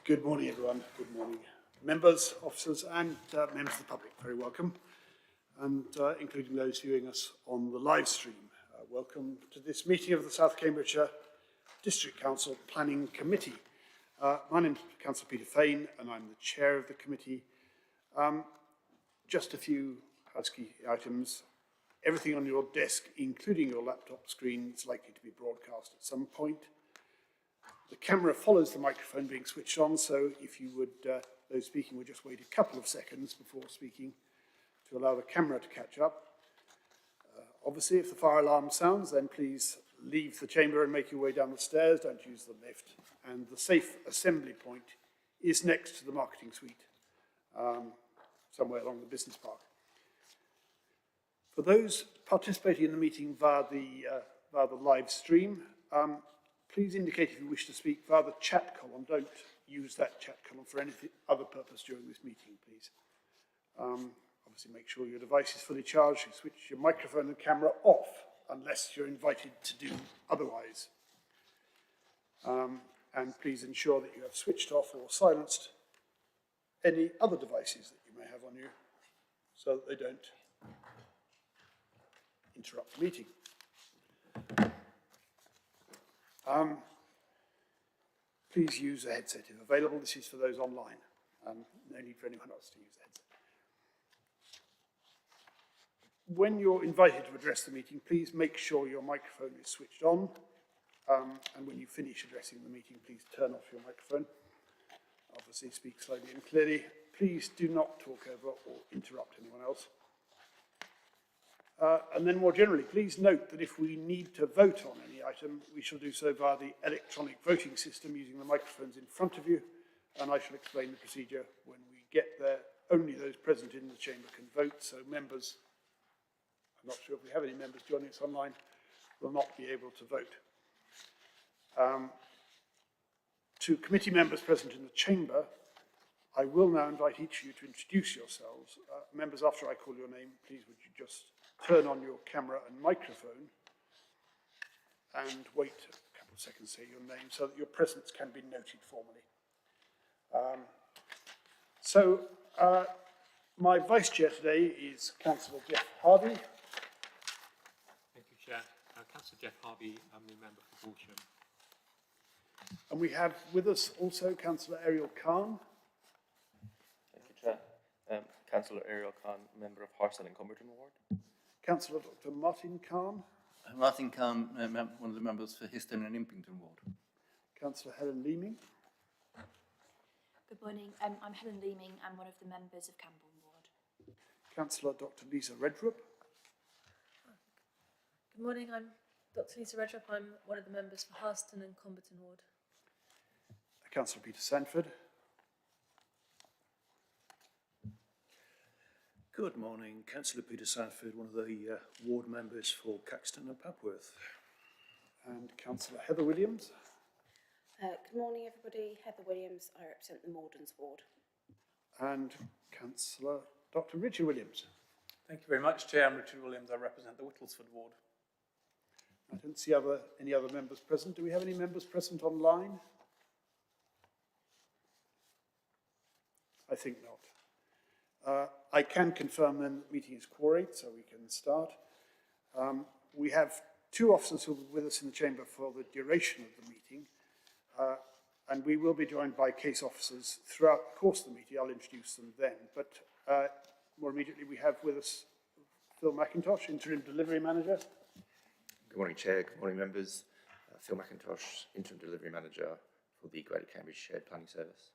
Good morning, everyone. Good morning, members, officers, and members of the public. Very welcome, and including those viewing us on the live stream. Welcome to this meeting of the South Cambridgeshire District Council Planning Committee. My name is Councillor Peter Fane, and I'm the chair of the committee. Just a few housekeeping items. Everything on your desk, including your laptop screen, is likely to be broadcast at some point. The camera follows the microphone being switched on, so if you would, those speaking would just wait a couple of seconds before speaking to allow the camera to catch up. Obviously, if the fire alarm sounds, then please leave the chamber and make your way down the stairs. Don't use the lift. And the safe assembly point is next to the marketing suite, somewhere along the business park. For those participating in the meeting via the live stream, please indicate if you wish to speak via the chat column. Don't use that chat column for any other purpose during this meeting, please. Obviously, make sure your device is fully charged. You switch your microphone and camera off unless you're invited to do otherwise. And please ensure that you have switched off or silenced any other devices that you may have on you so that they don't interrupt the meeting. Please use a headset if available. This is for those online. No need for anyone else to use the headset. When you're invited to address the meeting, please make sure your microphone is switched on. And when you finish addressing the meeting, please turn off your microphone. Obviously, speak slowly and clearly. Please do not talk over or interrupt anyone else. And then more generally, please note that if we need to vote on any item, we shall do so via the electronic voting system using the microphones in front of you, and I shall explain the procedure when we get there. Only those present in the chamber can vote, so members, I'm not sure if we have any members joining us online, will not be able to vote. To committee members present in the chamber, I will now invite each of you to introduce yourselves. Members, after I call your name, please would you just turn on your camera and microphone and wait a couple of seconds to say your name so that your presence can be noted formally. My vice chair today is Councillor Jeff Harvey. Thank you, Chair. Councillor Jeff Harvey, I'm the member for Horsham. And we have with us also Councillor Ariel Khan. Thank you, Chair. Councillor Ariel Khan, member of Harston and Cumberton Ward. Councillor Dr. Martin Khan. Martin Khan, one of the members for Histon and Impington Ward. Councillor Helen Leeming. Good morning. I'm Helen Leeming. I'm one of the members of Camborne Ward. Councillor Dr. Lisa Redrup. Good morning. I'm Dr. Lisa Redrup. I'm one of the members for Harston and Cumberton Ward. Councillor Peter Sanford. Good morning, Councillor Peter Sanford, one of the ward members for Caxton and Papworth. And Councillor Heather Williams. Good morning, everybody. Heather Williams. I represent the Mordens Ward. And Councillor Dr. Richard Williams. Thank you very much, Chair. I'm Richard Williams. I represent the Whittlesford Ward. I don't see any other members present. Do we have any members present online? I think not. I can confirm then that the meeting is quorate, so we can start. We have two officers who will be with us in the chamber for the duration of the meeting, and we will be joined by case officers throughout the course of the meeting. I'll introduce them then, but more immediately we have with us Phil McIntosh, Interim Delivery Manager. Good morning, Chair. Good morning, members. Phil McIntosh, Interim Delivery Manager for the Greater Cambridge Shared Planning Service.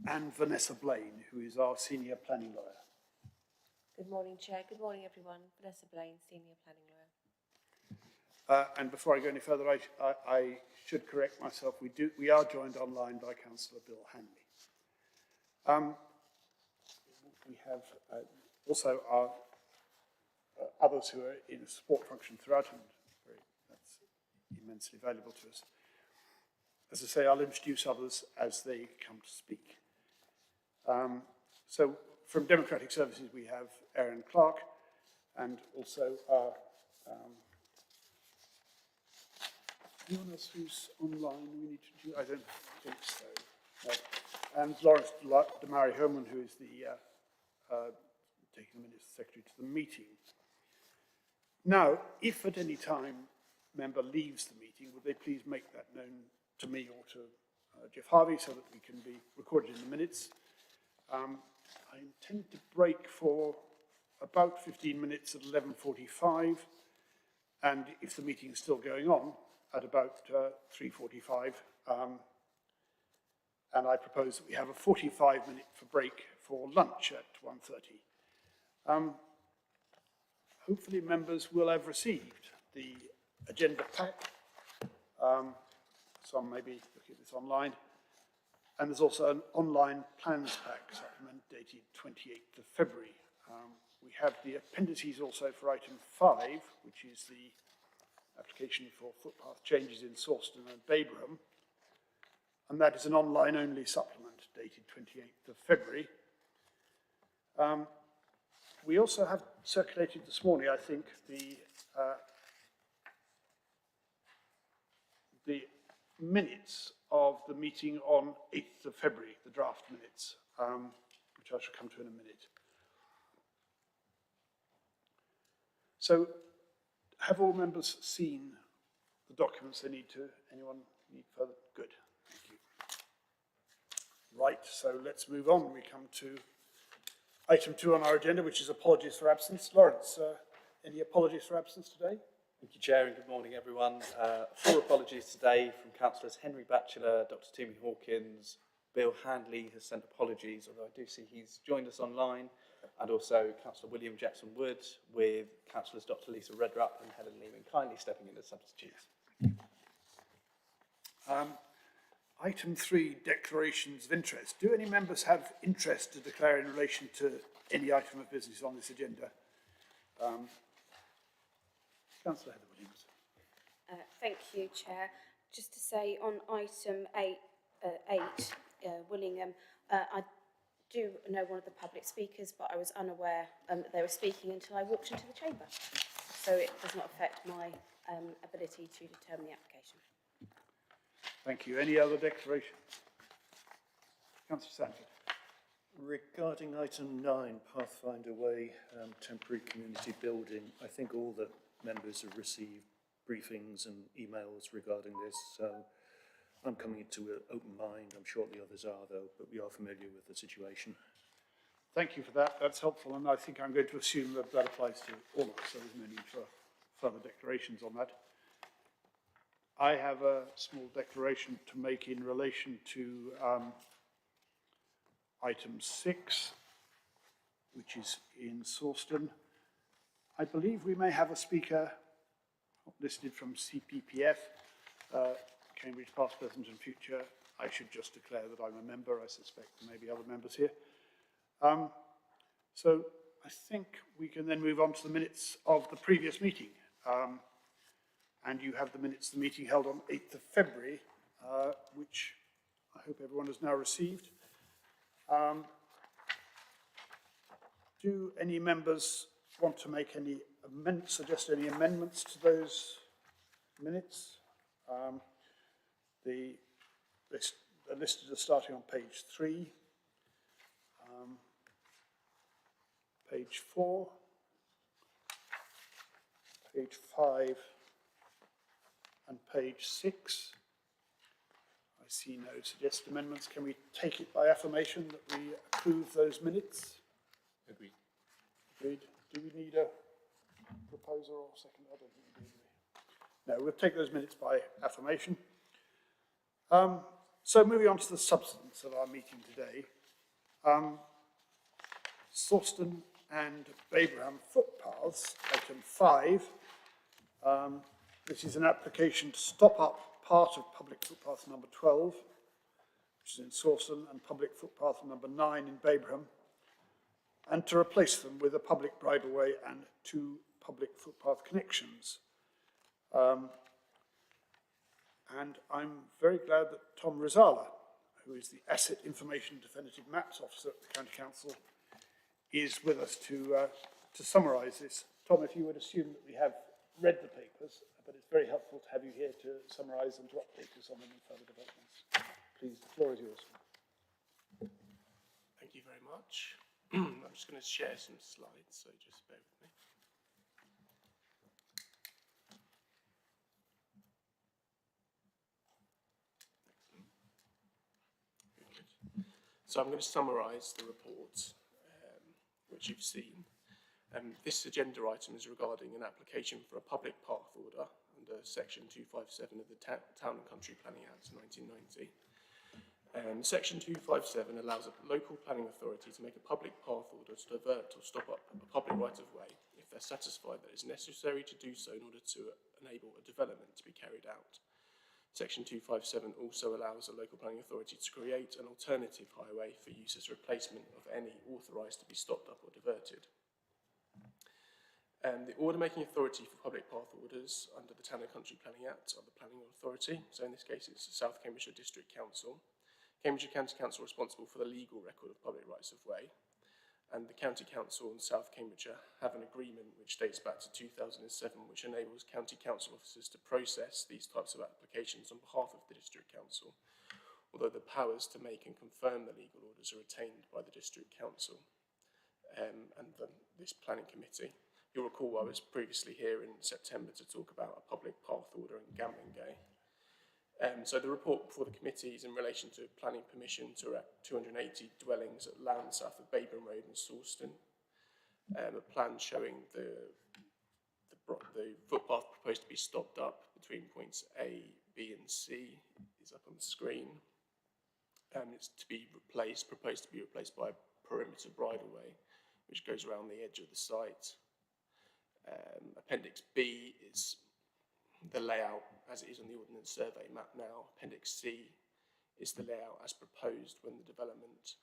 And Vanessa Blaine, who is our Senior Planning Lawyer. Good morning, Chair. Good morning, everyone. Vanessa Blaine, Senior Planning Lawyer. And before I go any further, I should correct myself. We are joined online by Councillor Bill Hanley. We have also our others who are in a support function throughout, and that's immensely valuable to us. As I say, I'll introduce others as they come to speak. So from Democratic Services, we have Aaron Clark, and also our anyone else who's online we need to do? I don't think so. No. And Lawrence Damari Herman, who is the taking the minutes secretary to the meeting. Now, if at any time member leaves the meeting, would they please make that known to me or to Jeff Harvey so that we can be recorded in the minutes. I intend to break for about 15 minutes at 11:45, and if the meeting is still going on, at about 3:45. And I propose that we have a 45-minute break for lunch at 1:30. Hopefully members will have received the agenda pack. Some may be looking at this online. And there's also an online plans pack supplement dated 28th of February. We have the appendices also for item 5, which is the application for footpath changes in Sawston and Babraham. And that is an online-only supplement dated 28th of February. We also have circulated this morning, I think, the minutes of the meeting on 8th of February, the draft minutes, which I shall come to in a minute. So, have all members seen the documents they need to? Anyone need further? Good, thank you. Right, so let's move on. We come to item 2 on our agenda, which is apologies for absence. Lawrence, any apologies for absence today? Thank you, Chair, and good morning, everyone. 4 apologies today from Councillors Henry Batchelor, Dr. Timmy Hawkins, Bill Handley has sent apologies, although I do see he's joined us online, and also Councillor William Jackson-Wood, with Councillors Dr. Lisa Redrup and Helen Lehman kindly stepping in as substitutes. Item 3, declarations of interest. Do any members have interest to declare in relation to any item of business on this agenda? Councillor Heather Williams. Thank you, Chair. Just to say on item 8, Willingham, I do know one of the public speakers, but I was unaware that they were speaking until I walked into the chamber. So it does not affect my ability to determine the application. Thank you. Any other declarations? Councillor Sanford. Regarding item 9, Pathfinder Way, temporary community building, I think all the members have received briefings and emails regarding this, so I'm coming into an open mind. I'm sure the others are, though, but we are familiar with the situation. Thank you for that. That's helpful, and I think I'm going to assume that that applies to all of us, so there's no need for further declarations on that. I have a small declaration to make in relation to item 6, which is in Sawston. I believe we may have a speaker listed from CPPF, Cambridge Past, Present and Future. I should just declare that I'm a member. I suspect there may be other members here. So I think we can then move on to the minutes of the previous meeting. And you have the minutes of the meeting held on 8th of February, which I hope everyone has now received. Do any members want to make any amendments, suggest any amendments to those minutes? They're listed as starting on page 3, page 4, page 5, and page 6. I see no suggested amendments. Can we take it by affirmation that we approve those minutes? Agreed. Agreed. Do we need a proposer or second? I don't think we do. No, we'll take those minutes by affirmation. So moving on to the substance of our meeting today. Sawston and Babraham footpaths, item 5. This is an application to stop up part of public footpath number 12, which is in Sawston, and public footpath number 9 in Babraham, and to replace them with a public bridleway and 2 public footpath connections. And I'm very glad that Tom Rizala, who is the Asset Information Definitive Maps Officer at the County Council, is with us to summarise this. Tom, if you would assume that we have read the papers, but it's very helpful to have you here to summarise and to update us on any further developments. Please, the floor is yours. Thank you very much. I'm just going to share some slides, so just bear with me. Excellent. Good. So I'm going to summarise the report, which you've seen. This agenda item is regarding an application for a public path order under Section 257 of the Town and Country Planning Act 1990. Section 257 allows a local planning authority to make a public path order to divert or stop up a public right-of-way if they're satisfied that it's necessary to do so in order to enable a development to be carried out. Section 257 also allows a local planning authority to create an alternative highway for use as a replacement of any authorised to be stopped up or diverted. The order-making authority for public path orders under the Town and Country Planning Act are the Planning Authority, so in this case it's the South Cambridgeshire District Council, Cambridgeshire County Council responsible for the legal record of public rights of way, and the County Council and South Cambridgeshire have an agreement which dates back to 2007 which enables County Council officers to process these types of applications on behalf of the District Council, although the powers to make and confirm the legal orders are retained by the District Council and this planning committee. You'll recall I was previously here in September to talk about a public path order in Gamlingay. So the report before the committee is in relation to planning permission to erect 280 dwellings at land south of Baburn Road and Sawston. A plan showing the footpath proposed to be stopped up between points A, B and C is up on the screen. It's to be proposed to be replaced by a perimeter bridleway which goes around the edge of the site. Appendix B is the layout as it is on the Ordnance Survey map now. Appendix C is the layout as proposed when the development,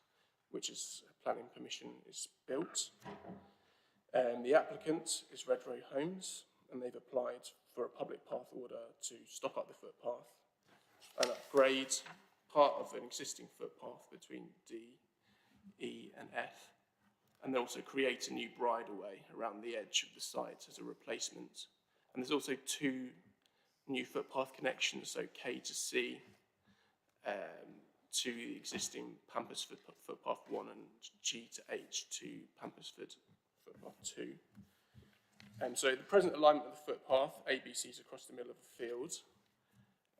which is planning permission, is built. The applicant is Redrow Homes, and they've applied for a public path order to stop up the footpath and upgrade part of an existing footpath between D, E and F, and then also create a new bridleway around the edge of the site as a replacement. And there's also two new footpath connections, so K to C, to the existing Pampersford footpath 1 and G to H to Pampersford footpath 2. So the present alignment of the footpath, ABC is across the middle of the field.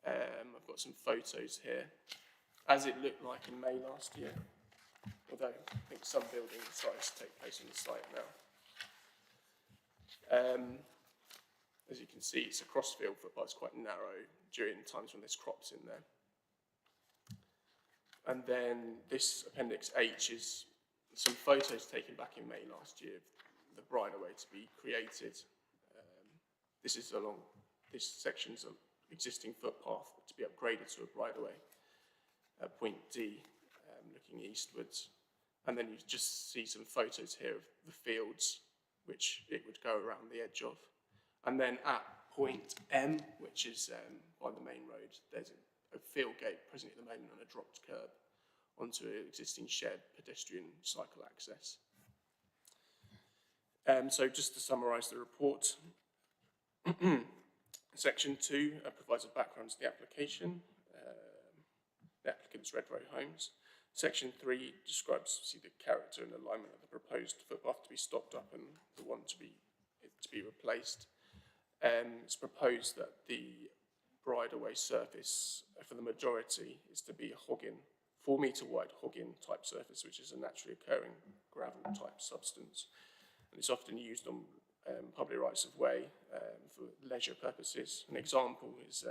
I've got some photos here, as it looked like in May last year, although I think some building started to take place on the site now. As you can see, it's a crossfield footpath, it's quite narrow during times when there's crops in there. And then this Appendix H is some photos taken back in May last year of the bridleway to be created. This section's an existing footpath to be upgraded to a bridleway at point D, looking eastwards. And then you just see some photos here of the fields which it would go around the edge of. And then at point M, which is by the main road, there's a field gate present at the moment on a dropped curb onto an existing shared pedestrian cycle access. So just to summarise the report, Section 2 provides a background to the application. The applicant's Redrow Homes. Section 3 describes the character and alignment of the proposed footpath to be stopped up and the one to be replaced. It's proposed that the bridleway surface for the majority is to be a hoggin, 4 metre wide hoggin type surface, which is a naturally occurring gravel type substance. And it's often used on public rights of way for leisure purposes. An example is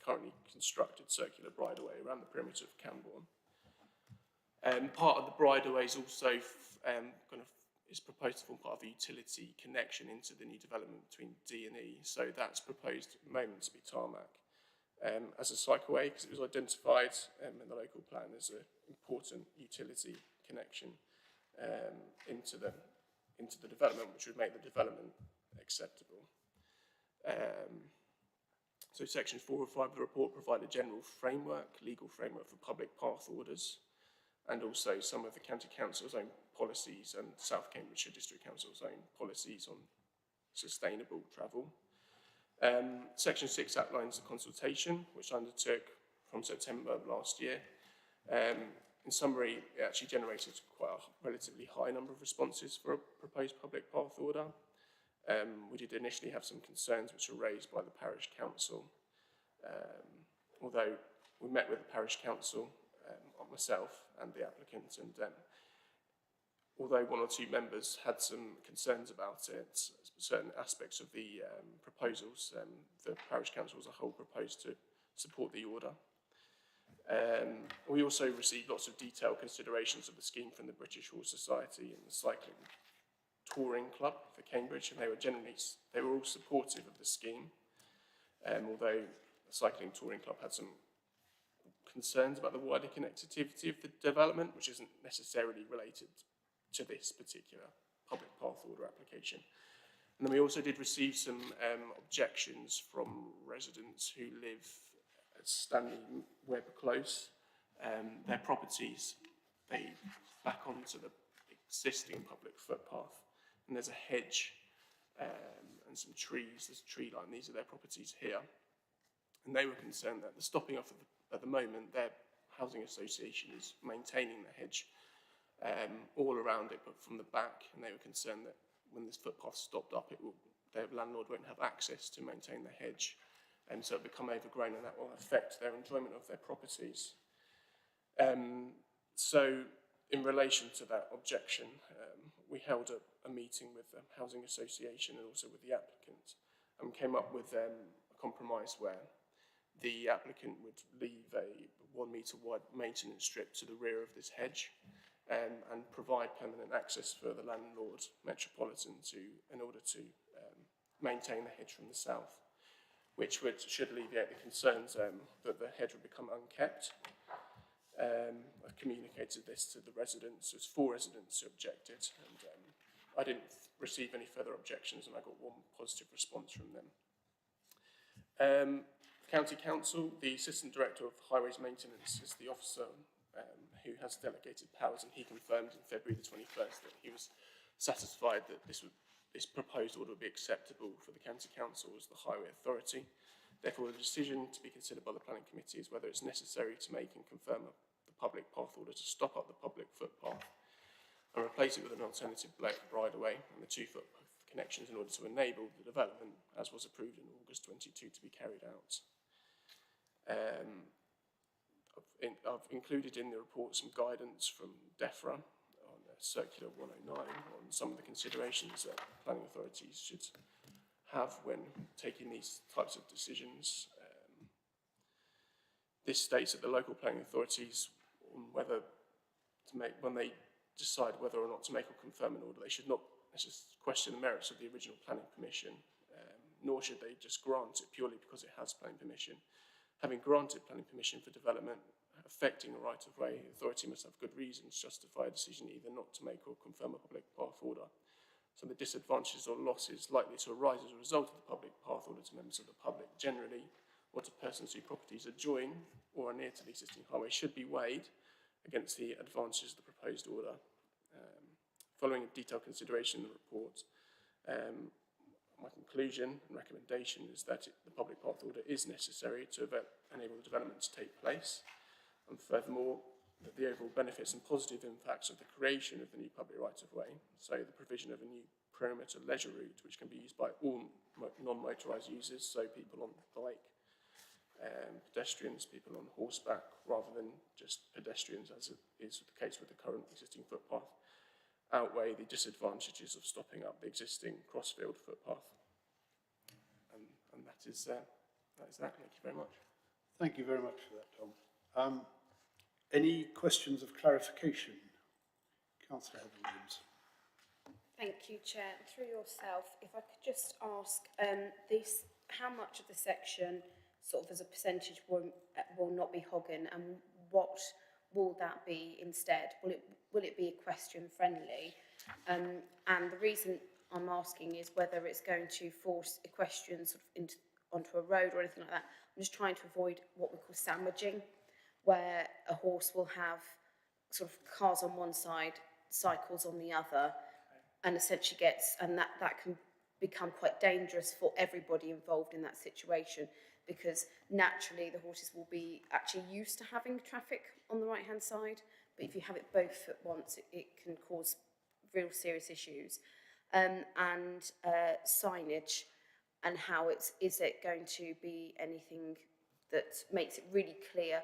currently constructed circular bridleway around the perimeter of Camborne. Part of the bridleway is also is proposed to form part of the utility connection into the new development between D and E. So that's proposed at the moment to be tarmac as a cycleway because it was identified in the local plan as an important utility connection into the development, which would make the development acceptable. So sections 4 and 5 of the report provide a general framework, legal framework for public path orders, and also some of the County Council's own policies and South Cambridgeshire District Council's own policies on sustainable travel. Section 6 outlines the consultation, which I undertook from September of last year. In summary, it actually generated quite a relatively high number of responses for a proposed public path order. We did initially have some concerns which were raised by the parish council. Although we met with the parish council, myself and the applicant, and although one or two members had some concerns about it, certain aspects of the proposals, the parish council as a whole proposed to support the order. We also received lots of detailed considerations of the scheme from the British Horse Society and the Cycling Touring Club for Cambridge, and they were all supportive of the scheme, although the Cycling Touring Club had some concerns about the wider connectivity of the development, which isn't necessarily related to this particular public path order application. And then we also did receive some objections from residents who live at Stanley Webb Close. Their properties, they back onto the existing public footpath, and there's a hedge and some trees. There's a tree line. These are their properties here, and they were concerned that the stopping off of at the moment, their housing association is maintaining the hedge all around it, but from the back, and they were concerned that when this footpath stopped up, their landlord won't have access to maintain the hedge, and so it'll become overgrown, and that will affect their enjoyment of their properties. So in relation to that objection, we held a meeting with the housing association and also with the applicant, and came up with a compromise where the applicant would leave a 1 metre wide maintenance strip to the rear of this hedge, and provide permanent access for the landlord, Metropolitan, in order to maintain the hedge from the south, which should alleviate the concerns that the hedge would become unkept. I've communicated this to the residents. There's 4 residents who objected, and I didn't receive any further objections, and I got 1 positive response from them. County Council, the Assistant Director of Highways Maintenance, is the officer who has delegated powers, and he confirmed in February the 21st that he was satisfied that this proposed order would be acceptable for the County Council as the Highway Authority. Therefore, the decision to be considered by the Planning Committee is whether it's necessary to make and confirm the public path order to stop up the public footpath and replace it with an alternative bridleway and the 2 footpath connections in order to enable the development, as was approved in August 22, to be carried out. I've included in the report some guidance from DEFRA on Circular 109 on some of the considerations that planning authorities should have when taking these types of decisions. This states that the local planning authorities, when they decide whether or not to make or confirm an order, they should not question the merits of the original planning permission, nor should they just grant it purely because it has planning permission. Having granted planning permission for development affecting a right-of-way, the authority must have good reasons to justify a decision either not to make or confirm a public path order. So the disadvantages or losses likely to arise as a result of the public path order to members of the public generally, or to persons whose properties adjoin or are near to the existing highway, should be weighed against the advantages of the proposed order. Following a detailed consideration in the report, my conclusion and recommendation is that the public path order is necessary to enable the development to take place, and furthermore, that the overall benefits and positive impacts of the creation of the new public right-of-way, so the provision of a new perimeter leisure route which can be used by all non-motorised users, so people on bike, pedestrians, people on horseback, rather than just pedestrians, as is the case with the current existing footpath, outweigh the disadvantages of stopping up the existing crossfield footpath. And that is that. Thank you very much. Thank you very much for that, Tom. Any questions of clarification? Councillor Heather-Williams. Thank you, Chair. Through yourself, if I could just ask, how much of the section, sort of as a percentage, will not be Hoggen, and what will that be instead? Will it be equestrian friendly? And the reason I'm asking is whether it's going to force equestrians sort of onto a road or anything like that. I'm just trying to avoid what we call sandwiching, where a horse will have sort of cars on one side, cycles on the other, and essentially that can become quite dangerous for everybody involved in that situation, because naturally the horses will be actually used to having traffic on the right hand side, but if you have it both at once, it can cause real serious issues. And signage, and how is it going to be anything that makes it really clear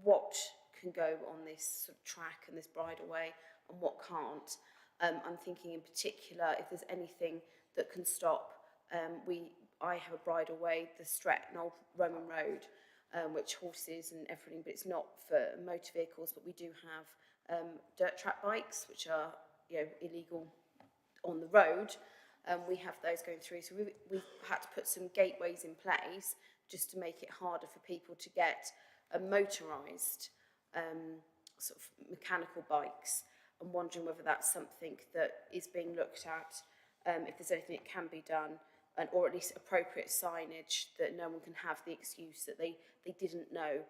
what can go on this sort of track and this bridleway and what can't. I'm thinking in particular if there's anything that can stop. I have a bridleway, the Stretnall Roman Road, which horses and everything, but it's not for motor vehicles. But we do have dirt track bikes, which are illegal on the road. We have those going through, so we've had to put some gateways in place just to make it harder for people to get motorised sort of mechanical bikes. I'm wondering whether that's something that is being looked at, if there's anything that can be done, or at least appropriate signage that no one can have the excuse that they didn't know.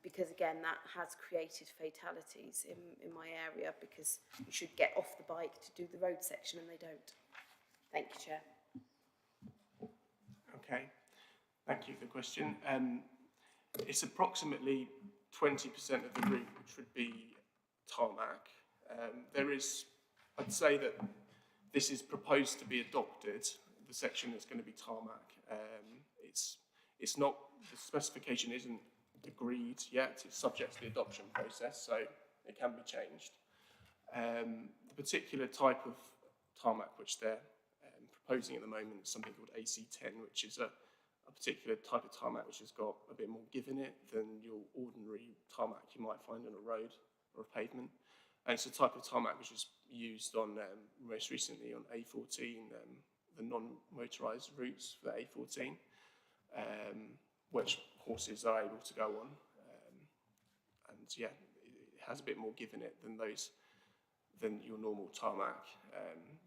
Because again, that has created fatalities in my area, because you should get off the bike to do the road section and they don't. Thank you, Chair. Okay, thank you for the question. It's approximately 20% of the route which would be tarmac. I'd say that this is proposed to be adopted, the section that's going to be tarmac. It's not, the specification isn't agreed yet, it's subject to the adoption process, so it can be changed. The particular type of tarmac which they're proposing at the moment is something called AC10, which is a particular type of tarmac which has got a bit more give in it than your ordinary tarmac you might find on a road or a pavement. And it's a type of tarmac which is used on, most recently on A14, the non-motorised routes for A14, which horses are able to go on. And yeah, it has a bit more give in it than your normal tarmac.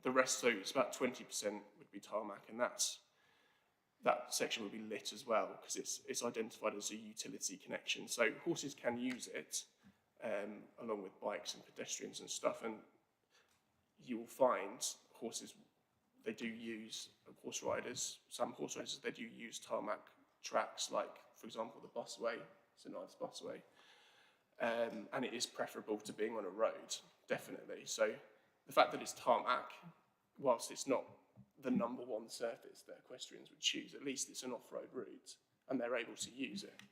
The rest, so it's about 20% would be tarmac, and that section would be lit as well, because it's identified as a utility connection. So horses can use it, along with bikes and pedestrians and stuff, and you will find horses, they do use, horse riders, some horse riders, they do use tarmac tracks, like, for example, the busway, St Ives busway, and it is preferable to being on a road, definitely. So the fact that it's tarmac, whilst it's not the number one surface that equestrians would choose, at least it's an off-road route, and they're able to use it.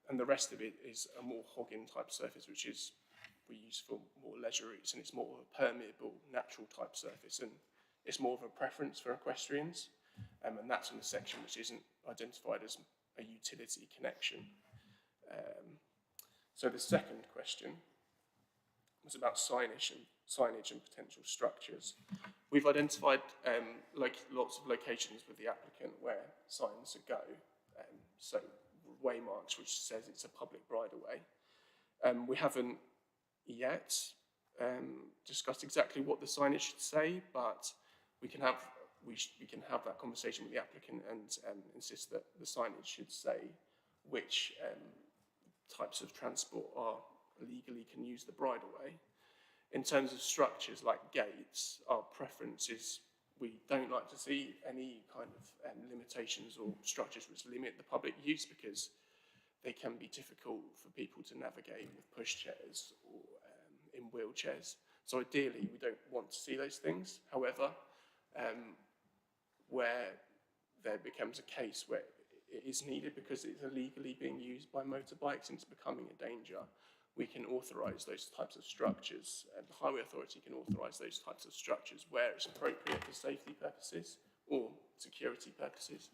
And the rest of it is a more hogging type surface, which is we use for more leisure routes, and it's more of a permeable, natural type surface, and it's more of a preference for equestrians, and that's on the section which isn't identified as a utility connection. So the second question was about signage and potential structures. We've identified lots of locations with the applicant where signs should go. So waymarks, which says it's a public bridleway. We haven't yet discussed exactly what the signage should say, but we can have that conversation with the applicant and insist that the signage should say which types of transport legally can use the bridleway. In terms of structures like gates, our preference is we don't like to see any kind of limitations or structures which limit the public use, because they can be difficult for people to navigate with pushchairs or in wheelchairs. So ideally, we don't want to see those things. However, where there becomes a case where it is needed because it's illegally being used by motorbikes and it's becoming a danger, we can authorise those types of structures, and the Highway Authority can authorise those types of structures where it's appropriate for safety purposes or security purposes.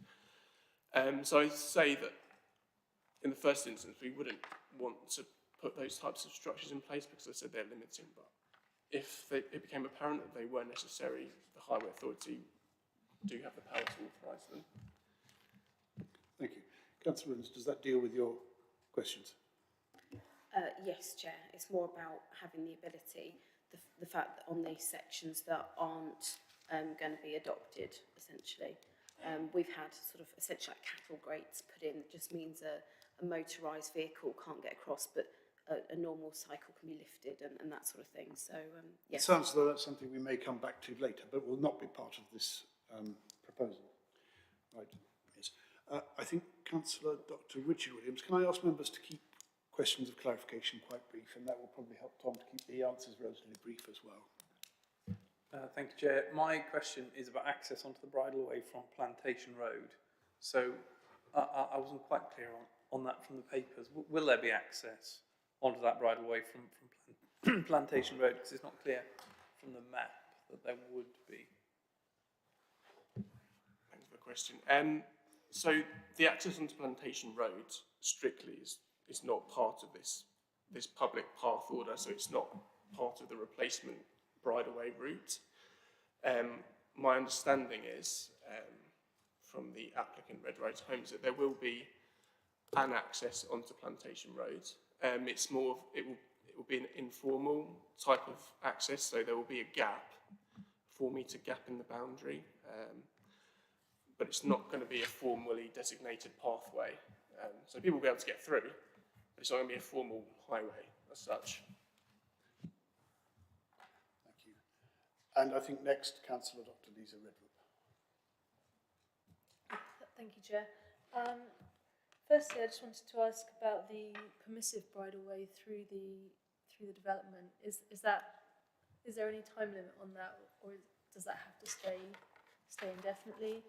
So I'd say that in the first instance, we wouldn't want to put those types of structures in place because I said they're limiting, but if it became apparent that they were necessary, the Highway Authority do have the power to authorise them. Thank you. Councillor Rins, does that deal with your questions? Yes, Chair. It's more about having the ability, the fact that on these sections that aren't going to be adopted, essentially. We've had sort of essentially like cattle grates put in. It just means a motorised vehicle can't get across, but a normal cycle can be lifted and that sort of thing. So, It yes. sounds as though that's something we may come back to later, but will not be part of this proposal. Right, yes. I think Councillor Dr. Richard Williams, can I ask members to keep questions of clarification quite brief, and that will probably help Tom to keep the answers relatively brief as well. Thank you, Chair. My question is about access onto the bridleway from Plantation Road. So I wasn't quite clear on that from the papers. Will there be access onto that bridleway from Plantation Road? Because it's not clear from the map that there would be. Thanks for the question. So the access onto Plantation Road strictly is not part of this public path order, so it's not part of the replacement bridleway route. My understanding is from the applicant Red Rose Homes that there will be an access onto Plantation Road. It's more of, it will be an informal type of access, so there will be a gap, 4-metre gap in the boundary, but it's not going to be a formally designated pathway. So people will be able to get through, but it's not going to be a formal highway as such. Thank you. And I think next, Councillor Dr. Lisa Redrup. Thank you, Chair. Firstly, I just wanted to ask about the permissive bridleway through the development. Is there any time limit on that, or does that have to stay indefinitely?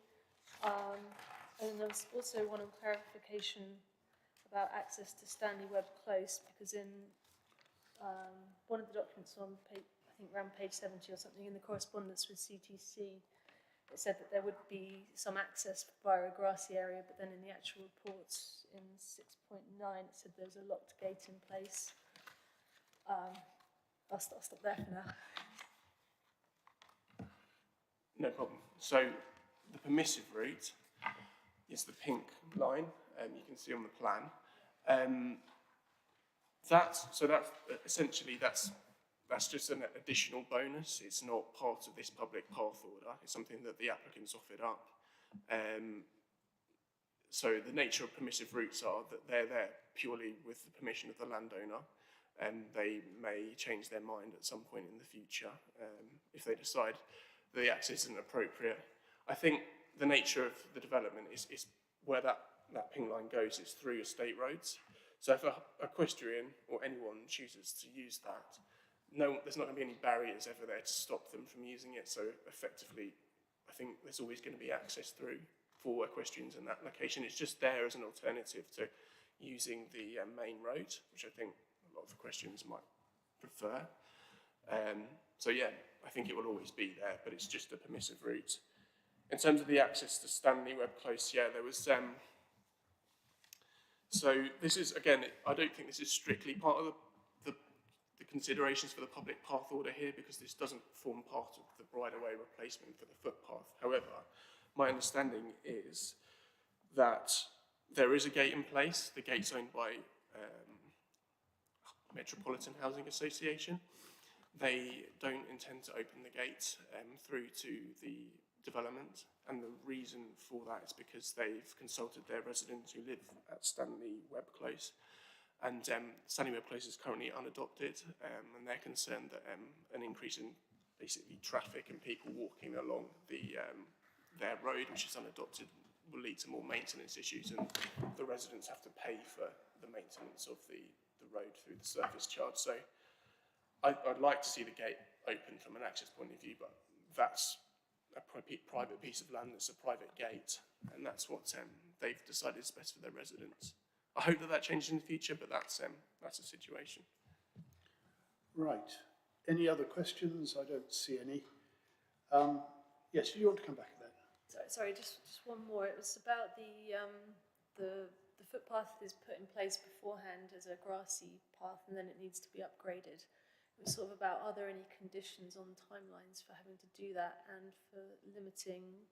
And there was also one on clarification about access to Stanley Webb Close, because in one of the documents on page, I think around page 70 or something, in the correspondence with CTC, it said that there would be some access via a grassy area, but then in the actual reports in 6.9 it said there's a locked gate in place. I'll stop there for now. No problem. So the permissive route is the pink line, you can see on the plan. That's essentially that's just an additional bonus. It's not part of this public path order. It's something that the applicants offered up. So the nature of permissive routes are that they're there purely with the permission of the landowner, and they may change their mind at some point in the future if they decide that the access isn't appropriate. I think the nature of the development is where that pink line goes is through estate roads. So if a equestrian or anyone chooses to use that, there's not going to be any barriers ever there to stop them from using it. So effectively, I think there's always going to be access through for equestrians in that location. It's just there as an alternative to using the main road, which I think a lot of equestrians might prefer. So yeah, I think it will always be there, but it's just a permissive route. In terms of the access to Stanley Webb Close, yeah, there was so this is, again, I don't think this is strictly part of the considerations for the public path order here, because this doesn't form part of the right-of-way replacement for the footpath. However, my understanding is that there is a gate in place. The gate's owned by Metropolitan Housing Association. They don't intend to open the gate through to the development, and the reason for that is because they've consulted their residents who live at Stanley Webb Close, and Stanley Webb Close is currently unadopted, and they're concerned that an increase in basically traffic and people walking along their road, which is unadopted, will lead to more maintenance issues, and the residents have to pay for the maintenance of the road through the service charge. So I'd like to see the gate open from an access point of view, but that's a private piece of land, that's a private gate, and that's what they've decided is best for their residents. I hope that changes in the future, but that's a situation. Right. Any other questions? I don't see any. Yes, do you want to come back to that? Sorry, just one more. It was about the footpath is put in place beforehand as a grassy path, and then it needs to be upgraded. It was sort of about, are there any conditions on timelines for having to do that, and for limiting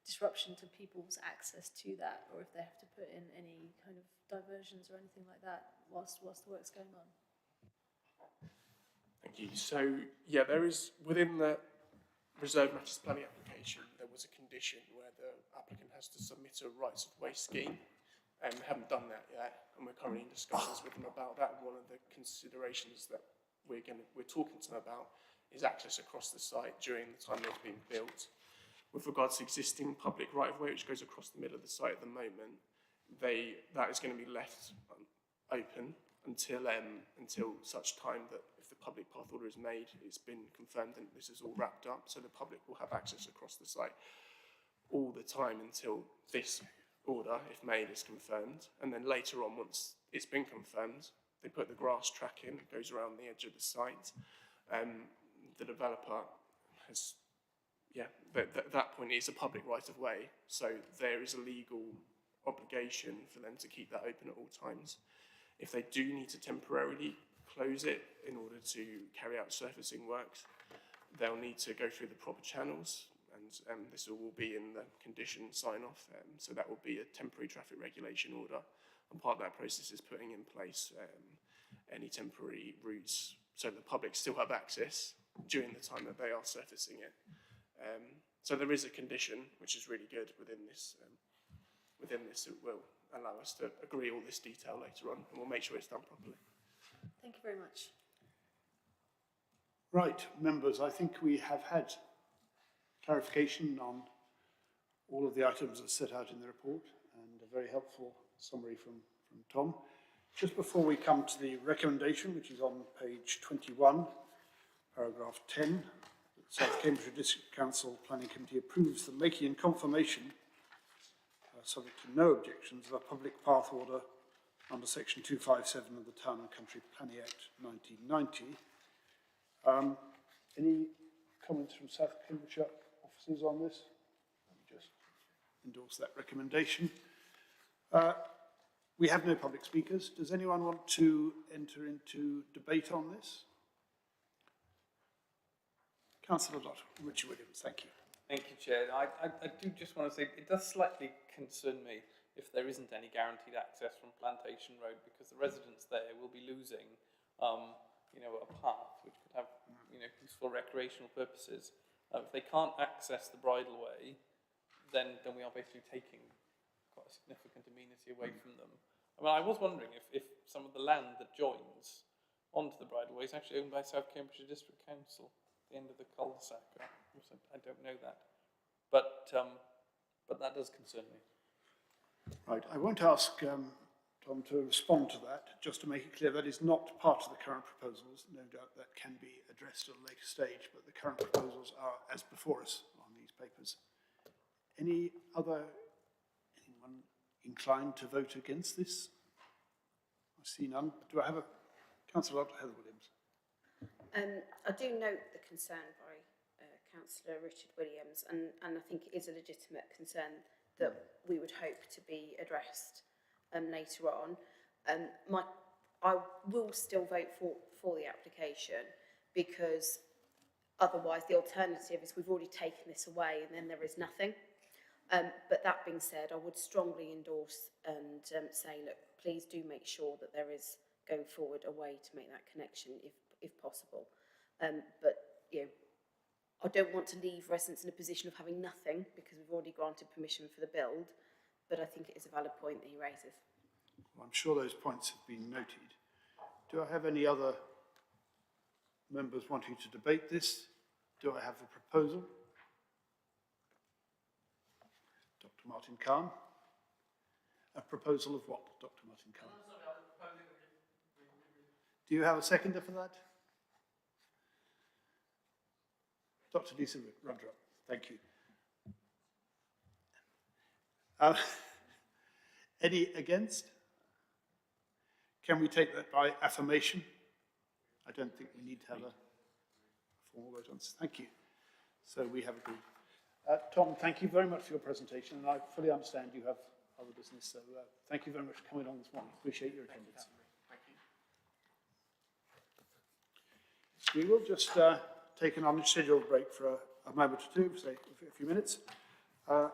disruption to people's access to that, or if they have to put in any kind of diversions or anything like that whilst the work's going on? Thank you. So yeah, there is, within the reserve matters planning application, there was a condition where the applicant has to submit a rights of way scheme, haven't done that yet, and we're currently in discussions with them about that. One of the considerations that we're talking to them about is access across the site during the time it's being built. With regards to existing public right-of-way, which goes across the middle of the site at the moment, that is going to be left open until such time that if the public path order is made, it's been confirmed and this is all wrapped up, so the public will have access across the site all the time until this order, if made, is confirmed. And then later on, once it's been confirmed, they put the grass track in, it goes around the edge of the site. The developer has, at that point it's a public right of way, so there is a legal obligation for them to keep that open at all times. If they do need to temporarily close it in order to carry out surfacing works, they'll need to go through the proper channels, and this will be in the condition sign-off, so that will be a temporary traffic regulation order, and part of that process is putting in place any temporary routes so the public still have access during the time that they are surfacing it. So there is a condition which is really good within this. It will allow us to agree all this detail later on, and we'll make sure it's done properly. Thank you very much. Right, members, I think we have had clarification on all of the items that are set out in the report, and a very helpful summary from Tom. Just before we come to the recommendation, which is on page 21, paragraph 10, the South Cambridgeshire District Council Planning Committee approves the making and confirmation, subject to no objections, of a public path order under section 257 of the Town and Country Planning Act 1990. Any comments from South Cambridgeshire officers on this? Let me just endorse that recommendation. We have no public speakers. Does anyone want to enter into debate on this? Councillor Lott, Richard Williams, thank you. Thank you, Chair. I do just want to say it does slightly concern me if there isn't any guaranteed access from Plantation Road, because the residents there will be losing, a path which could have, useful recreational purposes. If they can't access the bridleway, then we are basically taking quite a significant amenity away from them. I mean, I was wondering if some of the land that joins onto the bridleway is actually owned by South Cambridgeshire District Council. The end of the cul-de-sac. I don't know that, but that does concern me. Right, I won't ask Tom to respond to that. Just to make it clear, that is not part of the current proposals. No doubt that can be addressed at a later stage, but the current proposals are as before us on these papers. Anyone inclined to vote against this? I see none. Do I have a Councillor Heather Williams? I do note the concern by Councillor Richard Williams, and I think it is a legitimate concern that we would hope to be addressed later on. I will still vote for the application, because otherwise the alternative is we've already taken this away and then there is nothing. But that being said, I would strongly endorse and say, look, please do make sure that there is going forward a way to make that connection if possible. But I don't want to leave residents in a position of having nothing, because we've already granted permission for the build, but I think it is a valid point that he raises. Well, I'm sure those points have been noted. Do I have any other members wanting to debate this? Do I have a proposal? Dr. Martin Kahn. A proposal of what, Dr. Martin Kahn? Do you have a seconder for that? Dr. Lisa Rudrup, thank you. Any against? Can we take that by affirmation? I don't think we need to have a formal vote on this. Thank you. So we have agreed. Tom, thank you very much for your presentation, and I fully understand you have other business, so thank you very much for coming on this morning. Appreciate your attendance. Thank you. We will just take an unscheduled break for a moment or two, say a few minutes,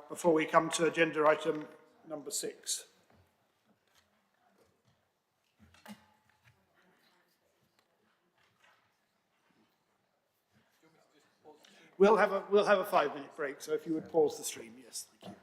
before we come to agenda item number 6. We'll have a 5-minute break, so if you would pause the stream, yes, thank you.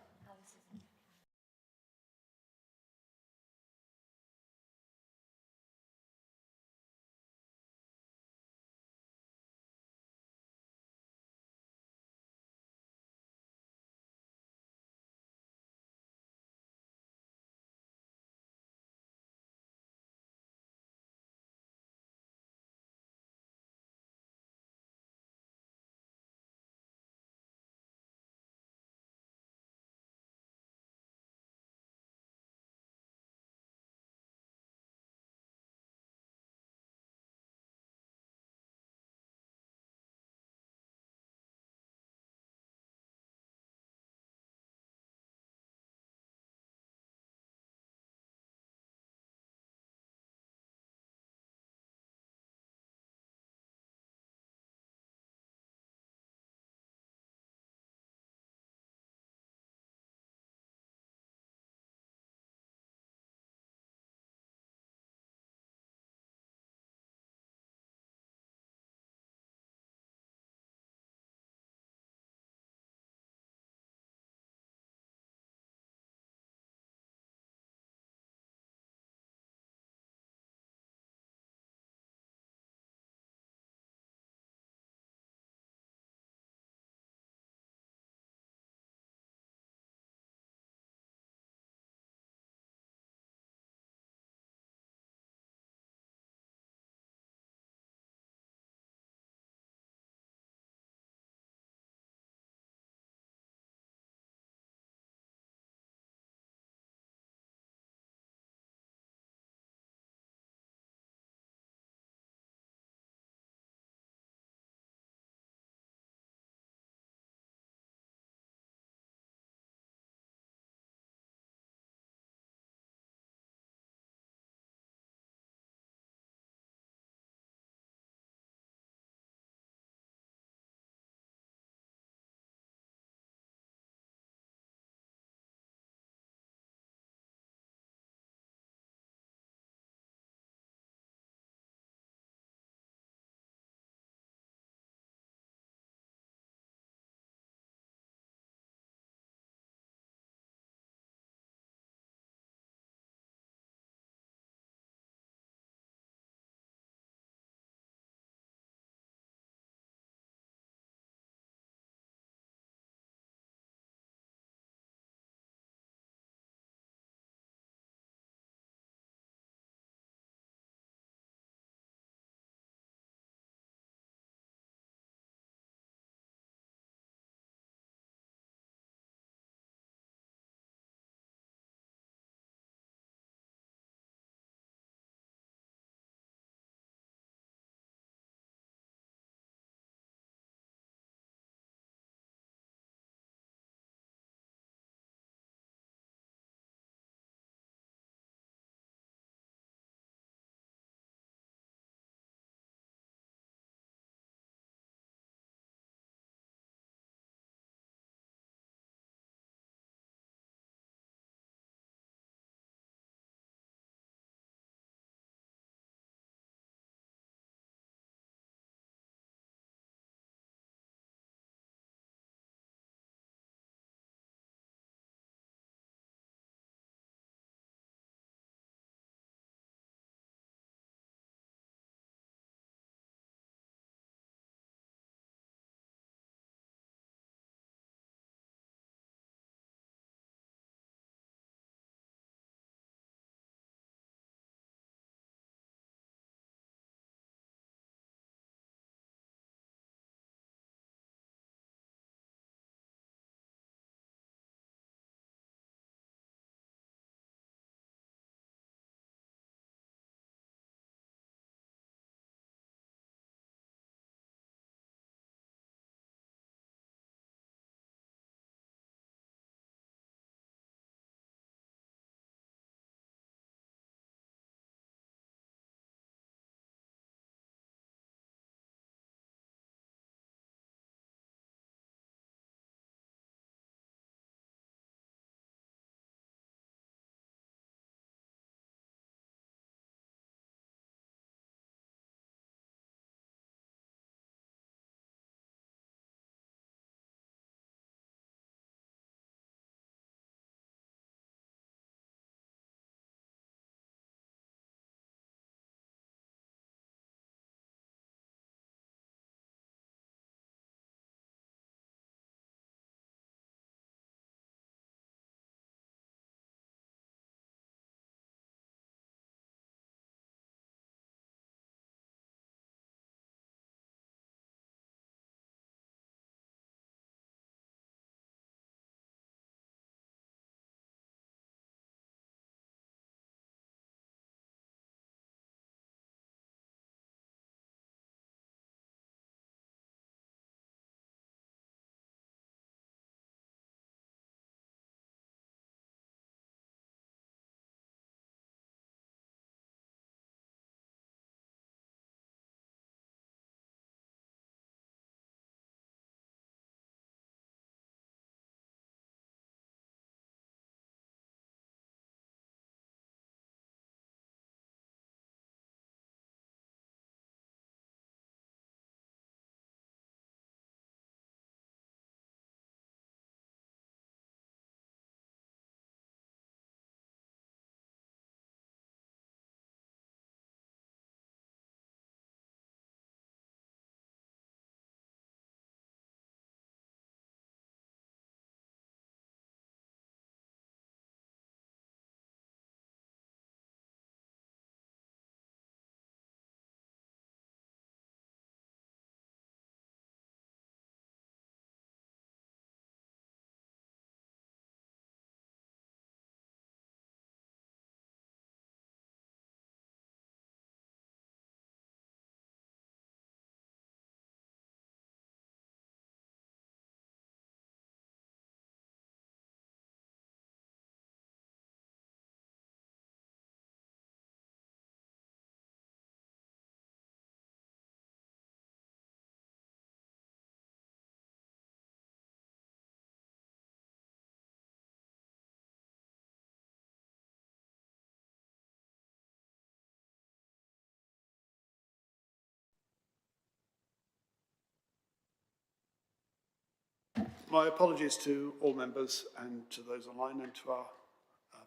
My apologies to all members and to those online and to our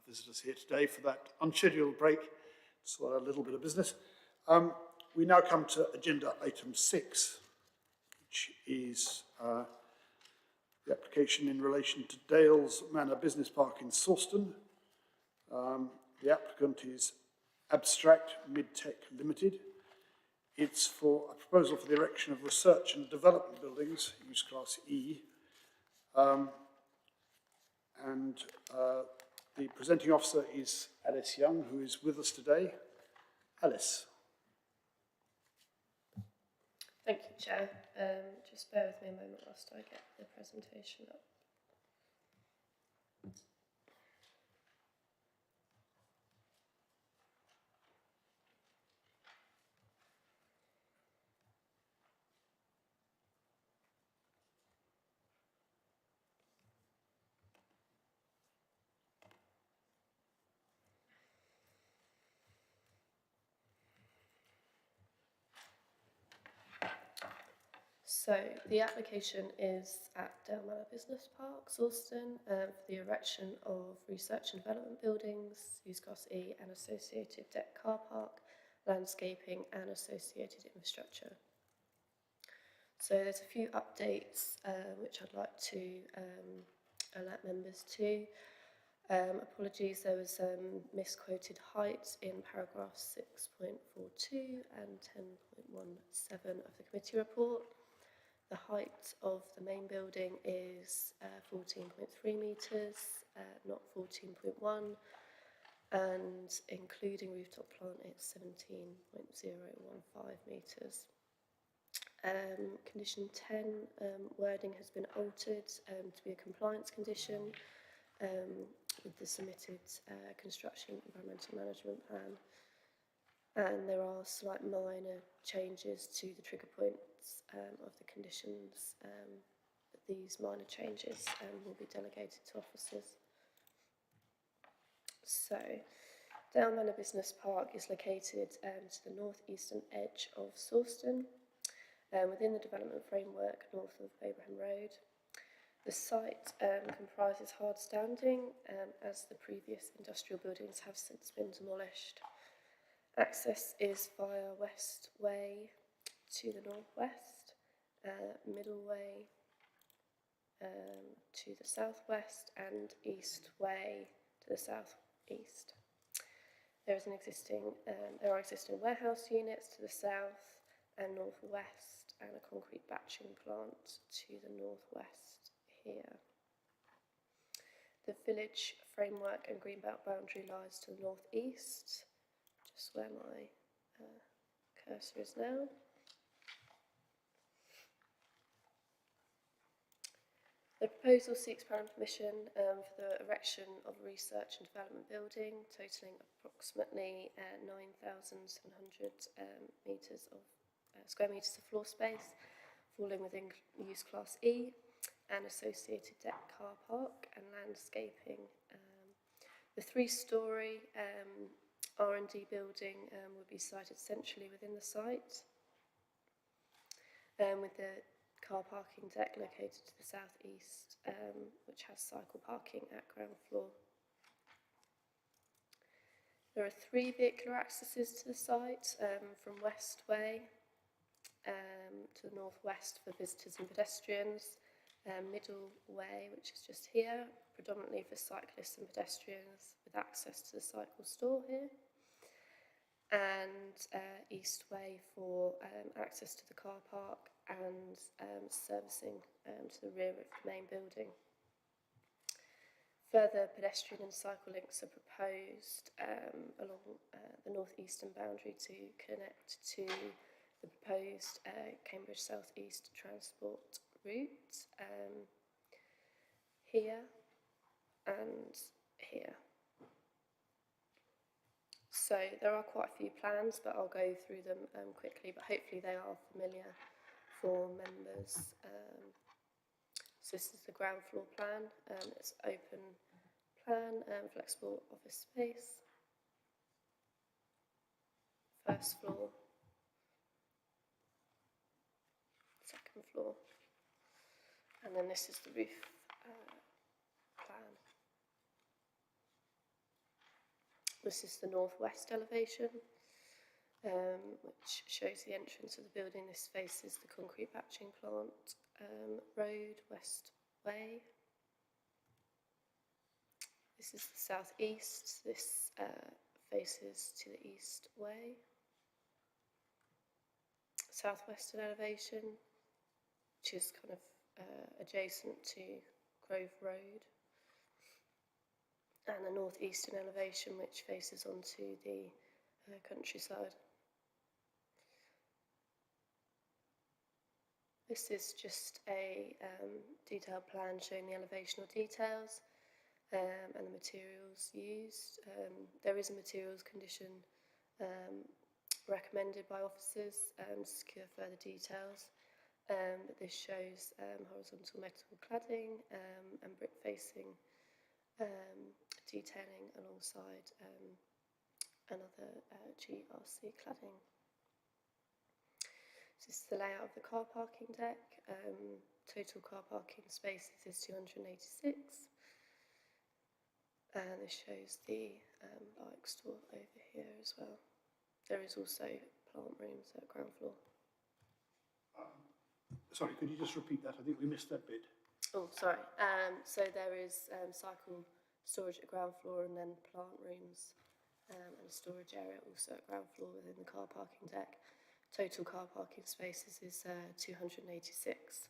visitors here today for that unscheduled break. So a little bit of business. We now come to agenda item 6, which is the application in relation to Dales Manor Business Park in Sawston. The applicant is Abstract Midtech Limited. It's for a proposal for the erection of research and development buildings, use class E. The presenting officer is Alice Young, who is with us today. Alice. Thank you, Chair. Just bear with me a moment whilst I get the presentation up. So the application is at Dale Manor Business Park, Sawston, for the erection of research and development buildings, use class E, and associated deck car park, landscaping and associated infrastructure. So there's a few updates which I'd like to alert members to. Apologies, there was misquoted height in paragraph 6.42 and 10.17 of the committee report. The height of the main building is 14.3 metres, not 14.1, and including rooftop plant it's 17.015 metres. Condition 10, wording has been altered to be a compliance condition with the submitted construction environmental management plan. And there are slight minor changes to the trigger points of the conditions, but these minor changes will be delegated to officers. So, Dale Manor Business Park is located to the north-eastern edge of Sawston, within the development framework north of Abraham Road. The site comprises hard standing, as the previous industrial buildings have since been demolished. Access is via West Way to the northwest, Middle Way to the southwest, and East Way to the southeast. There are existing warehouse units to the south and northwest, and a concrete batching plant to the northwest here. The village framework and greenbelt boundary lies to the northeast, just where my cursor is now. The proposal seeks planning permission for the erection of a research and development building totalling approximately 9,700 square metres of floor space, falling within use class E, and associated deck car park and landscaping. The 3-storey R&D building would be sited centrally within the site, with the car parking deck located to the southeast, which has cycle parking at ground floor. There are 3 vehicular accesses to the site, from West Way to the northwest for visitors and pedestrians, Middle Way, which is just here, predominantly for cyclists and pedestrians with access to the cycle store here, and East Way for access to the car park and servicing to the rear of the main building. Further pedestrian and cycle links are proposed along the northeastern boundary to connect to the proposed Cambridge South East transport route here and here. So there are quite a few plans, but I'll go through them quickly, but hopefully they are familiar for members. So this is the ground floor plan. It's open plan, flexible office space. First floor. Second floor. And then this is the roof plan. This is the northwest elevation, which shows the entrance of the building. This faces the concrete batching plant road, West Way. This is the southeast. This faces to the East Way. Southwestern elevation, which is kind of adjacent to Grove Road. And the northeastern elevation, which faces onto the countryside. This is just a detailed plan showing the elevational details and the materials used. There is a materials condition recommended by officers to secure further details, but this shows horizontal metal cladding and brick facing detailing alongside another GRC cladding. This is the layout of the car parking deck. Total car parking spaces is 286. And this shows the bike store over here as well. There is also plant rooms at ground floor. Sorry, could you just repeat that? I think we missed that bit. Oh, sorry. So there is cycle storage at ground floor, and then plant rooms and a storage area also at ground floor within the car parking deck. Total car parking spaces is 286.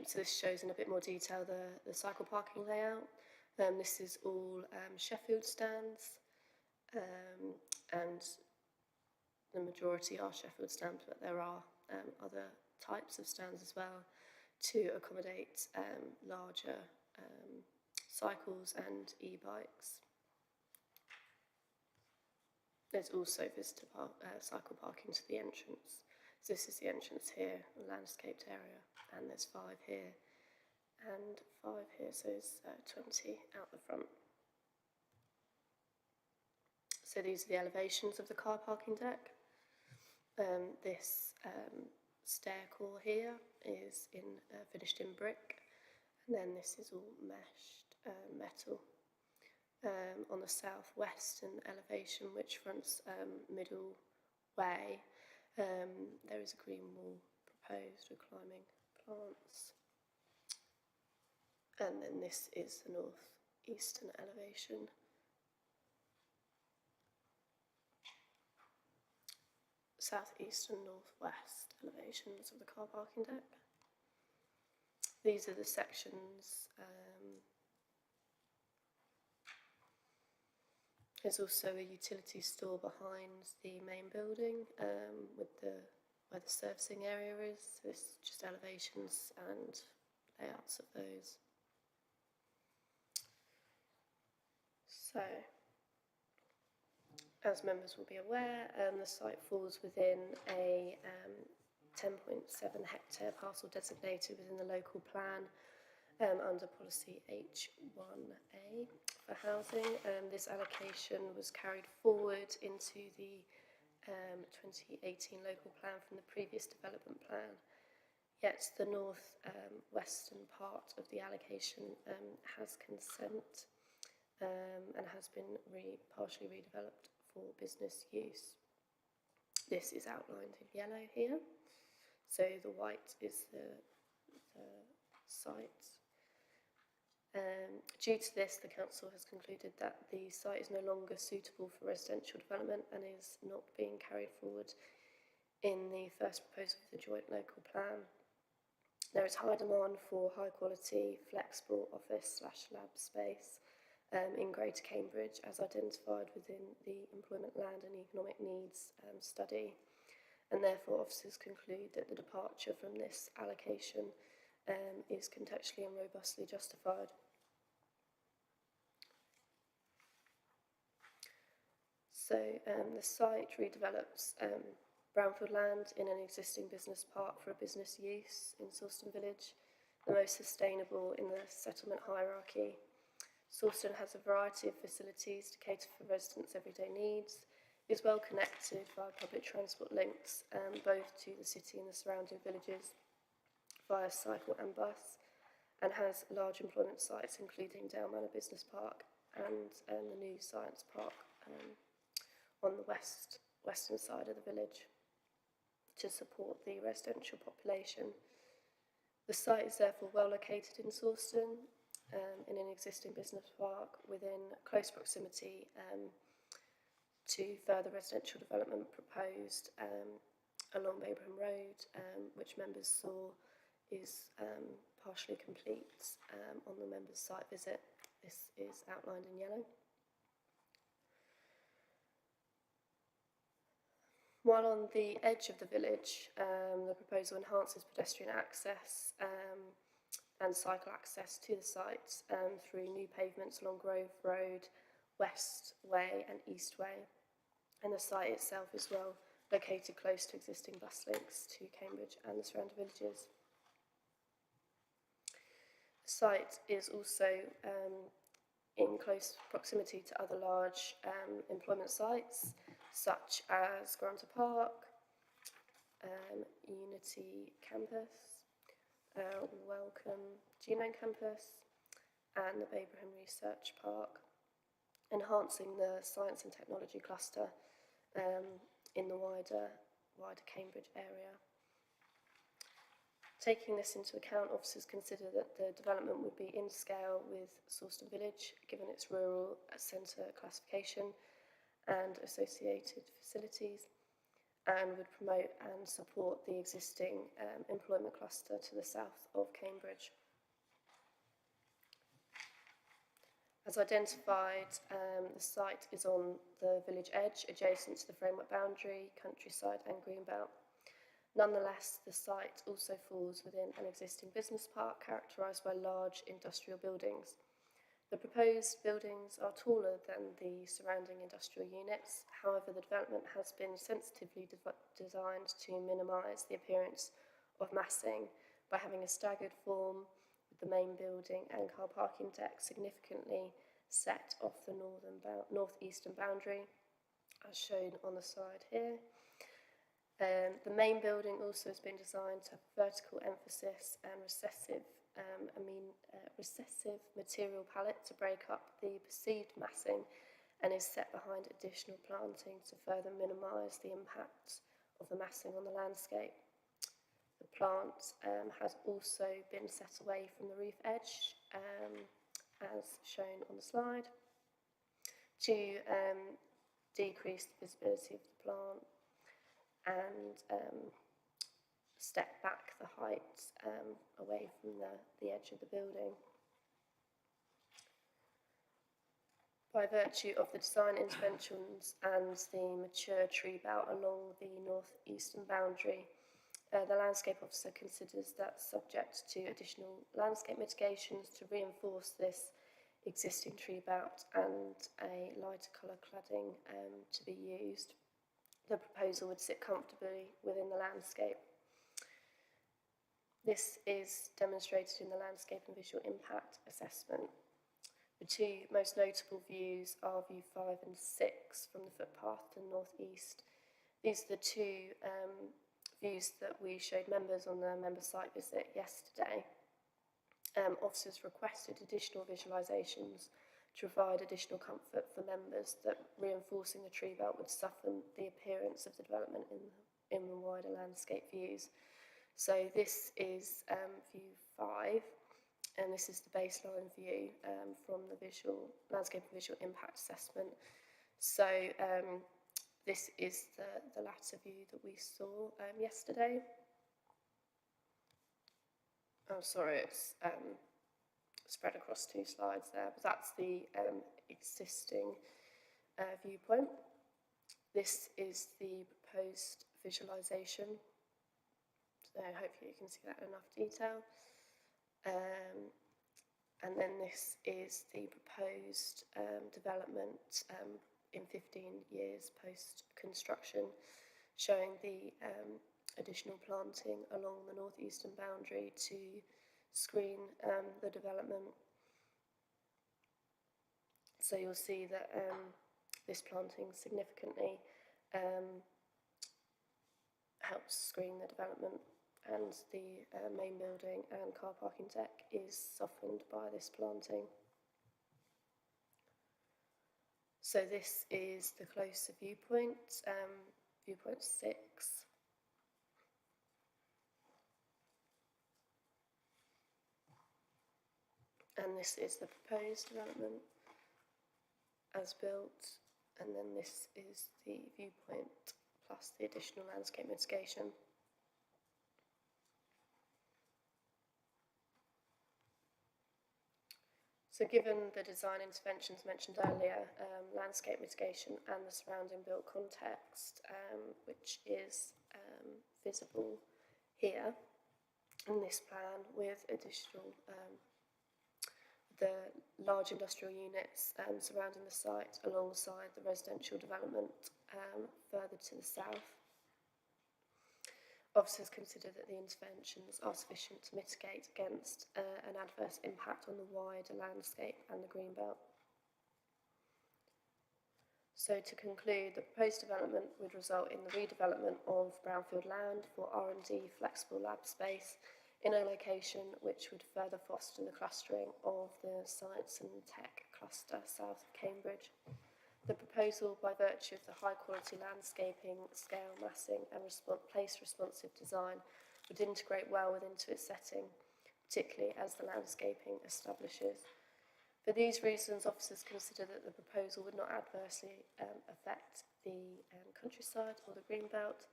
So this shows in a bit more detail the cycle parking layout. This is all Sheffield stands, and the majority are Sheffield stands, but there are other types of stands as well to accommodate larger cycles and e-bikes. There's also visitor cycle parking to the entrance. So this is the entrance here, a landscaped area, and there's 5 here and 5 here, so there's 20 out the front. So these are the elevations of the car parking deck. This stair core here is finished in brick, and then this is all meshed metal. On the southwestern elevation, which fronts Middle Way, there is a green wall proposed with climbing plants. And then this is the northeastern elevation. Southeast and northwest elevations of the car parking deck. These are the sections. There's also a utility store behind the main building with where the servicing area is. So it's just elevations and layouts of those. So, as members will be aware, the site falls within a 10.7 hectare parcel designated within the local plan under policy H1A for housing. This allocation was carried forward into the 2018 local plan from the previous development plan. Yet the western part of the allocation has consent and has been partially redeveloped for business use. This is outlined in yellow here. So the white is the site. Due to this, the council has concluded that the site is no longer suitable for residential development and is not being carried forward in the first proposal of the joint local plan. There is high demand for high quality, flexible office/lab space in Greater Cambridge, as identified within the Employment, Land and Economic Needs study, and therefore officers conclude that the departure from this allocation is contextually and robustly justified. So the site redevelops brownfield land in an existing business park for a business use in Sawston Village, the most sustainable in the settlement hierarchy. Sawston has a variety of facilities to cater for residents' everyday needs, is well connected via public transport links, both to the city and the surrounding villages via cycle and bus, and has large employment sites including Dale Manor Business Park and the new Science Park on the western side of the village to support the residential population. The site is therefore well located in Sawston, in an existing business park within close proximity to further residential development proposed along Babraham Road, which members saw is partially complete on the members' site visit. This is outlined in yellow. While on the edge of the village, the proposal enhances pedestrian access and cycle access to the site through new pavements along Grove Road, West Way and East Way. And the site itself is well located close to existing bus links to Cambridge and the surrounding villages. The site is also in close proximity to other large employment sites, such as Granta Park, Unity Campus, Welcome Genome Campus, and the Babraham Research Park, enhancing the science and technology cluster in the wider Cambridge area. Taking this into account, officers consider that the development would be in scale with Sawston Village, given its rural centre classification and associated facilities, and would promote and support the existing employment cluster to the south of Cambridge. As identified, the site is on the village edge, adjacent to the framework boundary, countryside and greenbelt. Nonetheless, the site also falls within an existing business park characterised by large industrial buildings. The proposed buildings are taller than the surrounding industrial units. However, the development has been sensitively designed to minimise the appearance of massing by having a staggered form, with the main building and car parking deck significantly set off the northeastern boundary, as shown on the slide here. The main building also has been designed to have vertical emphasis and recessive material palette to break up the perceived massing, and is set behind additional planting to further minimise the impact of the massing on the landscape. The plant has also been set away from the roof edge, as shown on the slide, to decrease the visibility of the plant and step back the height away from the edge of the building. By virtue of the design interventions and the mature tree belt along the northeastern boundary, the landscape officer considers that, subject to additional landscape mitigations to reinforce this existing tree belt and a lighter colour cladding to be used, the proposal would sit comfortably within the landscape. This is demonstrated in the landscape and visual impact assessment. The two most notable views are view 5 and 6 from the footpath to the northeast. These are the two views that we showed members on the member site visit yesterday. Officers requested additional visualisations to provide additional comfort for members that reinforcing the tree belt would soften the appearance of the development in the wider landscape views. So this is view 5, and this is the baseline view from the landscape and visual impact assessment. So this is the latter view that we saw yesterday. Oh, sorry, it's spread across two slides there, but that's the existing viewpoint. This is the proposed visualisation. So hopefully you can see that in enough detail. And then this is the proposed development in 15 years post-construction, showing the additional planting along the northeastern boundary to screen the development. So you'll see that this planting significantly helps screen the development, and the main building and car parking deck is softened by this planting. So this is the closer viewpoint, viewpoint 6. And this is the proposed development as built, and then this is the viewpoint plus the additional landscape mitigation. So given the design interventions mentioned earlier, landscape mitigation and the surrounding built context, which is visible here in this plan with additional the large industrial units surrounding the site alongside the residential development further to the south. Officers consider that the interventions are sufficient to mitigate against an adverse impact on the wider landscape and the greenbelt. So to conclude, the proposed development would result in the redevelopment of brownfield land for R&D flexible lab space in a location which would further foster the clustering of the science and tech cluster south of Cambridge. The proposal, by virtue of the high-quality landscaping, scale, massing and place-responsive design, would integrate well into its setting, particularly as the landscaping establishes. For these reasons, officers consider that the proposal would not adversely affect the countryside or the greenbelt.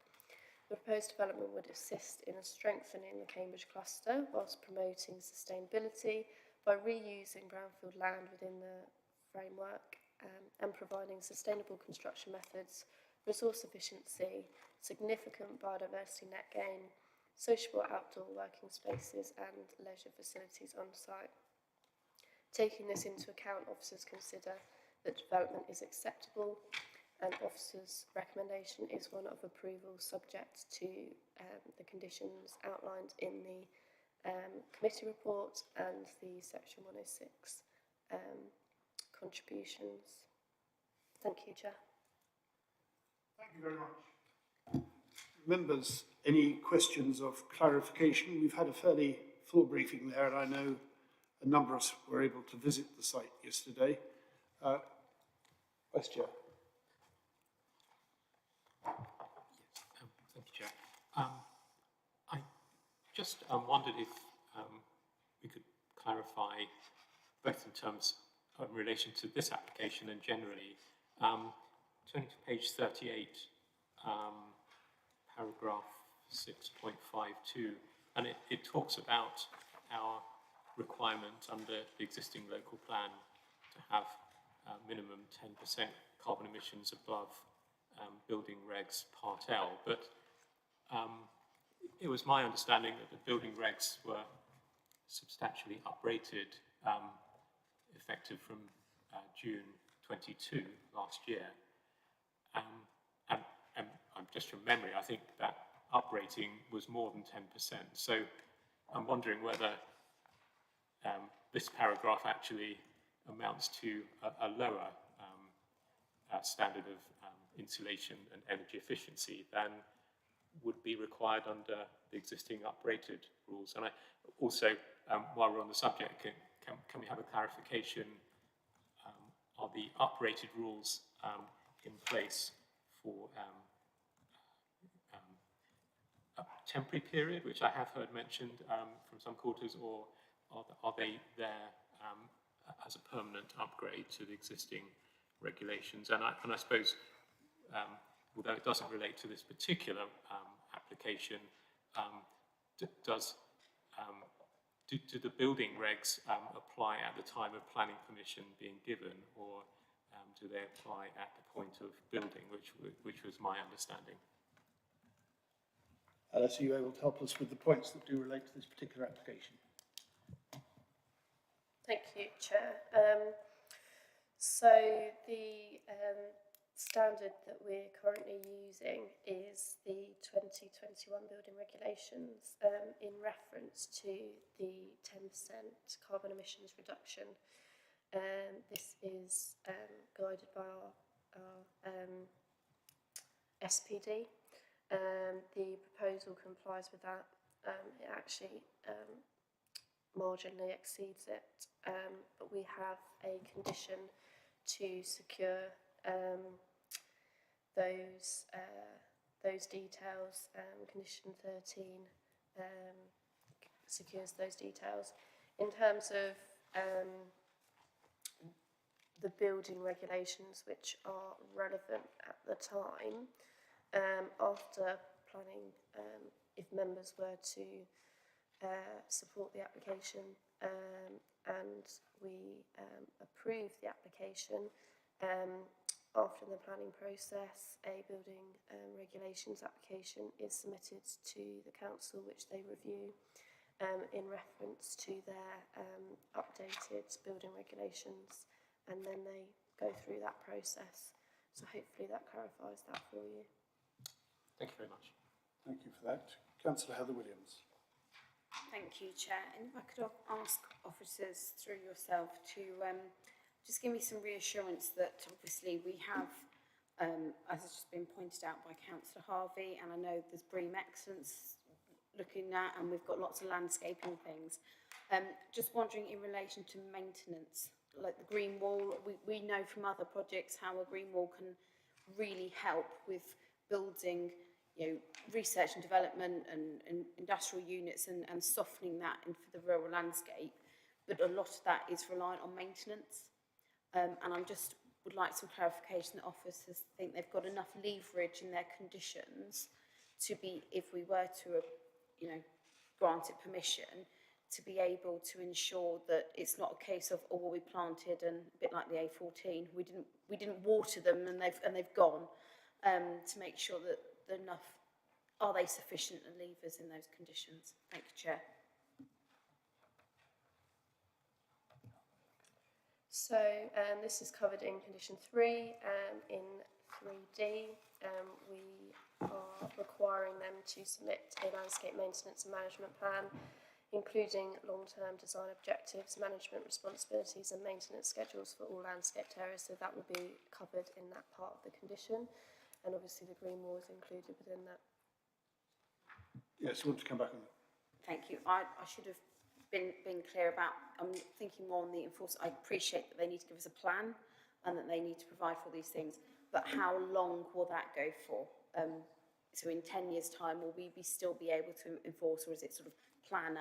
The proposed development would assist in strengthening the Cambridge cluster whilst promoting sustainability by reusing brownfield land within the framework and providing sustainable construction methods, resource efficiency, significant biodiversity net gain, sociable outdoor working spaces and leisure facilities on site. Taking this into account, officers consider that development is acceptable, and officers' recommendation is one of approval subject to the conditions outlined in the committee report and the section 106 contributions. Thank you, Chair. Thank you very much. Members, any questions of clarification? We've had a fairly full briefing there, and I know a number of us were able to visit the site yesterday. Vice Chair. Yes, thank you, Chair. I just wondered if we could clarify, both in terms in relation to this application and generally, turning to page 38, paragraph 6.52, and it talks about our requirement under the existing local plan to have minimum 10% carbon emissions above building regs Part L, but it was my understanding that the building regs were substantially uprated effective from June 22 last year. And just from memory, I think that uprating was more than 10%. So I'm wondering whether this paragraph actually amounts to a lower standard of insulation and energy efficiency than would be required under the existing uprated rules. And I also, while we're on the subject, can we have a clarification? Are the uprated rules in place for a temporary period, which I have heard mentioned from some quarters, or are they there as a permanent upgrade to the existing regulations? And I suppose, although it doesn't relate to this particular application, do the building regs apply at the time of planning permission being given, or do they apply at the point of building, which was my understanding? Alice, are you able to help us with the points that do relate to this particular application? Thank you, Chair. So the standard that we're currently using is the 2021 building regulations in reference to the 10% carbon emissions reduction. This is guided by our SPD. The proposal complies with that. It actually marginally exceeds it, but we have a condition to secure those details. Condition 13 secures those details. In terms of the building regulations which are relevant at the time, after planning, if members were to support the application and we approve the application, after the planning process, a building regulations application is submitted to the council, which they review in reference to their updated building regulations, and then they go through that process. So hopefully that clarifies that for you. Thank you very much. Thank you for that. Councillor Heather Williams. Thank you, Chair. And if I could ask officers through yourself to just give me some reassurance that obviously we have, as has just been pointed out by Councillor Harvey, and I know there's BREEAM Excellence looking at, and we've got lots of landscaping things. Just wondering in relation to maintenance, like the green wall, we know from other projects how a green wall can really help with building, you know, research and development and industrial units and softening that in for the rural landscape. But a lot of that is reliant on maintenance. And I just would like some clarification that officers think they've got enough leverage in their conditions to be, if we were to, you know, grant it permission, to be able to ensure that it's not a case of, oh, well, we planted and a bit like the A14, we didn't water them and they've gone, to make sure that they're enough, are they sufficient levers in those conditions? Thank you, Chair. So this is covered in condition 3. In 3D, we are requiring them to submit a landscape maintenance and management plan, including long-term design objectives, management responsibilities and maintenance schedules for all landscaped areas. So that will be covered in that part of the condition, and obviously the green wall is included within that. Yes, you want to come back on that? Thank you. I should have been clear about, I'm thinking more on the enforcement. I appreciate that they need to give us a plan and that they need to provide for these things, but how long will that go for? So in 10 years' time, will we still be able to enforce, or is it sort of plan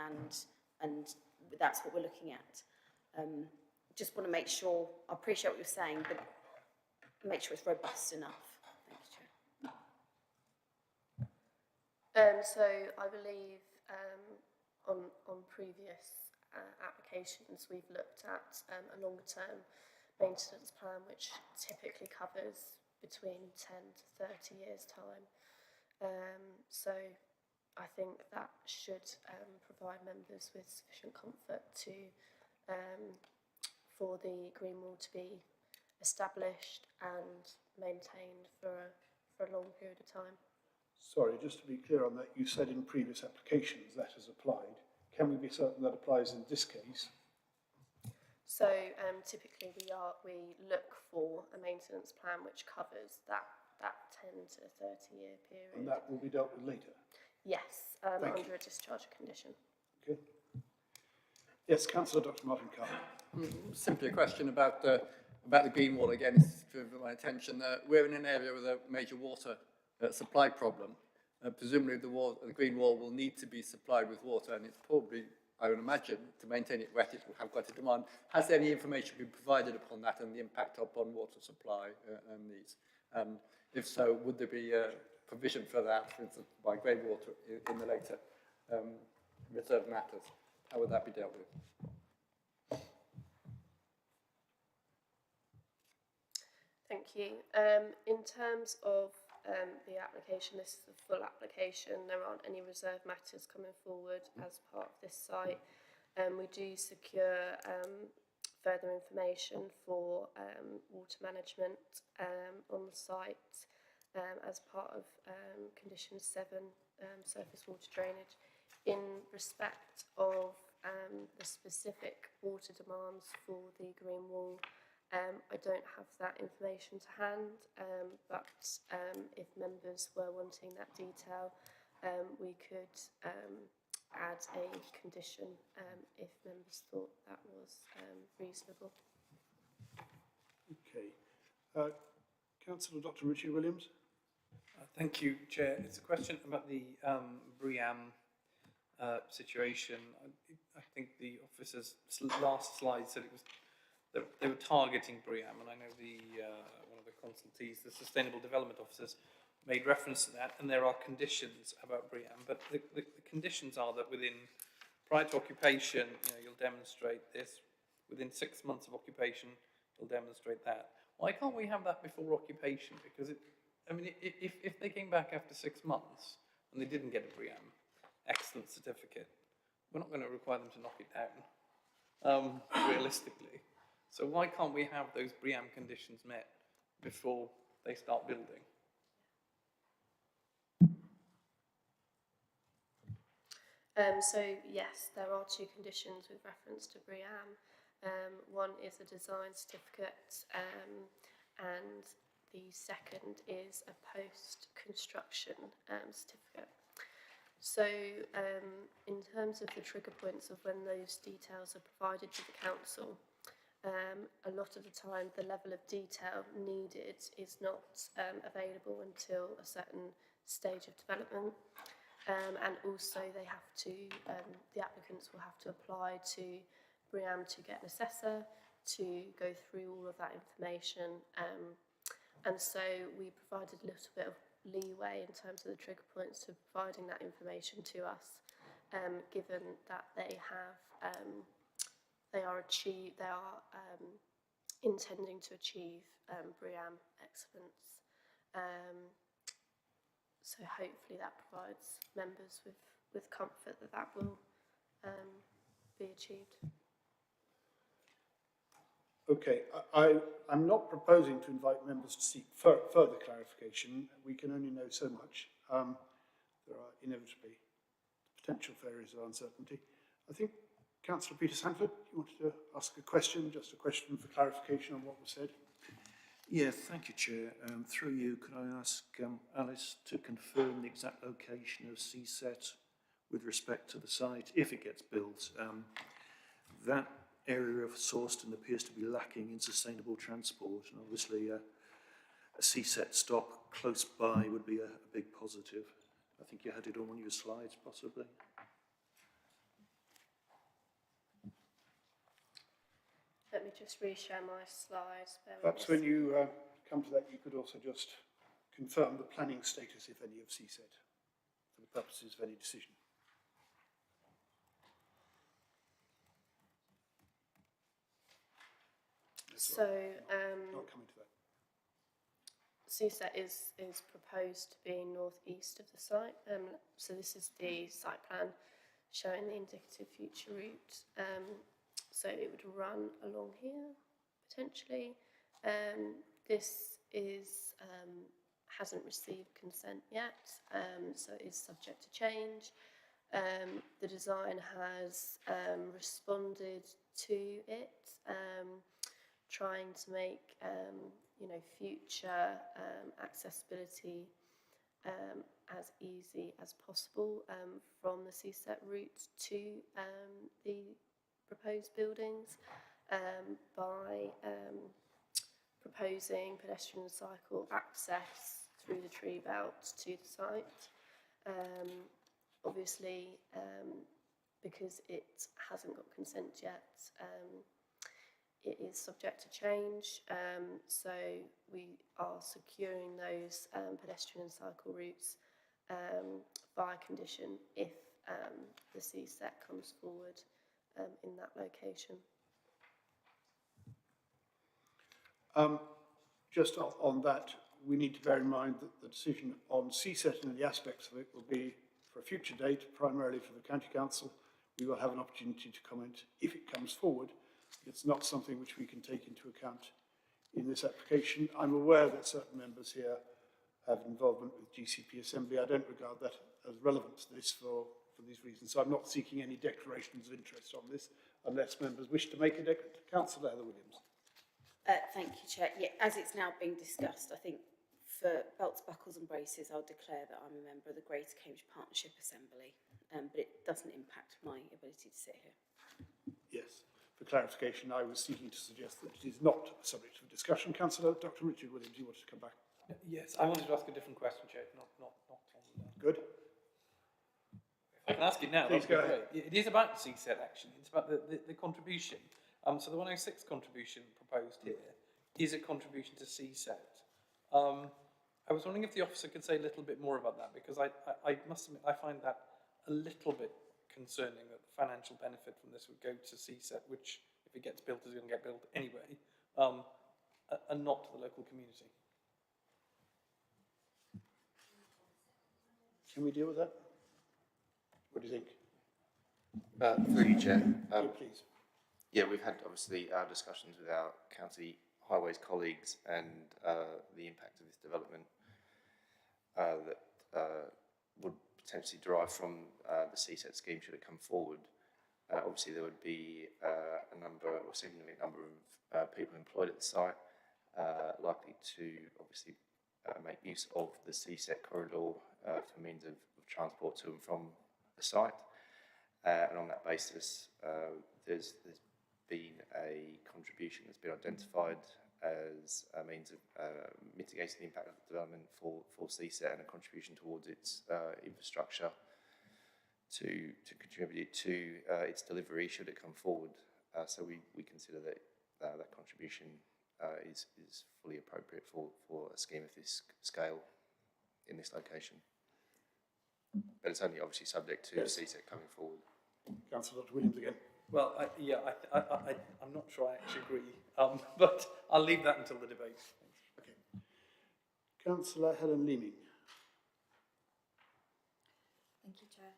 and that's what we're looking at? Just want to make sure, I appreciate what you're saying, but make sure it's robust enough. Thank you, Chair. So I believe on previous applications we've looked at a longer-term maintenance plan which typically covers between 10 to 30 years' time. So I think that should provide members with sufficient comfort to for the green wall to be established and maintained for a long period of time. Sorry, just to be clear on that, you said in previous applications that has applied. Can we be certain that applies in this case? So typically we look for a maintenance plan which covers that 10 to 30 year period. And that will be dealt with later? Yes, under a discharge condition. Okay. Yes, Councillor Dr. Martin Carr. Simply a question about the green wall again. It's driven my attention. We're in an area with a major water supply problem. Presumably the green wall will need to be supplied with water, and it's probably, I would imagine, to maintain it wet, it will have quite a demand. Has any information been provided upon that and the impact upon water supply and these? If so, would there be a provision for that, for instance, by grey water in the later reserve matters? How would that be dealt with? Thank you. In terms of the application, this is a full application. There aren't any reserve matters coming forward as part of this site. We do secure further information for water management on the site as part of condition 7, surface water drainage. In respect of the specific water demands for the green wall, I don't have that information to hand, but if members were wanting that detail, we could add a condition if members thought that was reasonable. Okay. Councillor Dr. Richard Williams. Thank you, Chair. It's a question about the BREEAM situation. I think the officer's last slide said it was they were targeting BREEAM, and I know the one of the consultees, the Sustainable Development Officers, made reference to that, and there are conditions about BREEAM, but the conditions are that prior to occupation, you'll demonstrate this. Within 6 months of occupation, you'll demonstrate that. Why can't we have that before occupation? Because if they came back after 6 months and they didn't get a BREEAM excellent certificate, we're not going to require them to knock it down, realistically. So why can't we have those BREEAM conditions met before they start building? So yes, there are 2 conditions with reference to BREEAM. One is a design certificate, and the second is a post-construction certificate. So in terms of the trigger points of when those details are provided to the council, a lot of the time the level of detail needed is not available until a certain stage of development. And also they have to, the applicants will have to apply to BREEAM to get an assessor to go through all of that information. And so we provided a little bit of leeway in terms of the trigger points to providing that information to us, given that they have, they are intending to achieve BREEAM excellence. So hopefully that provides members with comfort that that will be achieved. Okay, I'm not proposing to invite members to seek further clarification. We can only know so much. There are inevitably potential for areas of uncertainty. I think Councillor Peter Sanford, you wanted to ask a question, just a question for clarification on what was said. Yeah, thank you, Chair. Through you, could I ask Alice to confirm the exact location of CSET with respect to the site, if it gets built? That area of Sawston appears to be lacking in sustainable transport, and obviously a CSET stop close by would be a big positive. I think you had it on one of your slides, possibly. Let me just reshare my slides. Perhaps when you come to that, you could also just confirm the planning status, if any, of CSET for the purposes of any decision. So, not coming to that. CSET is proposed to be northeast of the site. So this is the site plan showing the indicative future route. So it would run along here, potentially. This is hasn't received consent yet, so it is subject to change. The design has responded to it, trying to make future accessibility as easy as possible from the CSET route to the proposed buildings by proposing pedestrian and cycle access through the tree belt to the site. Obviously, because it hasn't got consent yet, it is subject to change, so we are securing those pedestrian and cycle routes by condition if the CSET comes forward in that location. Just on that, we need to bear in mind that the decision on CSET and the aspects of it will be for a future date, primarily for the County Council. We will have an opportunity to comment if it comes forward. It's not something which we can take into account in this application. I'm aware that certain members here have involvement with GCP Assembly. I don't regard that as relevant to this for these reasons. So I'm not seeking any declarations of interest on this unless members wish to make a declaration. Councillor Heather Williams. Thank you, Chair. Yeah, as it's now being discussed, I think for belts, buckles and braces, I'll declare that I'm a member of the Greater Cambridge Partnership Assembly, but it doesn't impact my ability to sit here. Yes. For clarification, I was seeking to suggest that it is not a subject of discussion. Councillor Dr. Richard Williams, you wanted to come back? Yes, I wanted to ask a different question, Chair, not on that. Good. I can ask it now. Please go ahead. It is about the CSET, actually. It's about the contribution. So the 106 contribution proposed here is a contribution to CSET. I was wondering if the officer could say a little bit more about that, because I must admit I find that a little bit concerning that the financial benefit from this would go to CSET, which, if it gets built, is going to get built anyway, and not to the local community. Can we deal with that? What do you think? Through you, Chair. Please. Yeah, we've had obviously our discussions with our county highways colleagues and the impact of this development that would potentially derive from the CSET scheme should it come forward. Obviously, there would be a number, or significant number of people employed at the site, likely to obviously make use of the CSET corridor for means of transport to and from the site. And on that basis, there's been a contribution that's been identified as a means of mitigating the impact of the development for CSET, and a contribution towards its infrastructure to contribute to its delivery should it come forward. So we consider that that contribution is fully appropriate for a scheme of this scale in this location. But it's only obviously subject to CSET coming forward. Councillor Dr. Williams again. Well, I'm not sure I actually agree, but I'll leave that until the debate. Okay. Councillor Helen Leeming. Thank you, Chair.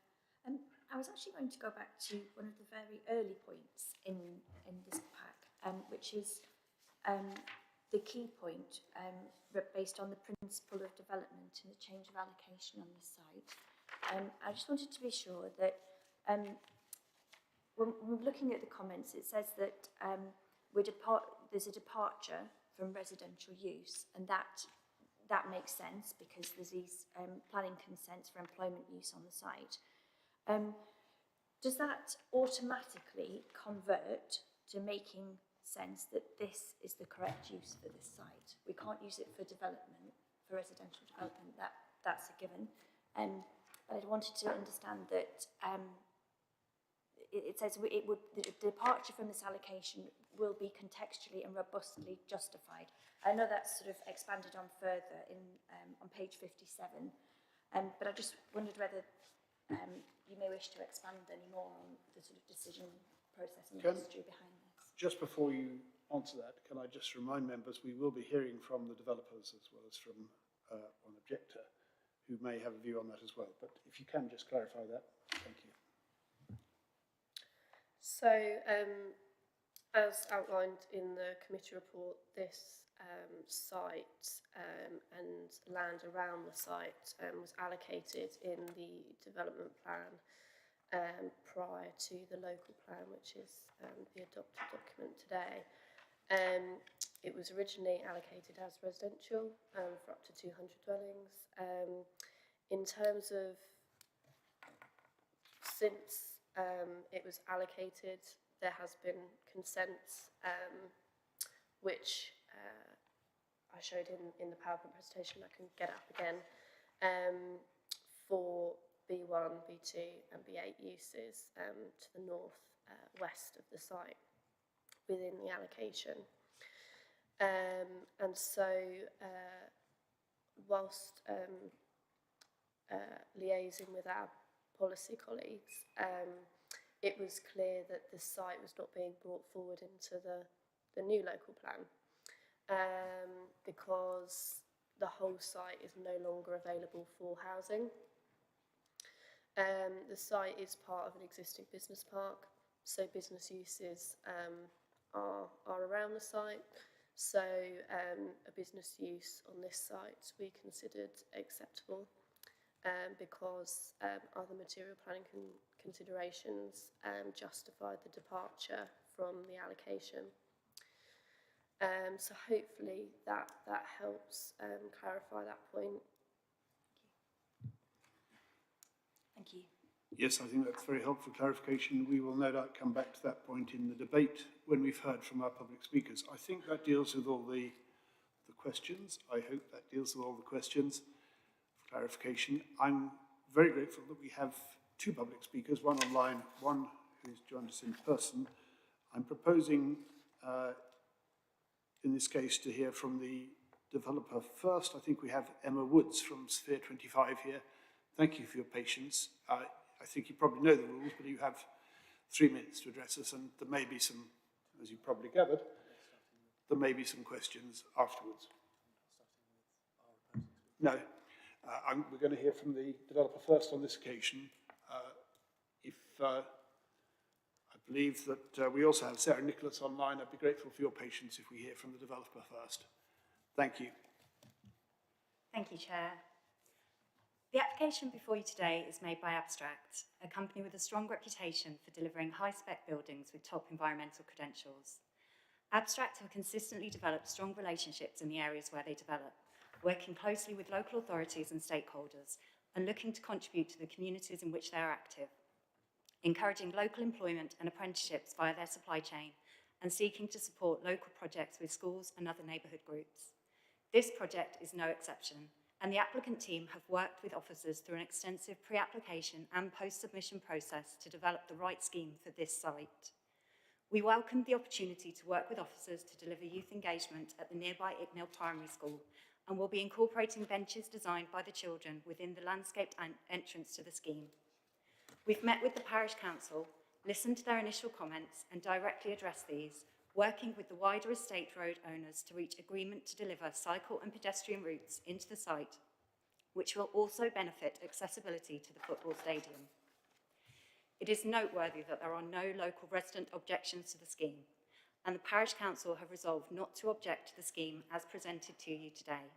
I was actually going to go back to one of the very early points in this pack, which is the key point based on the principle of development and the change of allocation on the site. I just wanted to be sure that when we're looking at the comments, it says that there's a departure from residential use, and that makes sense because there's these planning consents for employment use on the site. Does that automatically convert to making sense that this is the correct use for this site? We can't use it for development, for residential development, that's a given. But I wanted to understand that it says the departure from this allocation will be contextually and robustly justified. I know that's sort of expanded on further on page 57, but I just wondered whether you may wish to expand any more on the sort of decision process and the history behind this. Just before you answer that, can I just remind members we will be hearing from the developers as well as from one objector who may have a view on that as well. But if you can just clarify that, thank you. So, as outlined in the committee report, this site and land around the site was allocated in the development plan prior to the local plan, which is the adopted document today. It was originally allocated as residential for up to 200 dwellings. In terms of since it was allocated, there has been consents which I showed in the PowerPoint presentation. I can get it up again, for B1, B2 and B8 uses to the north west of the site within the allocation. And so whilst liaising with our policy colleagues, it was clear that the site was not being brought forward into the new local plan because the whole site is no longer available for housing. The site is part of an existing business park, so business uses are around the site. So a business use on this site we considered acceptable because other material planning considerations justified the departure from the allocation. So hopefully that helps clarify that point. Thank you. Yes, I think that's very helpful clarification. We will no doubt come back to that point in the debate when we've heard from our public speakers. I think that deals with all the questions. I hope that deals with all the questions. Clarification. I'm very grateful that we have two public speakers, one online, one who's joined us in person. I'm proposing, in this case, to hear from the developer first. I think we have Emma Woods from Sphere 25 here. Thank you for your patience. I think you probably know the rules, but you have 3 minutes to address us, and there may be some, as you probably gathered, there may be some questions afterwards. No, we're going to hear from the developer first on this occasion. I believe that we also have Sarah Nicholas online. I'd be grateful for your patience if we hear from the developer first. Thank you. Thank you, Chair. The application before you today is made by Abstract, a company with a strong reputation for delivering high-spec buildings with top environmental credentials. Abstract have consistently developed strong relationships in the areas where they develop, working closely with local authorities and stakeholders and looking to contribute to the communities in which they are active, encouraging local employment and apprenticeships via their supply chain and seeking to support local projects with schools and other neighbourhood groups. This project is no exception, and the applicant team have worked with officers through an extensive pre-application and post-submission process to develop the right scheme for this site. We welcomed the opportunity to work with officers to deliver youth engagement at the nearby Icknield Primary School and will be incorporating benches designed by the children within the landscaped entrance to the scheme. We've met with the Parish Council, listened to their initial comments and directly addressed these, working with the wider estate road owners to reach agreement to deliver cycle and pedestrian routes into the site, which will also benefit accessibility to the football stadium. It is noteworthy that there are no local resident objections to the scheme, and the Parish Council have resolved not to object to the scheme as presented to you today.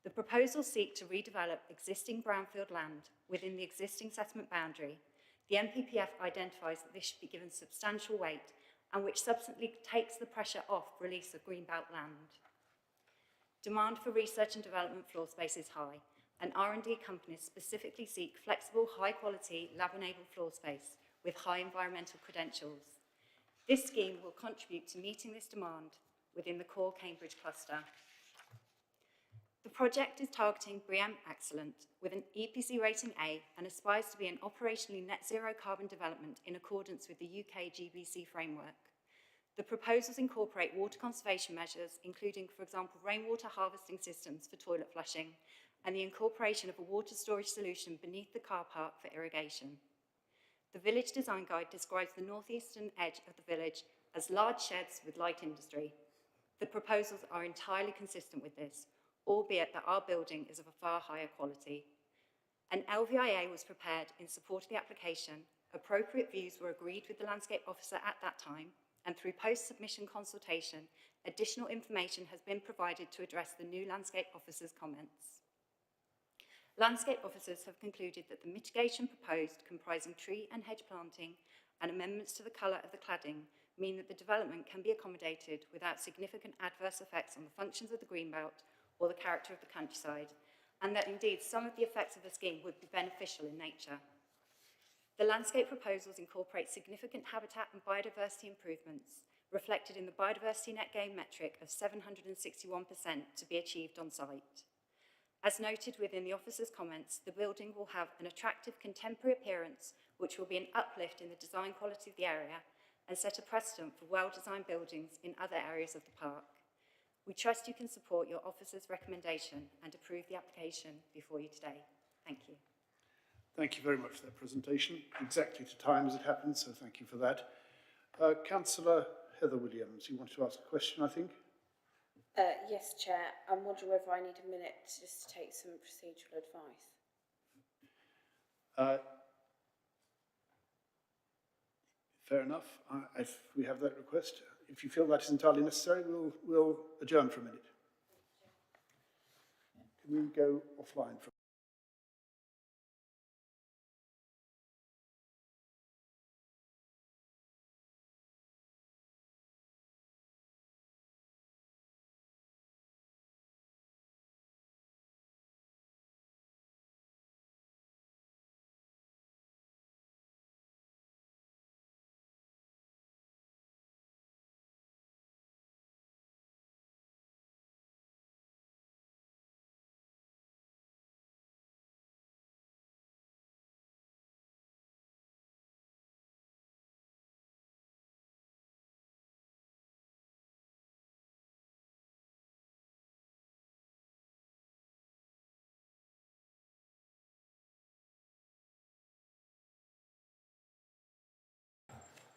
The proposals seek to redevelop existing brownfield land within the existing settlement boundary. The NPPF identifies that this should be given substantial weight and which subsequently takes the pressure off release of greenbelt land. Demand for research and development floor space is high, and R&D companies specifically seek flexible, high-quality, lab-enabled floor space with high environmental credentials. This scheme will contribute to meeting this demand within the core Cambridge cluster. The project is targeting BREEAM Excellent with an EPC rating A and aspires to be an operationally net zero carbon development in accordance with the UK GBC framework. The proposals incorporate water conservation measures, including, for example, rainwater harvesting systems for toilet flushing and the incorporation of a water storage solution beneath the car park for irrigation. The village design guide describes the northeastern edge of the village as large sheds with light industry. The proposals are entirely consistent with this, albeit that our building is of a far higher quality. An LVIA was prepared in support of the application, appropriate views were agreed with the landscape officer at that time, and through post-submission consultation, additional information has been provided to address the new landscape officer's comments. Landscape officers have concluded that the mitigation proposed, comprising tree and hedge planting and amendments to the colour of the cladding, mean that the development can be accommodated without significant adverse effects on the functions of the greenbelt or the character of the countryside, and that indeed some of the effects of the scheme would be beneficial in nature. The landscape proposals incorporate significant habitat and biodiversity improvements, reflected in the biodiversity net gain metric of 761% to be achieved on site. As noted within the officer's comments, the building will have an attractive contemporary appearance, which will be an uplift in the design quality of the area and set a precedent for well-designed buildings in other areas of the park. We trust you can support your officer's recommendation and approve the application before you today. Thank you. Thank you very much for that presentation. Exactly to time as it happens, so thank you for that. Councillor Heather Williams, you want to ask a question, I think? Yes, Chair. I'm wondering whether I need a minute just to take some procedural advice. Fair enough. If we have that request, if you feel that is entirely necessary, we'll adjourn for a minute. Can we go offline for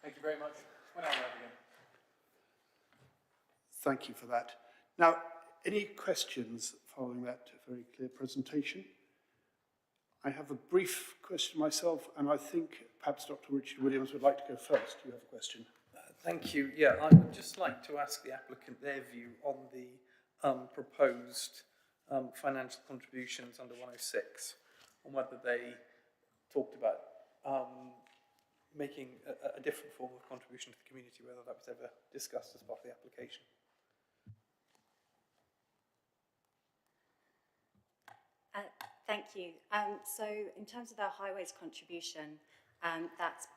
Thank you very much. Well done, again. Thank you for that. Now, any questions following that very clear presentation? I have a brief question myself, and I think perhaps Dr. Richard Williams would like to go first. You have a question. Thank you. Yeah, I would just like to ask the applicant their view on the proposed financial contributions under 106, on whether they talked about making a different form of contribution to the community, whether that was ever discussed as part of the application. Thank you. So in terms of our highways contribution, that's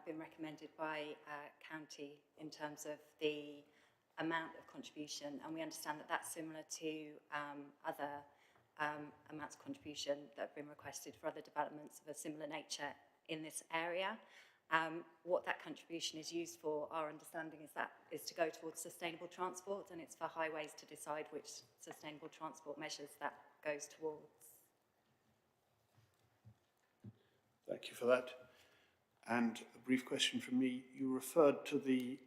been recommended by county in terms of the amount of contribution, and we understand that that's similar to other amounts of contribution that have been requested for other developments of a similar nature in this area. What that contribution is used for, our understanding is to go towards sustainable transport, and it's for highways to decide which sustainable transport measures that goes towards. Thank you for that. And a brief question from me. You referred to the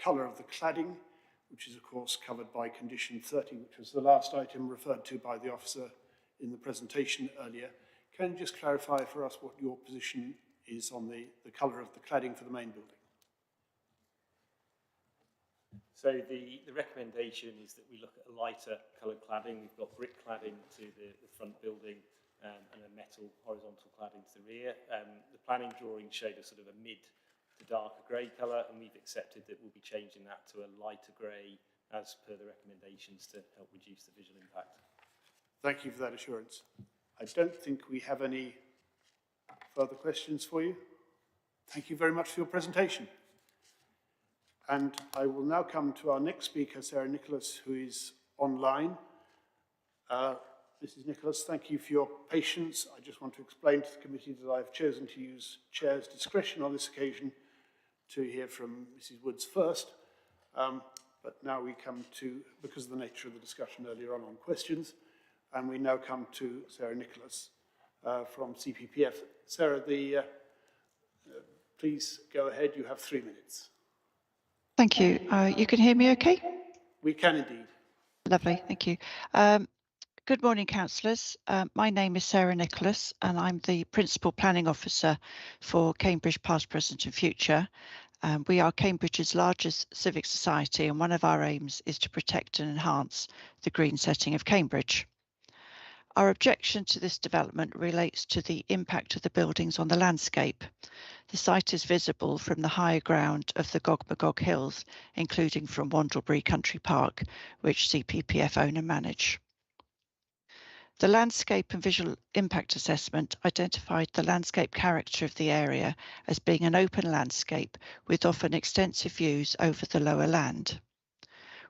colour of the cladding, which is of course covered by condition 30, which was the last item referred to by the officer in the presentation earlier. Can you just clarify for us what your position is on the colour of the cladding for the main building? So the recommendation is that we look at a lighter coloured cladding. We've got brick cladding to the front building, and a metal horizontal cladding to the rear. The planning drawing showed a sort of a mid to darker grey colour, and we've accepted that we'll be changing that to a lighter grey as per the recommendations to help reduce the visual impact. Thank you for that assurance. I don't think we have any further questions for you. Thank you very much for your presentation. And I will now come to our next speaker, Sarah Nicholas, who is online. Mrs. Nicholas, thank you for your patience. I just want to explain to the committee that I've chosen to use Chair's discretion on this occasion to hear from Mrs. Woods first. But now we come to, because of the nature of the discussion earlier on questions, and we now come to Sarah Nicholas from CPPF. Sarah, please go ahead. You have 3 minutes. Thank you. You can hear me okay? We can indeed. Lovely, thank you. Good morning, councillors. My name is Sarah Nicholas, and I'm the Principal Planning Officer for Cambridge Past, Present and Future. We are Cambridge's largest civic society, and one of our aims is to protect and enhance the green setting of Cambridge. Our objection to this development relates to the impact of the buildings on the landscape. The site is visible from the higher ground of the Gog Hills, including from Wandlebury Country Park, which CPPF own and manage. The landscape and visual impact assessment identified the landscape character of the area as being an open landscape with often extensive views over the lower land.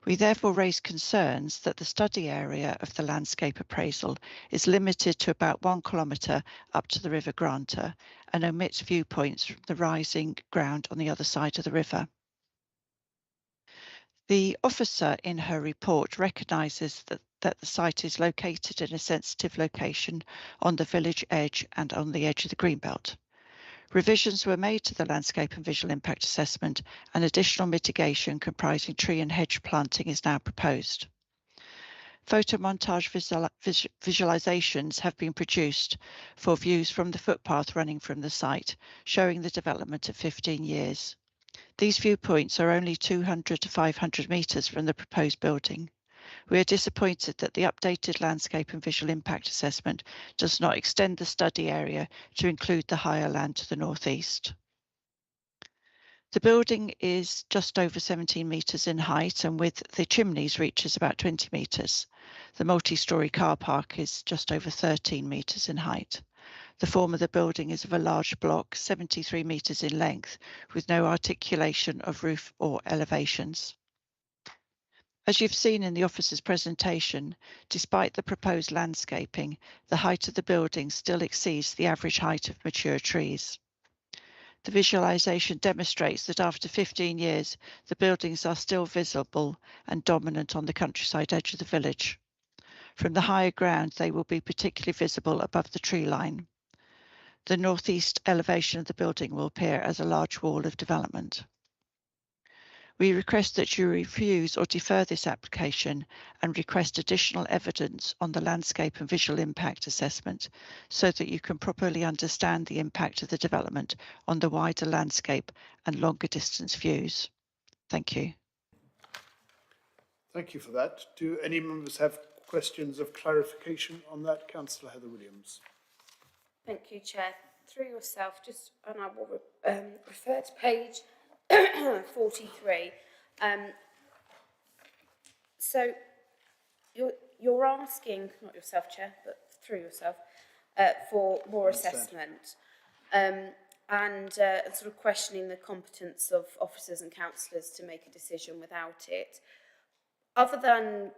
We therefore raised concerns that the study area of the landscape appraisal is limited to about 1 kilometre up to the River Granter and omits viewpoints from the rising ground on the other side of the river. The officer in her report recognises that the site is located in a sensitive location on the village edge and on the edge of the Greenbelt. Revisions were made to the landscape and visual impact assessment, and additional mitigation comprising tree and hedge planting is now proposed. Photomontage visualisations have been produced for views from the footpath running from the site, showing the development of 15 years. These viewpoints are only 200 to 500 metres from the proposed building. We are disappointed that the updated landscape and visual impact assessment does not extend the study area to include the higher land to the northeast. The building is just over 17 metres in height, and with the chimneys reaches about 20 metres. The multi-storey car park is just over 13 metres in height. The form of the building is of a large block, 73 metres in length, with no articulation of roof or elevations. As you've seen in the officer's presentation, despite the proposed landscaping, the height of the building still exceeds the average height of mature trees. The visualisation demonstrates that after 15 years, the buildings are still visible and dominant on the countryside edge of the village. From the higher ground, they will be particularly visible above the tree line. The northeast elevation of the building will appear as a large wall of development. We request that you refuse or defer this application and request additional evidence on the landscape and visual impact assessment so that you can properly understand the impact of the development on the wider landscape and longer distance views. Thank you. Thank you for that. Do any members have questions of clarification on that? Councillor Heather Williams. Thank you, Chair. Through yourself, and I will refer to page 43. So you're asking, not yourself, Chair, but through yourself, for more assessment, and sort of questioning the competence of officers and councillors to make a decision without it. Other than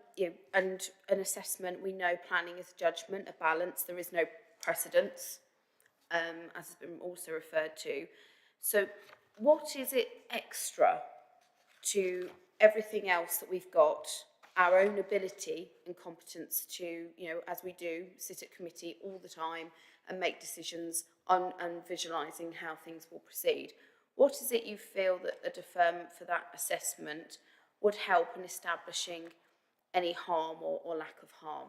and an assessment, we know planning is a judgment, a balance. There is no precedence, as has been also referred to. So what is it extra to everything else that we've got, our own ability and competence to, as we do, sit at committee all the time and make decisions on and visualising how things will proceed? What is it you feel that a deferment for that assessment would help in establishing any harm or lack of harm?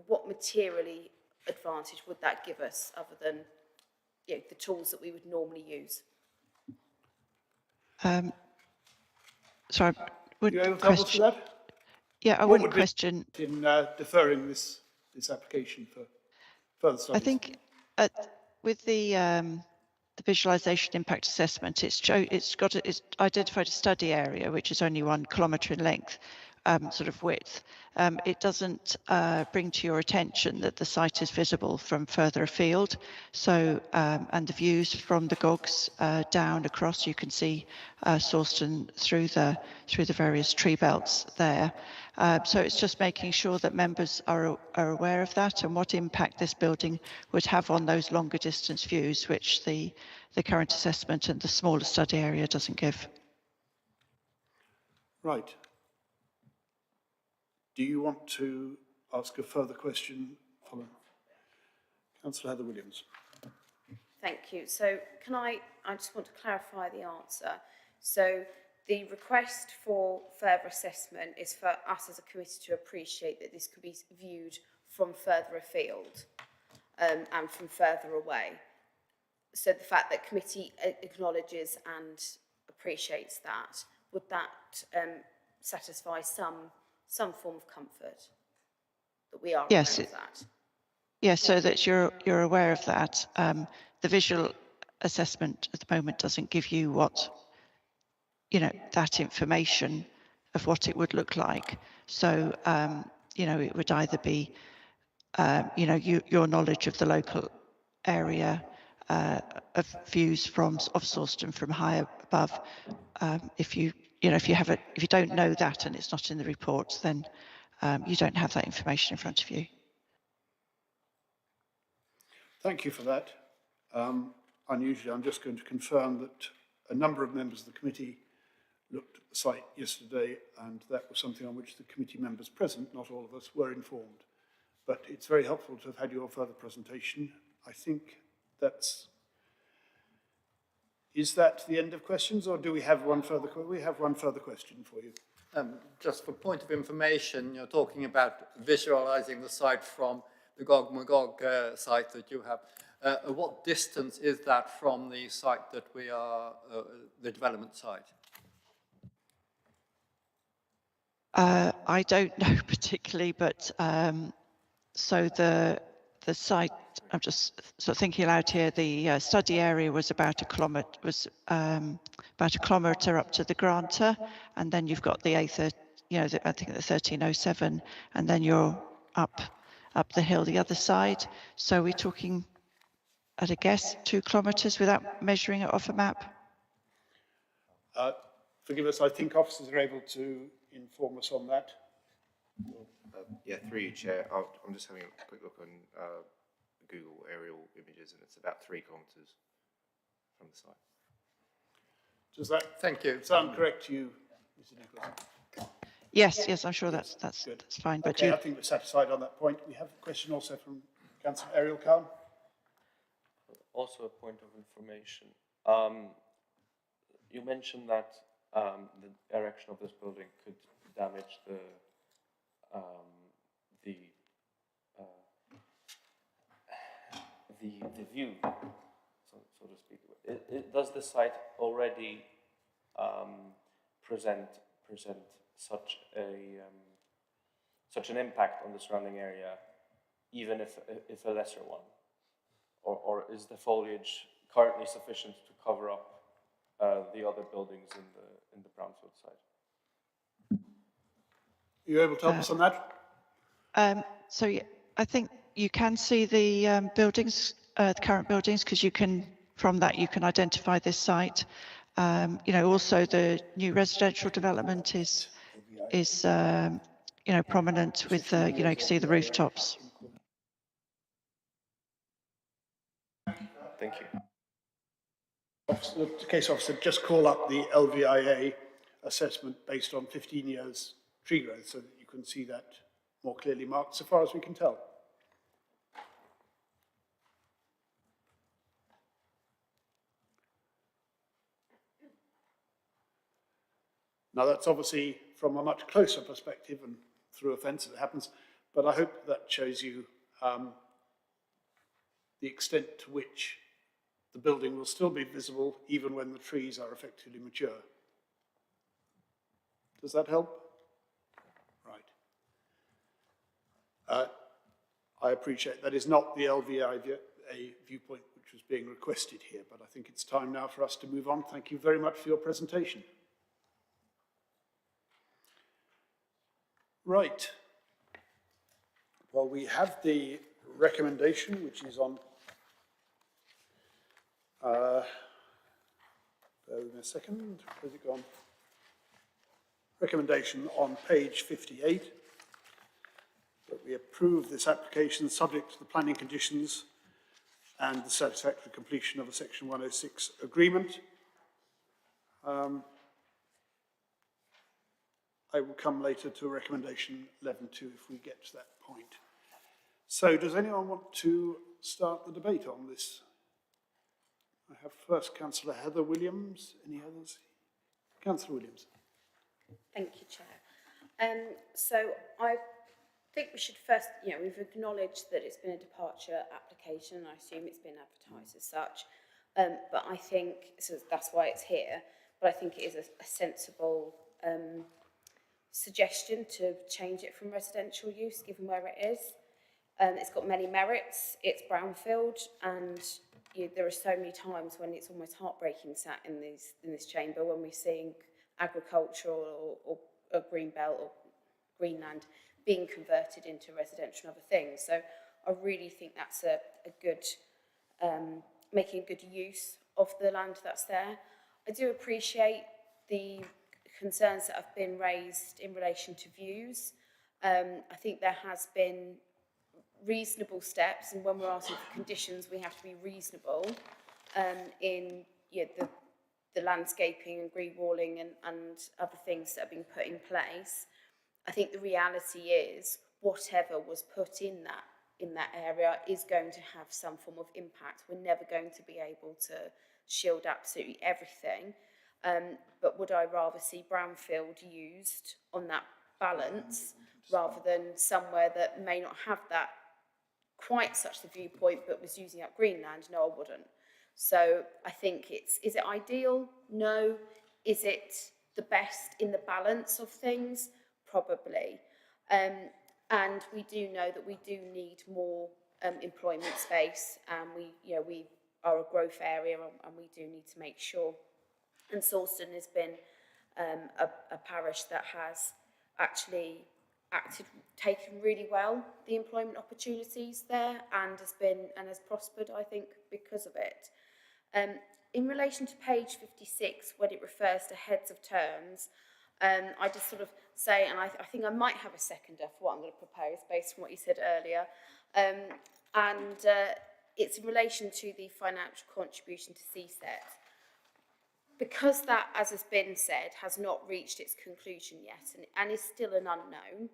What materially advantage would that give us other than the tools that we would normally use? Sorry, Are you able to help us with that? Yeah, I wouldn't question in deferring this application for further studies. I think with the visualization impact assessment, it's identified a study area which is only 1 kilometre in length, sort of width. It doesn't bring to your attention that the site is visible from further afield. So, and the views from the GOGs down across, you can see Sawston through the various tree belts there. So it's just making sure that members are aware of that and what impact this building would have on those longer distance views, which the current assessment and the smaller study area doesn't give. Right. Do you want to ask a further question, Councillor Heather Williams? Thank you. So I just want to clarify the answer. So the request for further assessment is for us as a committee to appreciate that this could be viewed from further afield and from further away. So the fact that committee acknowledges and appreciates that, would that satisfy some form of comfort that we are aware of that? Yes, so that you're aware of that. The visual assessment at the moment doesn't give you that information of what it would look like. So, it would either be, your knowledge of the local area of views of Sawston from high above. If you don't know that and it's not in the report, then you don't have that information in front of you. Thank you for that. Unusually, I'm just going to confirm that a number of members of the committee looked at the site yesterday, and that was something on which the committee members present, not all of us, were informed. But it's very helpful to have had your further presentation. I think is that the end of questions, or do we have one further? We have one further question for you. Just for point of information, you're talking about visualizing the site from the Gog-Magog site that you have. What distance is that from the site that we are, the development site? I don't know particularly, but so the site, I'm just sort of thinking aloud here, the study area was about a kilometre, up to the granter, and then you've got the I think the 1307, and then you're up the hill the other side. So we're talking, at a guess, 2 kilometres without measuring it off a map. Forgive us, I think officers are able to inform us on that. Yeah, through you, Chair. I'm just having a quick look on Google aerial images, and it's about 3 kilometres from the site. Does that Thank you. sound correct to you, Mr. Nicholas? Yes, I'm sure that's fine. But okay, I think we're satisfied on that point. We have a question also from Councillor Ariel Cowan. also a point of information. You mentioned that the erection of this building could damage the view, so to speak. Does the site already present such an impact on the surrounding area, even if a lesser one, or is the foliage currently sufficient to cover up the other buildings in the brownfield site? Are you able to help us on that? So yeah, I think you can see the buildings, the current buildings, because you can, from that, you can identify this site. You know, also the new residential development is you know, prominent with, you know, you can see the rooftops. Thank you. The case officer, just call up the LVIA assessment based on 15 years tree growth so that you can see that more clearly marked, so far as we can tell. Now that's obviously from a much closer perspective and through a fence as it happens, but I hope that shows you the extent to which the building will still be visible even when the trees are effectively mature. Does that help? Right. I appreciate that is not the LVI viewpoint which was being requested here, but I think it's time now for us to move on. Thank you very much for your presentation. Right. Well, we have the recommendation, which is on, bear with me a second, where's it gone? Recommendation on page 58, that we approve this application subject to the planning conditions and the satisfactory completion of a Section 106 agreement. I will come later to recommendation 11.2 if we get to that point. So does anyone want to start the debate on this? I have first Councillor Heather Williams. Any others? Councillor Williams. Thank you, Chair. So I think we should first, we've acknowledged that it's been a departure application. I assume it's been advertised as such. But I think, so that's why it's here, but I think it is a sensible suggestion to change it from residential use, given where it is. It's got many merits. It's brownfield, and there are so many times when it's almost heartbreaking sat in this chamber when we're seeing agricultural or green belt or greenland being converted into residential and other things. So I really think that's a good, making a good use of the land that's there. I do appreciate the concerns that have been raised in relation to views. I think there has been reasonable steps, and when we're asking for conditions, we have to be reasonable in the landscaping and green walling and other things that have been put in place. I think the reality is whatever was put in that area is going to have some form of impact. We're never going to be able to shield absolutely everything. But would I rather see brownfield used on that balance rather than somewhere that may not have that quite such the viewpoint but was using up greenland? No, I wouldn't. So I think is it ideal? No. Is it the best in the balance of things? Probably. And we do know that we do need more employment space, and we are a growth area, and we do need to make sure. And Salisbury has been a parish that has actually taken really well the employment opportunities there, and has prospered, I think, because of it. In relation to page 56, when it refers to heads of terms, I just sort of say, and I think I might have a seconder for what I'm going to propose based on what you said earlier, and it's in relation to the financial contribution to CSET. Because that, as has been said, has not reached its conclusion yet and is still an unknown,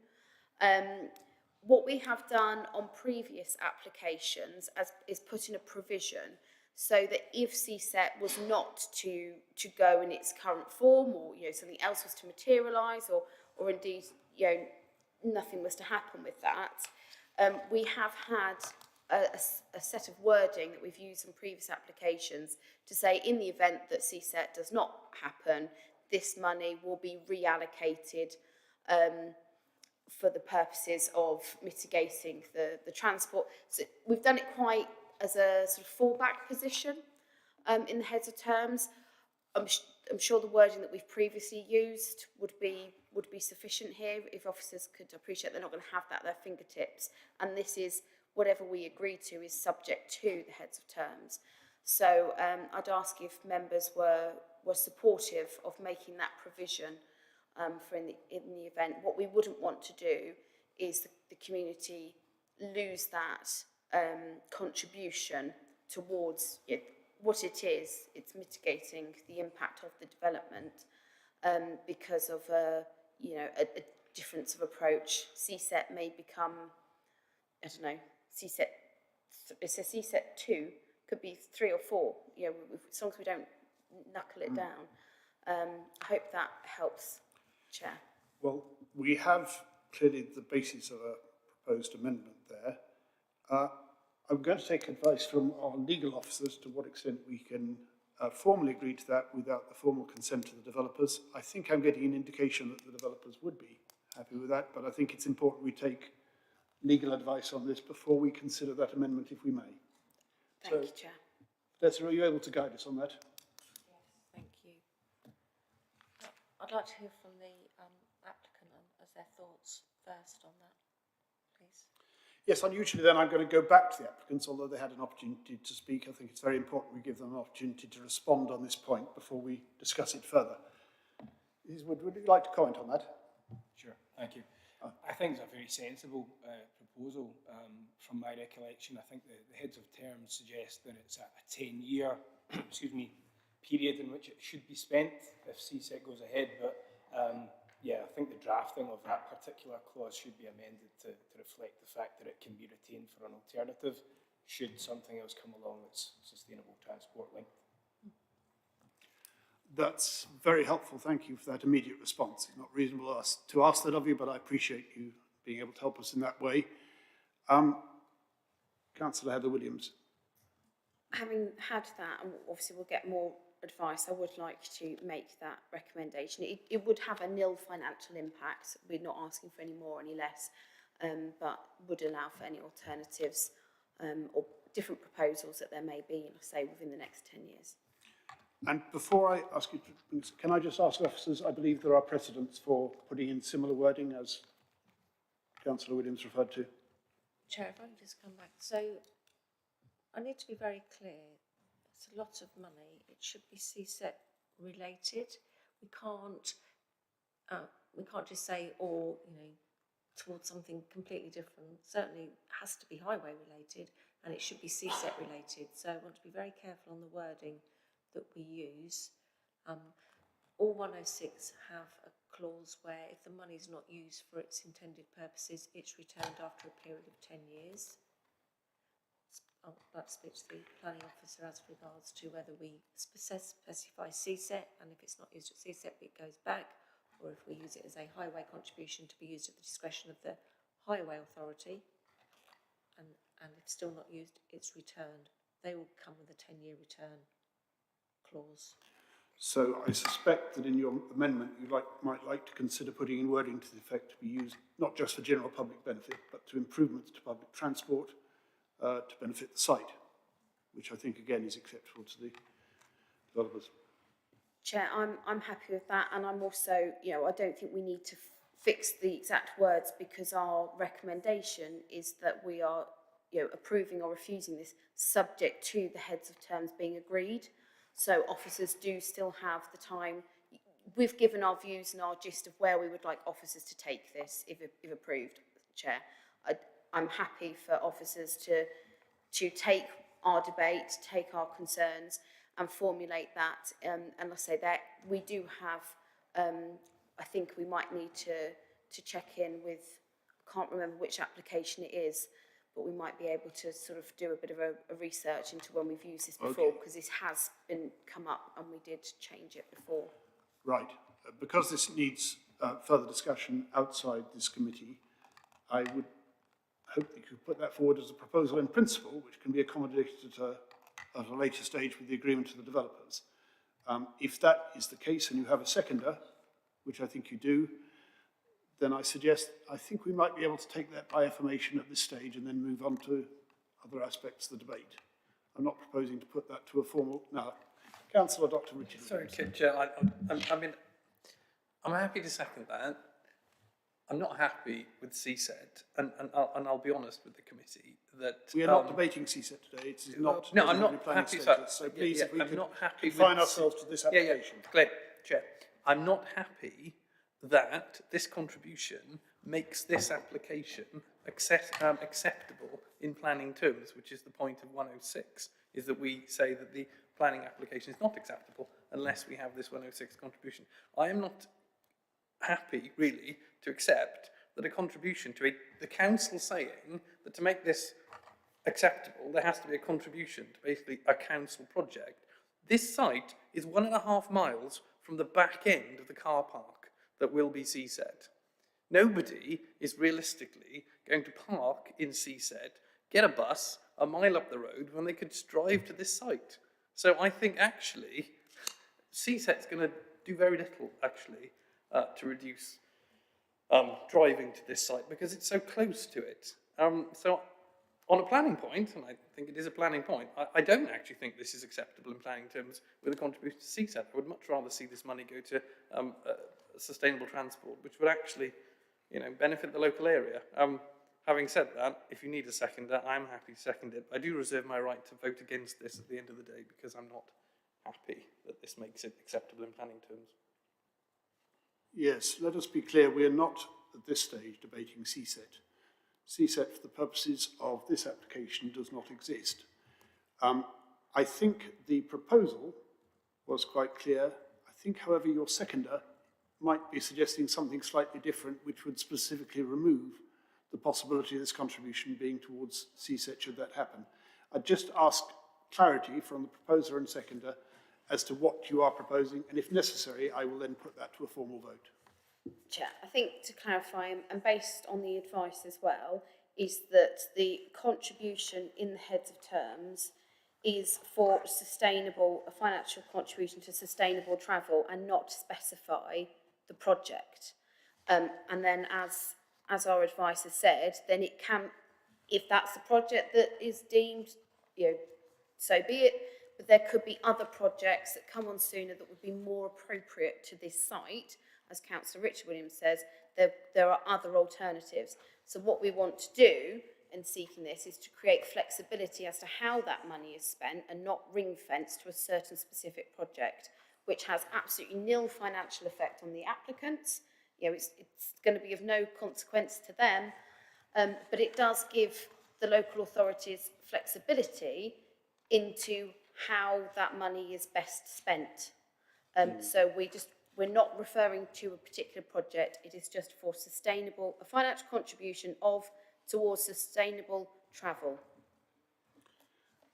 what we have done on previous applications is put in a provision so that if CSET was not to go in its current form, or something else was to materialise, or indeed nothing was to happen with that, we have had a set of wording that we've used in previous applications to say, in the event that CSET does not happen, this money will be reallocated for the purposes of mitigating the transport. So we've done it quite as a sort of fallback position in the heads of terms. I'm sure the wording that we've previously used would be sufficient here if officers could appreciate they're not going to have that at their fingertips, and this is whatever we agree to is subject to the heads of terms. So I'd ask if members were supportive of making that provision for in the event. What we wouldn't want to do is the community lose that contribution towards what it is. It's mitigating the impact of the development because of a difference of approach. CSET may become, I don't know, CSET. It's a CSET 2, could be 3 or 4. As long as we don't knuckle it down. I hope that helps, Chair. Well, we have clearly the basis of a proposed amendment there. I'm going to take advice from our legal officers to what extent we can formally agree to that without the formal consent of the developers. I think I'm getting an indication that the developers would be happy with that, but I think it's important we take legal advice on this before we consider that amendment, if we may. Thank you, Chair. Vanessa, are you able to guide us on that? Yes, thank you. I'd like to hear from the applicant as their thoughts first on that, please. Yes, unusually then I'm going to go back to the applicants, although they had an opportunity to speak. I think it's very important we give them an opportunity to respond on this point before we discuss it further. Would you like to comment on that? Sure, thank you. I think it's a very sensible proposal from my recollection. I think the heads of terms suggest that it's a 10-year period in which it should be spent if CSET goes ahead, but yeah, I think the drafting of that particular clause should be amended to reflect the fact that it can be retained for an alternative should something else come along that's sustainable transport link. That's very helpful. Thank you for that immediate response. It's not reasonable to ask that of you, but I appreciate you being able to help us in that way. Councillor Heather Williams. Having had that, and obviously we'll get more advice, I would like to make that recommendation. It would have a nil financial impact. We're not asking for any more or any less, but would allow for any alternatives or different proposals that there may be, say, within the next 10 years. And before I ask you, can I just ask officers, I believe there are precedents for putting in similar wording as Councillor Williams referred to. Chair, if I can just come back. So I need to be very clear. It's a lot of money. It should be CSET related. We can't just say, or towards something completely different. Certainly it has to be highway related, and it should be CSET related. So I want to be very careful on the wording that we use. All 106 have a clause where if the money is not used for its intended purposes, it's returned after a period of 10 years. I'd like to speak to the planning officer as regards to whether we specify CSET, and if it's not used at CSET, it goes back, or if we use it as a highway contribution to be used at the discretion of the highway authority, and if still not used, it's returned. They will come with a 10-year return clause. So I suspect that in your amendment you might like to consider putting in wording to the effect to be used not just for general public benefit, but to improvements to public transport to benefit the site, which I think again is acceptable to the developers. Chair, I'm happy with that, and I'm also, I don't think we need to fix the exact words, because our recommendation is that we are, approving or refusing this subject to the heads of terms being agreed. So officers do still have the time. We've given our views and our gist of where we would like officers to take this, if approved, Chair. I'm happy for officers to take our debate, take our concerns and formulate that. And I say that we do have, I think we might need to check in with, I can't remember which application it is, but we might be able to sort of do a bit of a research into when we've used this before, because this has been come up and we did change it before. Right. Because this needs further discussion outside this committee, I would hope that you could put that forward as a proposal in principle, which can be accommodated at a later stage with the agreement of the developers. If that is the case and you have a seconder, which I think you do, then I think we might be able to take that by affirmation at this stage and then move on to other aspects of the debate. I'm not proposing to put that to a formal... Now, Councillor Dr. Richard. Sorry, Chair, I mean, I'm happy to second that. I'm not happy with CSET, and I'll be honest with the committee that... We are not debating CSET today. It is not... No, I'm not happy, so please, if we I'm could not happy confine ourselves to this application. Clear, Chair. I'm not happy that this contribution makes this application acceptable in planning terms, which is the point of 106, is that we say that the planning application is not acceptable unless we have this 106 contribution. I am not happy, really, to accept that a contribution to the council saying that to make this acceptable, there has to be a contribution to basically a council project. This site is 1.5 miles from the back end of the car park that will be CSET. Nobody is realistically going to park in CSET, get a bus a mile up the road when they could just drive to this site. So I think actually CSET's going to do very little actually to reduce driving to this site because it's so close to it. So on a planning point, and I think it is a planning point, I don't actually think this is acceptable in planning terms with a contribution to CSET. I would much rather see this money go to sustainable transport, which would actually, benefit the local area. Having said that, if you need a seconder, I'm happy to second it. I do reserve my right to vote against this at the end of the day because I'm not happy that this makes it acceptable in planning terms. Yes, let us be clear, we are not at this stage debating CSET. CSET, for the purposes of this application, does not exist. I think the proposal was quite clear. I think, however, your seconder might be suggesting something slightly different, which would specifically remove the possibility of this contribution being towards CSET should that happen. I'd just ask clarity from the proposer and seconder as to what you are proposing, and if necessary, I will then put that to a formal vote. Chair, I think to clarify, and based on the advice as well, is that the contribution in the heads of terms is for a financial contribution to sustainable travel and not specify the project. And then as our advice has said, then it can, if that's the project that is deemed, so be it, but there could be other projects that come on sooner that would be more appropriate to this site. As Councillor Richard Williams says, there are other alternatives. So what we want to do in seeking this is to create flexibility as to how that money is spent and not ring-fenced to a certain specific project, which has absolutely nil financial effect on the applicants. It's going to be of no consequence to them, but it does give the local authorities flexibility into how that money is best spent. So we're not referring to a particular project. It is just for a financial contribution towards sustainable travel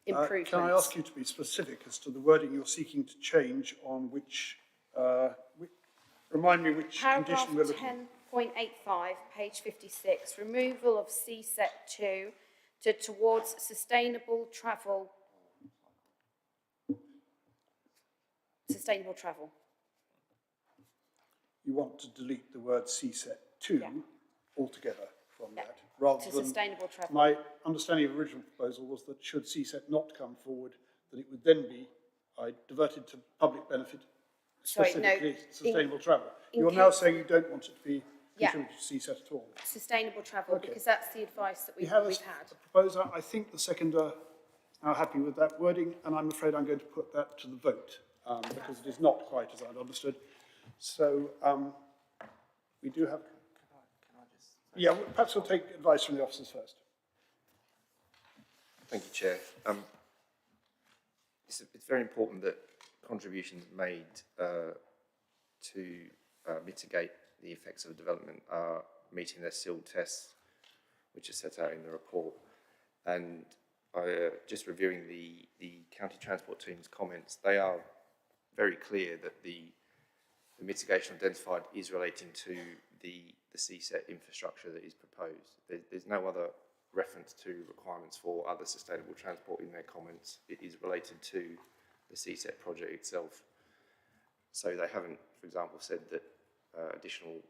improvements. Can I ask you to be specific as to the wording you're seeking to change on which remind me which condition we're looking at. Paragraph 10.85, page 56, removal of CSET 2 towards sustainable travel. Sustainable travel. You want to delete the word CSET 2 altogether from that, rather than sustainable travel. My understanding of the original proposal was that should CSET not come forward, that it would then be diverted to public benefit, specifically sustainable travel. You're now saying you don't want it to be contributed to CSET at all. Sustainable travel, because that's the advice that we've had. The proposer, I think the seconder is now happy with that wording, and I'm afraid I'm going to put that to the vote because it is not quite as I'd understood. So we do have... Yeah, perhaps we'll take advice from the officers first. Thank you, Chair. It's very important that contributions made to mitigate the effects of development are meeting their SIL tests, which are set out in the report. And just reviewing the county transport team's comments, they are very clear that the mitigation identified is relating to the CSET infrastructure that is proposed. There's no other reference to requirements for other sustainable transport in their comments. It is related to the CSET project itself. So they haven't, for example, said that additional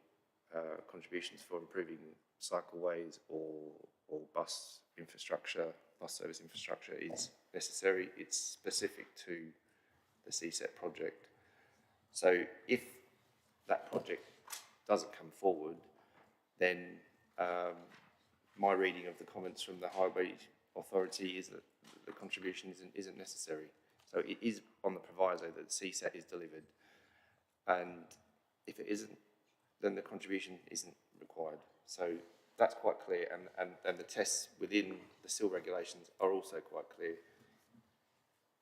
contributions for improving cycleways or bus service infrastructure is necessary. It's specific to the CSET project. So if that project doesn't come forward, then my reading of the comments from the Highway Authority is that the contribution isn't necessary. So it is on the proviso that the CSET is delivered, and if it isn't, then the contribution isn't required. So that's quite clear, and the tests within the SIL regulations are also quite clear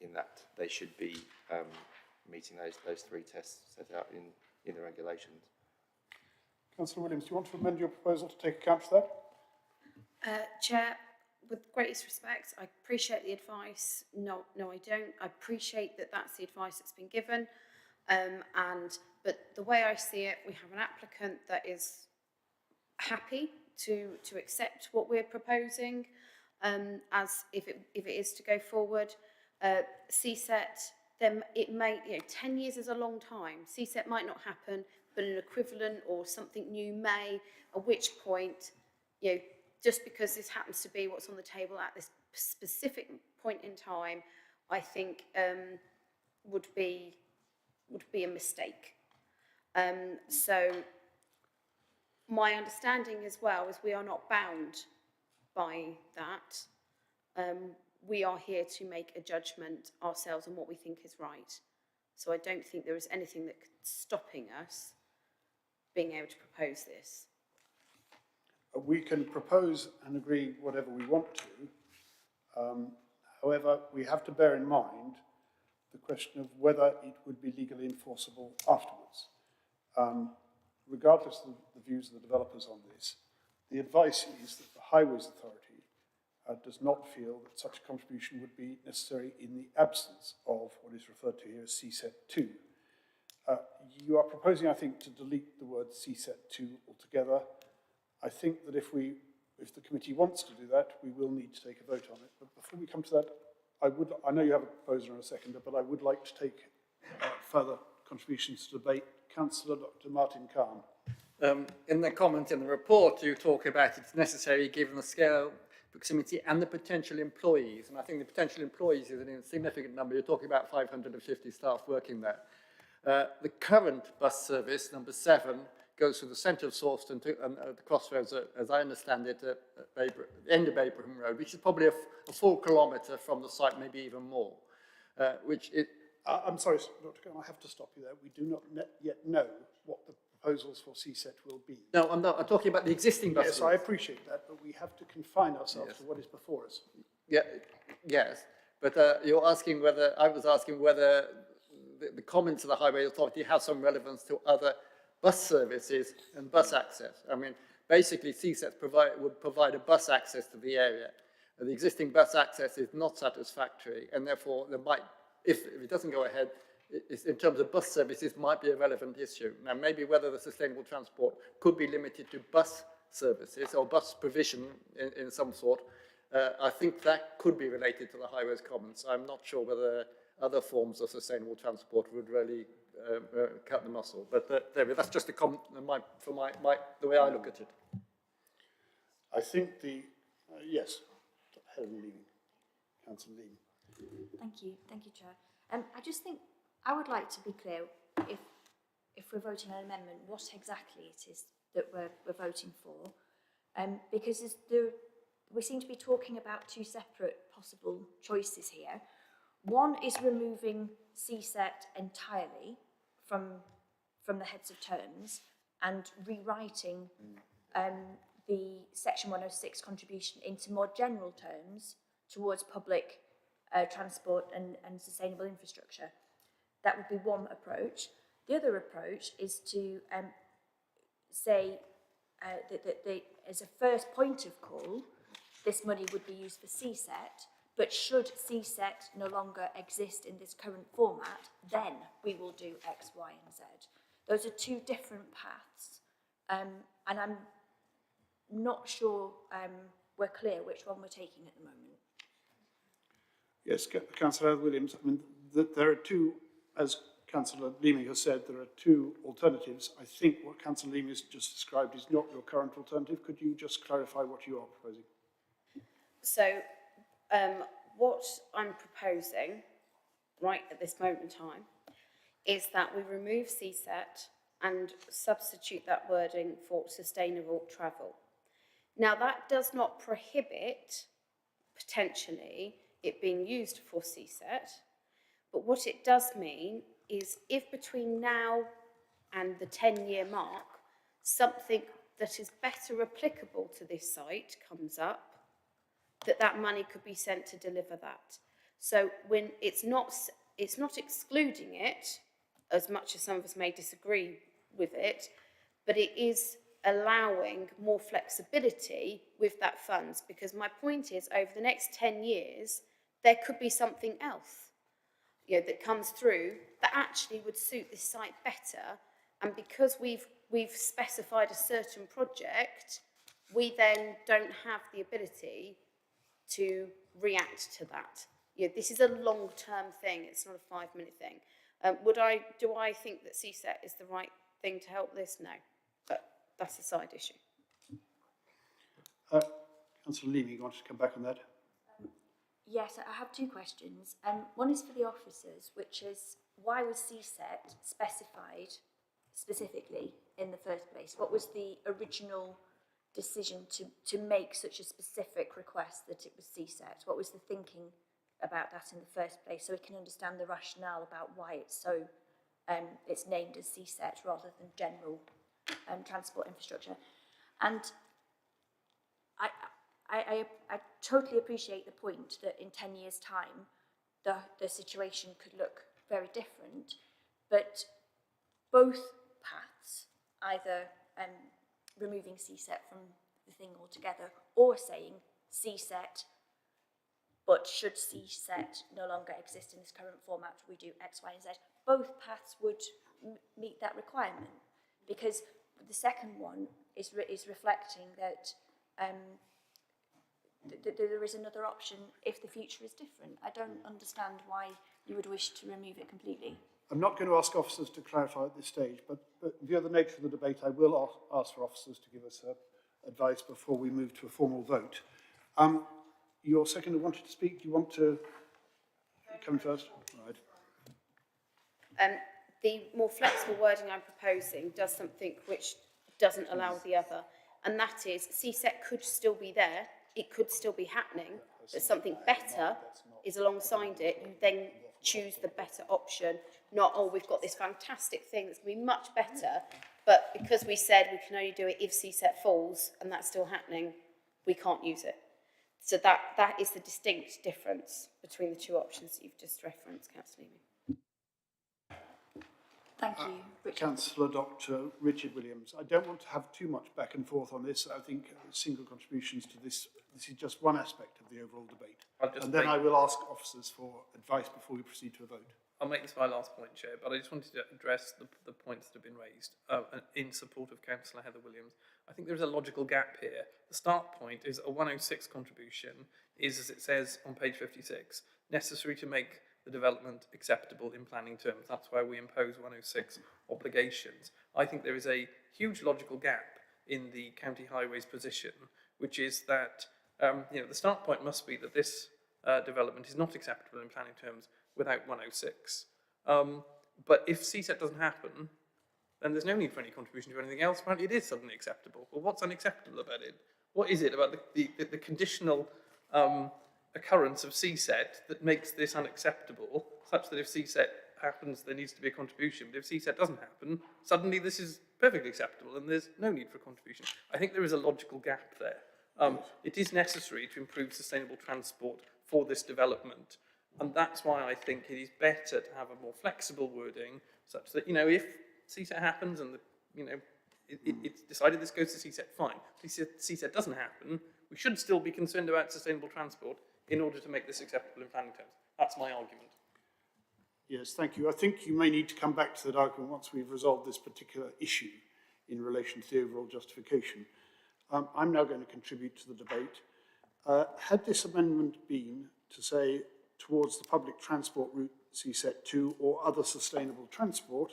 in that they should be meeting those three tests set out in the regulations. Councillor Williams, do you want to amend your proposal to take account of that? Chair, with greatest respect, I appreciate the advice. No, I don't. I appreciate that that's the advice that's been given. But the way I see it, we have an applicant that is happy to accept what we're proposing, as if it is to go forward. CSET, then it may, 10 years is a long time. CSET might not happen, but an equivalent or something new may, at which point, just because this happens to be what's on the table at this specific point in time, I think would be a mistake. So my understanding as well is we are not bound by that. We are here to make a judgment ourselves on what we think is right. So I don't think there is anything that's stopping us being able to propose this. We can propose and agree whatever we want to. However, we have to bear in mind the question of whether it would be legally enforceable afterwards. Regardless of the views of the developers on this, the advice is that the Highways Authority does not feel that such a contribution would be necessary in the absence of what is referred to here as CSET 2. You are proposing, I think, to delete the word CSET 2 altogether. I think that if the committee wants to do that, we will need to take a vote on it. But before we come to that, I know you have a proposer and a seconder, but I would like to take further contributions to debate. Councillor Dr. Martin Khan. In the comment in the report, you talk about it's necessary given the scale, proximity and the potential employees. And I think the potential employees is a significant number. You're talking about 550 staff working there. The current bus service, number 7, goes through the centre of Sawston to the crossroads, as I understand it, at the end of Abraham Road, which is probably a full kilometre from the site, maybe even more. I'm sorry, Dr. Khan, I have to stop you there. We do not yet know what the proposals for CSET will be. No, I'm not. I'm talking about the existing bus Yes, I appreciate that, but we have to confine ourselves to what is before us. Yeah, yes, but you're asking whether, I was asking whether the comments of the Highway Authority have some relevance to other bus services and bus access. I mean, basically CSET would provide a bus access to the area. The existing bus access is not satisfactory, and therefore there might, if it doesn't go ahead, in terms of bus services, might be a relevant issue. Now, maybe whether the sustainable transport could be limited to bus services or bus provision in some sort, I think that could be related to the Highways Commons. I'm not sure whether other forms of sustainable transport would really cut the muscle. But that's just a comment for the way I look at it. I think yes, Helen Leaving, Councillor Leaving. Thank you, Chair. I just think I would like to be clear if we're voting an amendment, what exactly it is that we're voting for, because we seem to be talking about two separate possible choices here. One is removing CSET entirely from the heads of terms and rewriting the Section 106 contribution into more general terms towards public transport and sustainable infrastructure. That would be one approach. The other approach is to say that as a first point of call, this money would be used for CSET, but should CSET no longer exist in this current format, then we will do X, Y, and Z. Those are two different paths, and I'm not sure we're clear which one we're taking at the moment. Yes, Councillor Williams, I mean, there are two, as Councillor Leaming has said, there are two alternatives. I think what Councillor Leaming has just described is not your current alternative. Could you just clarify what you are proposing? So, what I'm proposing, right at this moment in time, is that we remove CSET and substitute that wording for sustainable travel. Now, that does not prohibit, potentially, it being used for CSET, but what it does mean is if between now and the 10-year mark, something that is better applicable to this site comes up, that money could be sent to deliver that. So when it's not excluding it, as much as some of us may disagree with it, but it is allowing more flexibility with that funds, because my point is over the next 10 years, there could be something else, you know, that comes through that actually would suit this site better. And because we've specified a certain project, we then don't have the ability to react to that. You know, this is a long-term thing. It's not a 5-minute thing. Do I think that CSET is the right thing to help this? No, but that's a side issue. Councillor Leaming, you wanted to come back on that? Yes, I have two questions. One is for the officers, which is why was CSET specified specifically in the first place? What was the original decision to make such a specific request that it was CSET? What was the thinking about that in the first place, so we can understand the rationale about why it's so it's named as CSET rather than general transport infrastructure? And I totally appreciate the point that in 10 years' time the situation could look very different, but both paths, either removing CSET from the thing altogether or saying CSET, but should CSET no longer exist in this current format, we do X, Y, and Z, both paths would meet that requirement, because the second one is reflecting that there is another option if the future is different. I don't understand why you would wish to remove it completely. I'm not going to ask officers to clarify at this stage, but via the nature of the debate, I will ask for officers to give us advice before we move to a formal vote. Your seconder wanted to speak. Do you want to come first? Right. The more flexible wording I'm proposing does something which doesn't allow the other, and that is CSET could still be there, it could still be happening, but something better is alongside it. You then choose the better option, not, oh, we've got this fantastic thing that's going to be much better, but because we said we can only do it if CSET falls and that's still happening, we can't use it. So that is the distinct difference between the two options that you've just referenced, Councillor Leaming. Thank you, Richard. Councillor Dr. Richard Williams. I don't want to have too much back and forth on this. I think single contributions to this is just one aspect of the overall debate. And then I will ask officers for advice before we proceed to a vote. I'll make this my last point, Chair, but I just wanted to address the points that have been raised in support of Councillor Heather Williams. I think there's a logical gap here. The start point is a 106 contribution is, as it says on page 56, necessary to make the development acceptable in planning terms. That's why we impose 106 obligations. I think there is a huge logical gap in the County Highways position, which is that the start point must be that this development is not acceptable in planning terms without 106. But if CSET doesn't happen, then there's no need for any contribution to anything else. Apparently it is suddenly acceptable. Well, what's unacceptable about it? What is it about the conditional occurrence of CSET that makes this unacceptable, such that if CSET happens, there needs to be a contribution, but if CSET doesn't happen, suddenly this is perfectly acceptable and there's no need for a contribution. I think there is a logical gap there. It is necessary to improve sustainable transport for this development, and that's why I think it is better to have a more flexible wording, such that, if CSET happens and It's decided this goes to CSET, fine. If CSET doesn't happen, we should still be concerned about sustainable transport in order to make this acceptable in planning terms. That's my argument. Yes, thank you. I think you may need to come back to that argument once we've resolved this particular issue in relation to the overall justification. I'm now going to contribute to the debate. Had this amendment been to say towards the public transport route CSET 2 or other sustainable transport,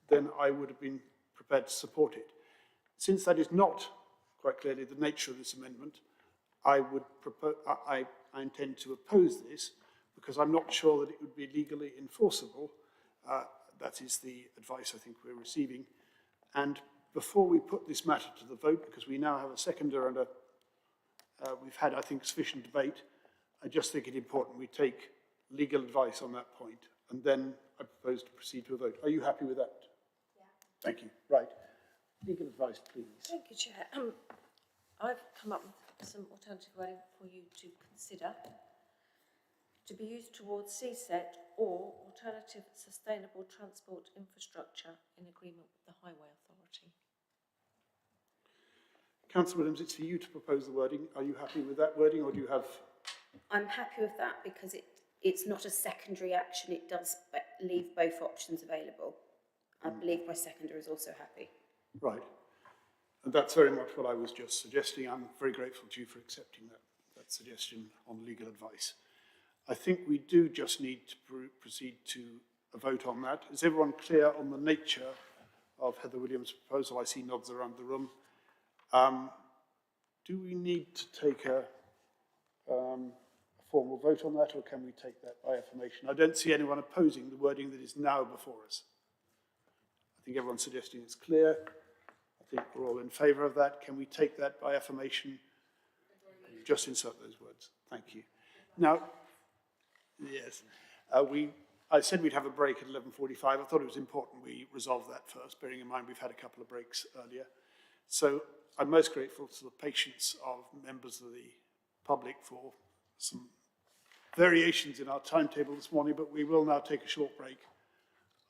then I would have been prepared to support it. Since that is not quite clearly the nature of this amendment, I intend to oppose this because I'm not sure that it would be legally enforceable. That is the advice I think we're receiving. And before we put this matter to the vote, because we now have a seconder and we've had, I think, sufficient debate, I just think it important we take legal advice on that point, and then I propose to proceed to a vote. Are you happy with that? Yeah. Thank you. Right. Legal advice, please. Thank you, Chair. I've come up with some alternative wording for you to consider. To be used towards CSET or alternative sustainable transport infrastructure in agreement with the Highway Authority. Councillor Williams, it's for you to propose the wording. Are you happy with that wording, or do you have... I'm happy with that because it's not a secondary action. It does leave both options available. I believe my seconder is also happy. Right. And that's very much what I was just suggesting. I'm very grateful to you for accepting that suggestion on legal advice. I think we do just need to proceed to a vote on that. Is everyone clear on the nature of Heather Williams' proposal? I see nods around the room. Do we need to take a formal vote on that, or can we take that by affirmation? I don't see anyone opposing the wording that is now before us. I think everyone's suggesting it's clear. I think we're all in favour of that. Can we take that by affirmation? Just insert those words. Thank you. Now, yes, I said we'd have a break at 11:45. I thought it was important we resolve that first, bearing in mind we've had a couple of breaks earlier. So I'm most grateful to the patience of members of the public for some variations in our timetable this morning, but we will now take a short break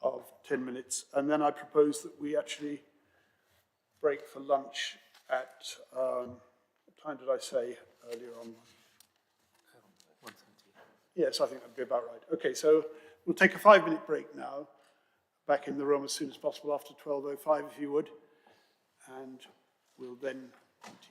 of 10 minutes. And then I propose that we actually break for lunch at, what time did I say earlier on? 1:30. Yes, I think that'd be about right. Okay, so we'll take a 5-minute break now, back in the room as soon as possible after 12:05, if you would, and we'll then continue.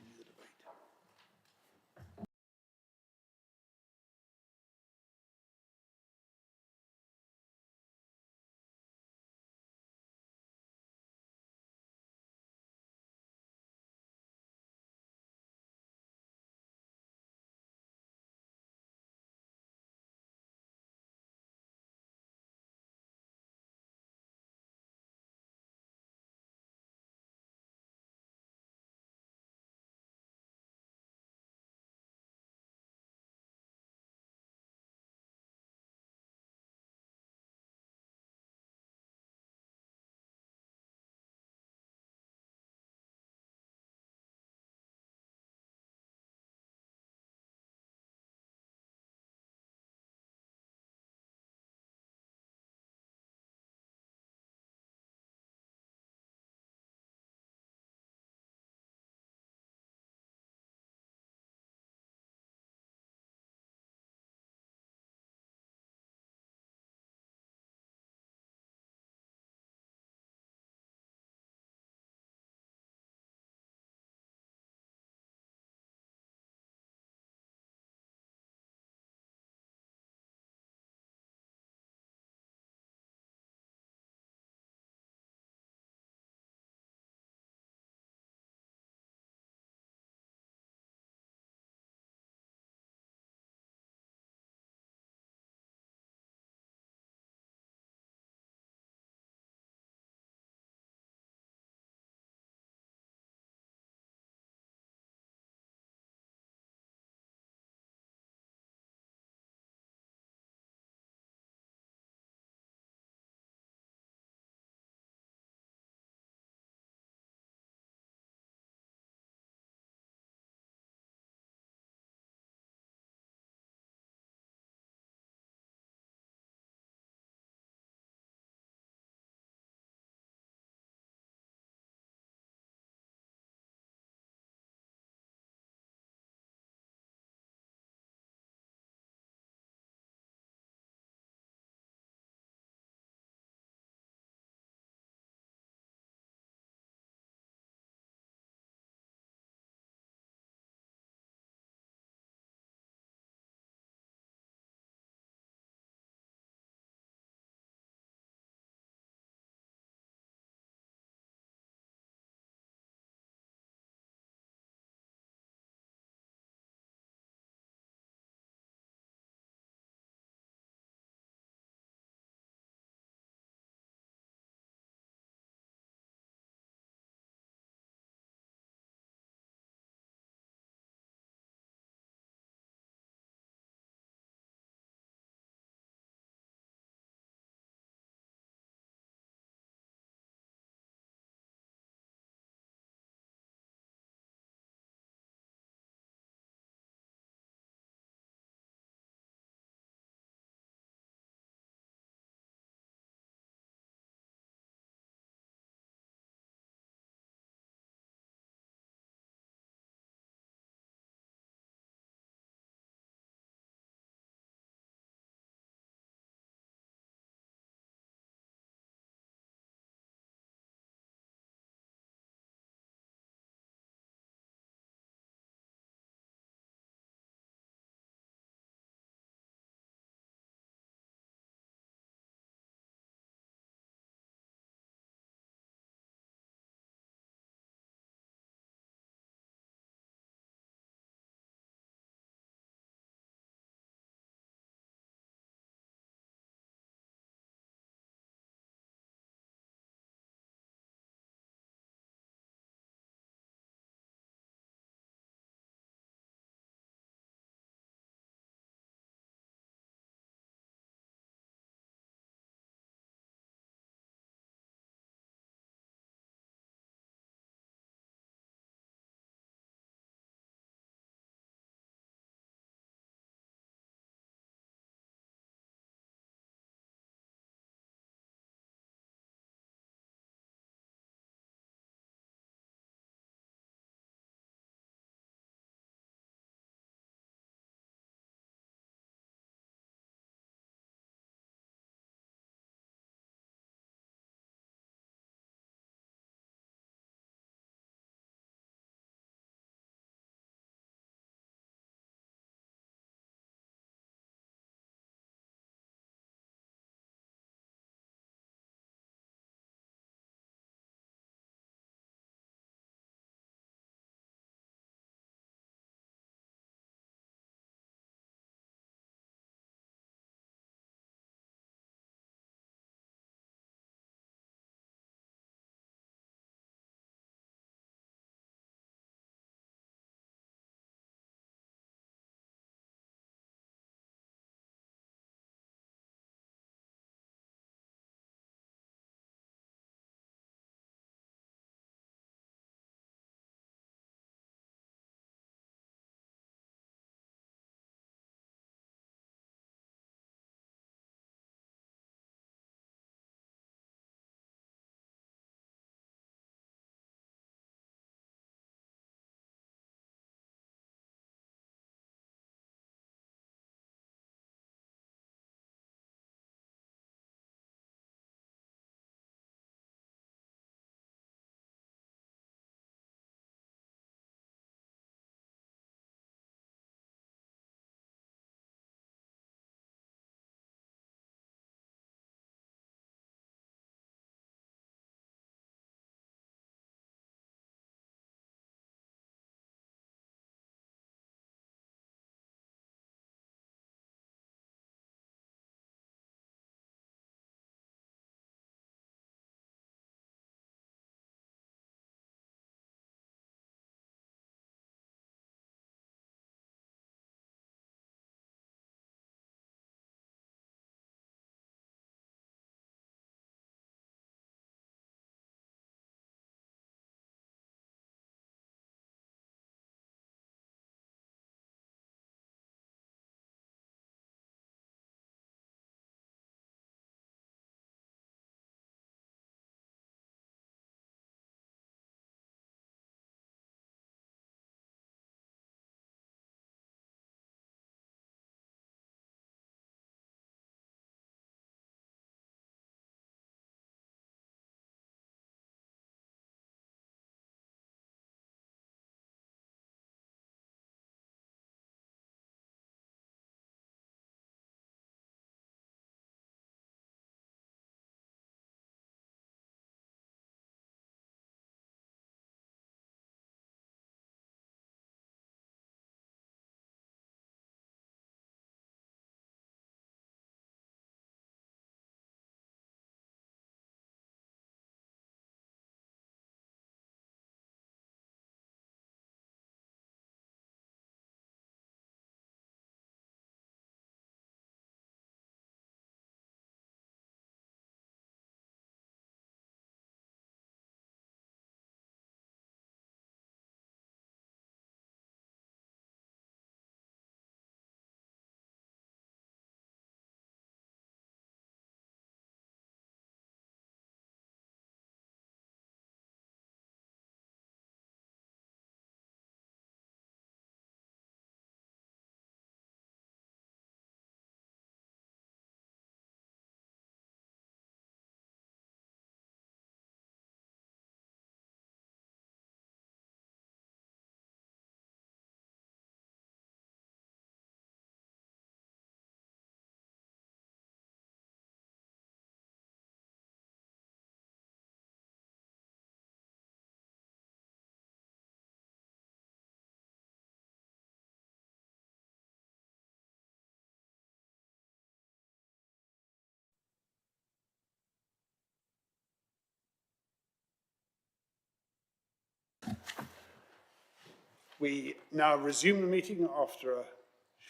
We now resume the meeting after a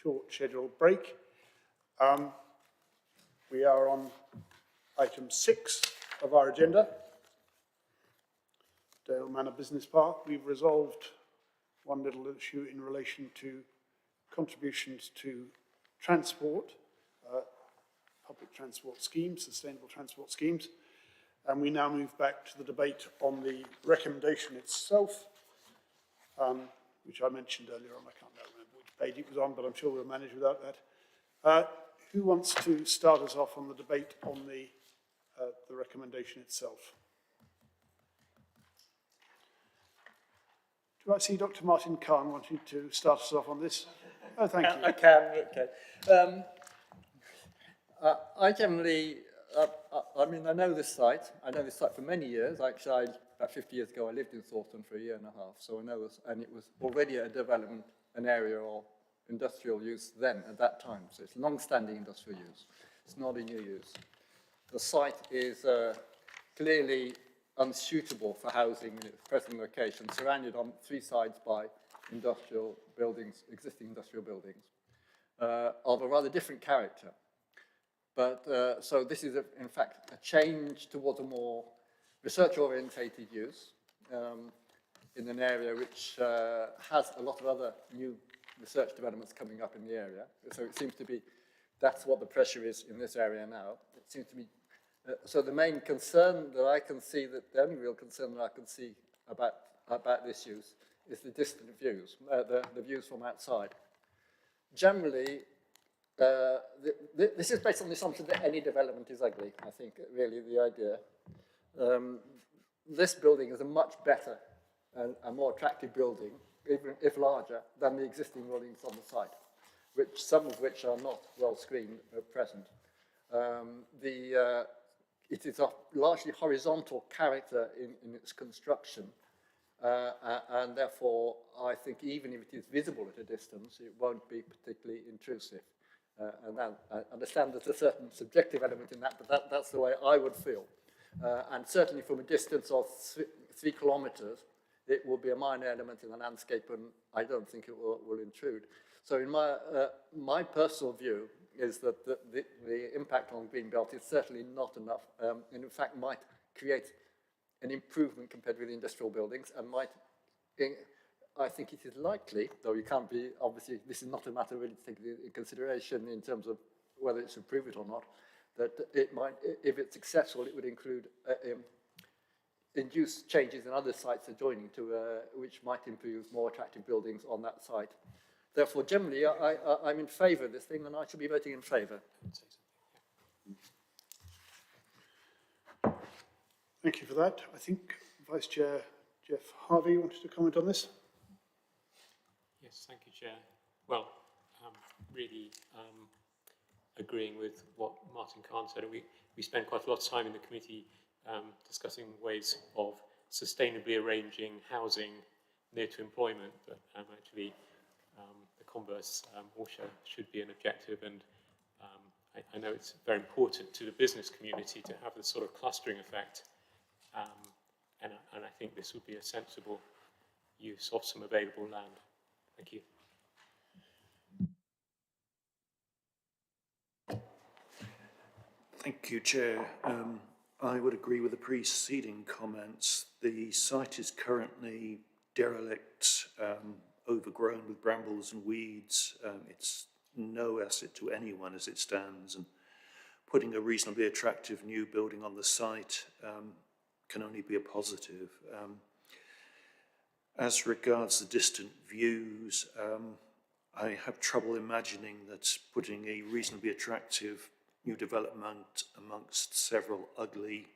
short scheduled break. We are on item 6 of our agenda, Dale Manor Business Park. We've resolved one little issue in relation to contributions to transport, public transport schemes, sustainable transport schemes. And we now move back to the debate on the recommendation itself, which I mentioned earlier on. I can't remember which page it was on, but I'm sure we'll manage without that. Who wants to start us off on the debate on the recommendation itself? Do I see Dr. Martin Khan wanting to start us off on this? Oh, thank you. I can, okay. I generally, I mean, I know this site. I know this site for many years. Actually, about 50 years ago, I lived in Thornton for a year and a half, so I know this, and it was already a development, an area of industrial use then, at that time. So it's long-standing industrial use. It's not a new use. The site is clearly unsuitable for housing in its present location, surrounded on 3 sides by industrial buildings, existing industrial buildings, of a rather different character. But, so this is, in fact, a change towards a more research-orientated use in an area which has a lot of other new research developments coming up in the area. So it seems to be, that's what the pressure is in this area now. It seems to be, so the main concern that I can see, the only real concern that I can see about this use is the distant views, the views from outside. Generally, this is based on the assumption that any development is ugly, I think, really, the idea. This building is a much better and a more attractive building, even if larger, than the existing buildings on the site, some of which are not well screened at present. It is a largely horizontal character in its construction, and therefore, I think even if it is visible at a distance, it won't be particularly intrusive. And I understand there's a certain subjective element in that, but that's the way I would feel. And certainly from a distance of 3 kilometres, it will be a minor element in the landscape, and I don't think it will intrude. So in my personal view is that the impact on Greenbelt is certainly not enough, and in fact might create an improvement compared with the industrial buildings, and might, I think it is likely, though you can't be, obviously, this is not a matter really to take into consideration in terms of whether it's improve it or not, that it might, if it's successful, it would include induce changes in other sites adjoining to, which might improve more attractive buildings on that site. Therefore, generally, I'm in favour of this thing, and I should be voting in favour. Thank you for that. I think Vice Chair Jeff Harvey wanted to comment on this. Yes, thank you, Chair. Well, really agreeing with what Martin Khan said. We spent quite a lot of time in the committee discussing ways of sustainably arranging housing near to employment, but actually the converse also should be an objective, and I know it's very important to the business community to have this sort of clustering effect, and I think this would be a sensible use of some available land. Thank you. Thank you, Chair. I would agree with the preceding comments. The site is currently derelict, overgrown with brambles and weeds. It's no asset to anyone as it stands, and putting a reasonably attractive new building on the site can only be a positive. As regards the distant views, I have trouble imagining that putting a reasonably attractive new development amongst several ugly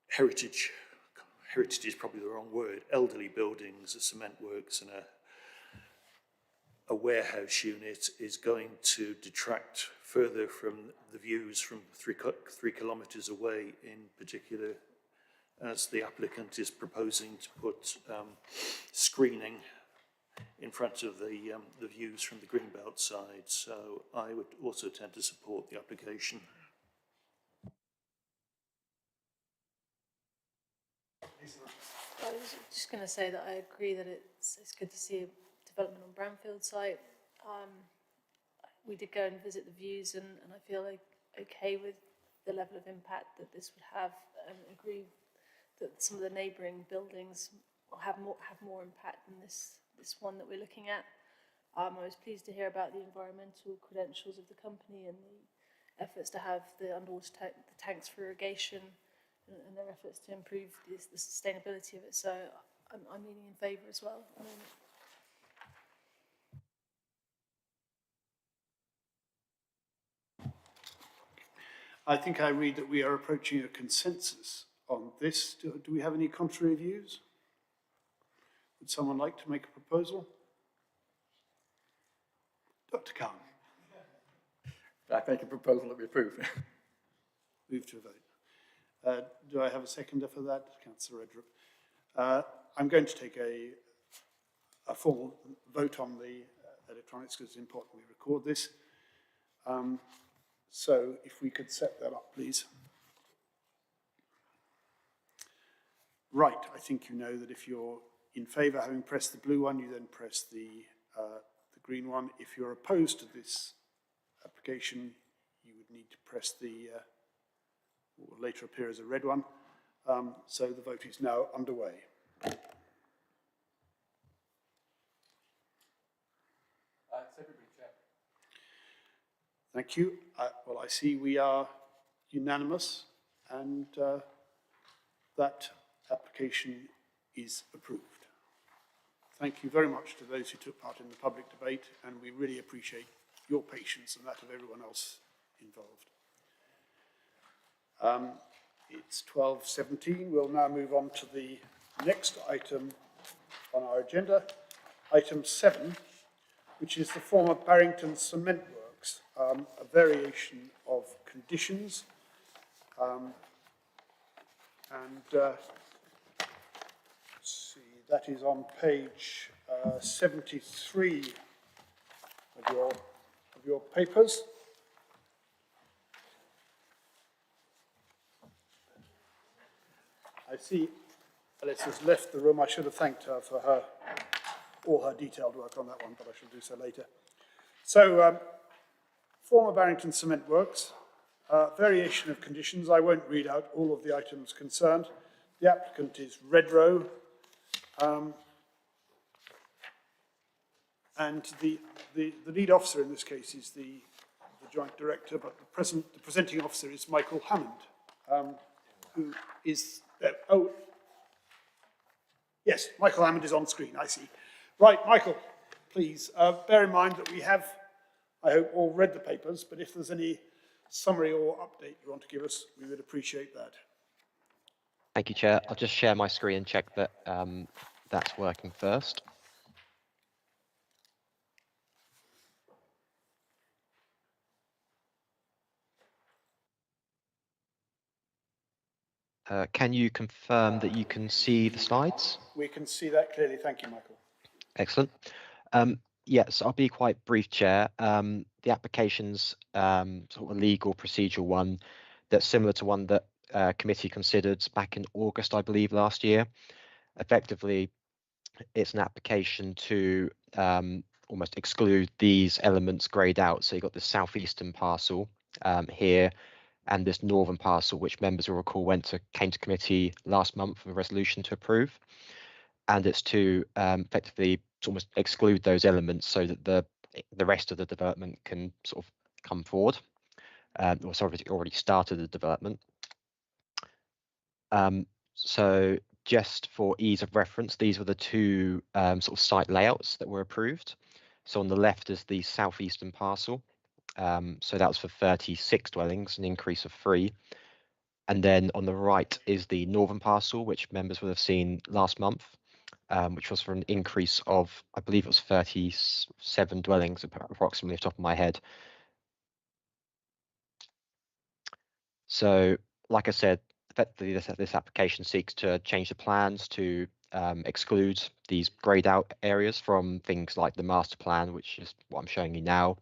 heritage is probably the wrong word, elderly buildings, a cement works and a warehouse unit is going to detract further from the views from 3 kilometres away, in particular as the applicant is proposing to put screening in front of the views from the Greenbelt side. So I would also tend to support the application. I was just just going to say that I agree that it's good to see a development on brownfield site. We did go and visit the views, and I feel like okay with the level of impact that this would have, and agree that some of the neighbouring buildings will have more impact than this one that we're looking at. I was pleased to hear about the environmental credentials of the company and the efforts to have the underwater the tanks for irrigation, and their efforts to improve the sustainability of it. So I'm leaning in favour as well. I think I read that we are approaching a consensus on this. Do we have any contrary views? Would someone like to make a proposal? Dr. Khan. I make a proposal that we approve. Move to a vote. Do I have a seconder for that? Councillor Redrup. I'm going to take a full vote on the electronics because it's important we record this. So if we could set that up, please. Right, I think you know that if you're in favour, having pressed the blue one, you then press the green one. If you're opposed to this application, you would need to press the, what will later appear as a red one. So the vote is now underway. Thank you. Well, I see we are unanimous, and that application is approved. Thank you very much to those who took part in the public debate, and we really appreciate your patience and that of everyone else involved. It's 12:17. We'll now move on to the next item on our agenda, item 7, which is the former Barrington Cement Works, a variation of conditions. Let's see, that is on page 73 of your papers. I see Alyssa's left the room. I should have thanked her for all her detailed work on that one, but I shall do so later. So, former Barrington Cement Works, variation of conditions. I won't read out all of the items concerned. The applicant is Redrow, and the lead officer in this case is the joint director, but the presenting officer is Michael Hammond, who is, yes, Michael Hammond is on screen, I see. Right, Michael, please, bear in mind that we have, I hope, all read the papers, but if there's any summary or update you want to give us, we would appreciate that. Thank you, Chair. I'll just share my screen and check that that's working first. Can you confirm that you can see the slides? We can see that clearly. Thank you, Michael. Excellent. Yes, I'll be quite brief, Chair. The application's sort of a legal procedural one that's similar to one that committee considered back in August, I believe, last year. Effectively, it's an application to almost exclude these elements greyed out. So you've got the southeastern parcel here, and this northern parcel, which members will recall came to committee last month with a resolution to approve. And it's to effectively almost exclude those elements so that the rest of the development can sort of come forward. Or sorry, it already started the development. So just for ease of reference, these were the two sort of site layouts that were approved. So on the left is the southeastern parcel. So that was for 36 dwellings, an increase of 3. And then on the right is the northern parcel, which members would have seen last month, which was for an increase of, I believe it was 37 dwellings, approximately off the top of my head. So, like I said, effectively this application seeks to change the plans to exclude these greyed out areas from things like the master plan, which is what I'm showing you now,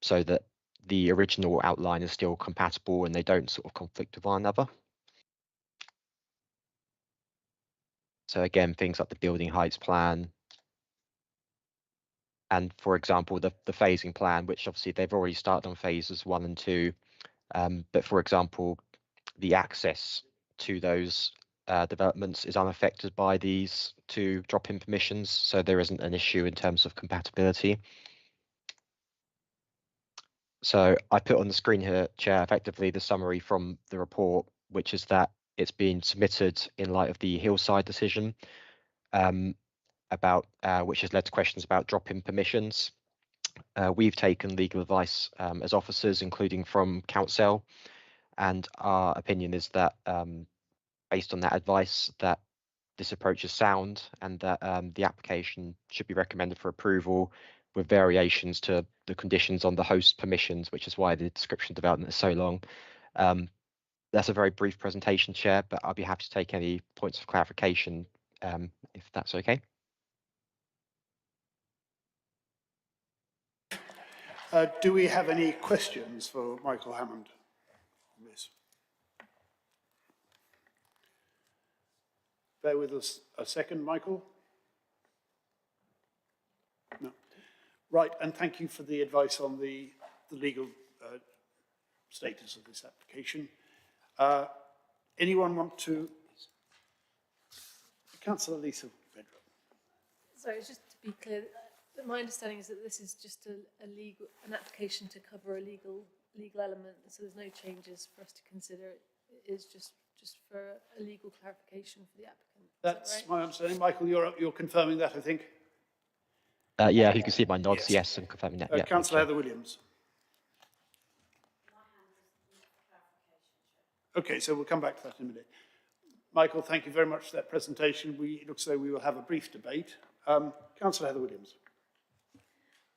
so that the original outline is still compatible and they don't sort of conflict with one another. So again, things like the building heights plan, and for example, the phasing plan, which obviously they've already started on phases 1 and 2. But for example, the access to those developments is unaffected by these two drop-in permissions, so there isn't an issue in terms of compatibility. So I put on the screen here, Chair, effectively the summary from the report, which is that it's been submitted in light of the Hillside decision, about which has led to questions about drop-in permissions. We've taken legal advice as officers, including from Council, and our opinion is that based on that advice, that this approach is sound and that the application should be recommended for approval with variations to the conditions on the host permissions, which is why the description development is so long. That's a very brief presentation, Chair, but I'll be happy to take any points of clarification if that's okay. Do we have any questions for Michael Hammond on this? Bear with us a second, Michael. No. Right, and thank you for the advice on the legal status of this application. Anyone want to? Councillor Lisa Bedrow. Sorry, just to be clear, my understanding is that this is just an application to cover a legal element, so there's no changes for us to consider. It is just for a legal clarification for the applicant. That's right? my understanding. Michael, you're confirming that, I think. Yeah, you can see my nods, yes, and confirming that. Yeah, Councillor Heather Williams. Okay, so we'll come back to that in a minute. Michael, thank you very much for that presentation. It looks as though we will have a brief debate. Councillor Heather Williams.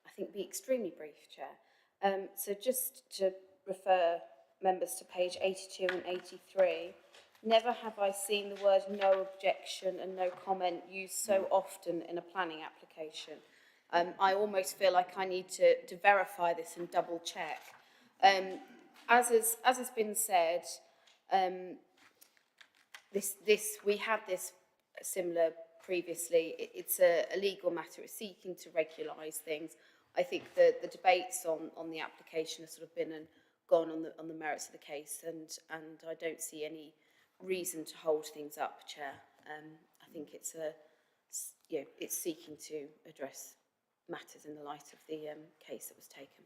I think be extremely brief, Chair. So just to refer members to page 82 and 83, never have I seen the word no objection and no comment used so often in a planning application. I almost feel like I need to verify this and double check. As has been said, we had this similar previously. It's a legal matter. It's seeking to regularise things. I think the debates on the application have sort of been and gone on the merits of the case, and I don't see any reason to hold things up, Chair. I think it's it's seeking to address matters in the light of the case that was taken.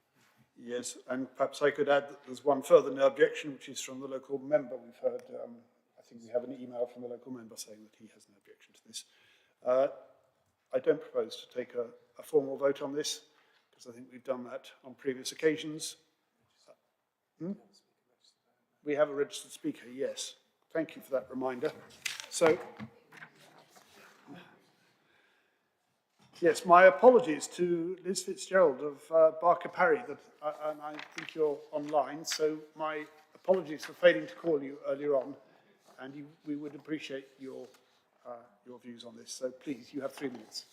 Yes, and perhaps I could add that there's one further no objection, which is from the local member. We've heard, I think we have an email from the local member saying that he has no objection to this. I don't propose to take a formal vote on this, because I think we've done that on previous occasions. We have a registered speaker, yes. Thank you for that reminder. So, yes, my apologies to Liz Fitzgerald of Barker Parry, and I think you're online, so my apologies for failing to call you earlier on, and we would appreciate your views on this. So please, you have 3 minutes.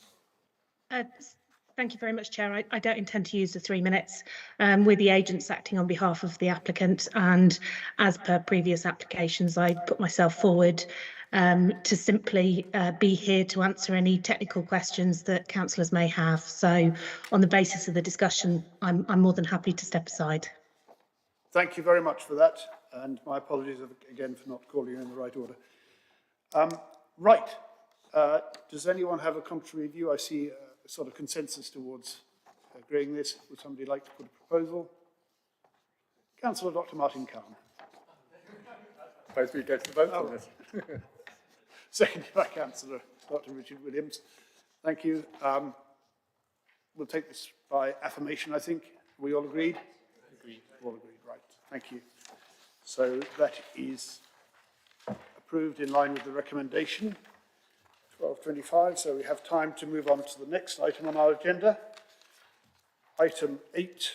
Thank you very much, Chair. I don't intend to use the 3 minutes. We're the agents acting on behalf of the applicant, and as per previous applications, I put myself forward to simply be here to answer any technical questions that councillors may have. So on the basis of the discussion, I'm more than happy to step aside. Thank you very much for that, and my apologies again for not calling you in the right order. Right, does anyone have a contrary view? I see a sort of consensus towards agreeing this. Would somebody like to put a proposal? Councillor Dr. Martin Khan. Suppose we go to the vote on this. Seconded by Councillor Dr. Richard Williams. Thank you. We'll take this by affirmation, I think. We all agreed? Agreed. All agreed, right. Thank you. So that is approved in line with the recommendation. 12:25, so we have time to move on to the next item on our agenda. Item 8,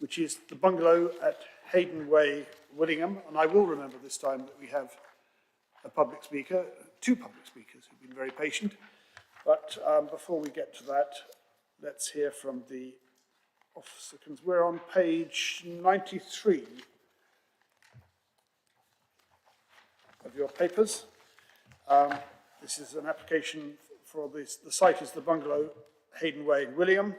which is the bungalow at Hayden Way, Willingham. And I will remember this time that we have a public speaker, 2 public speakers who've been very patient. But before we get to that, let's hear from the officer. We're on page 93 of your papers. This is an application for this. The site is the bungalow Hayden Way in William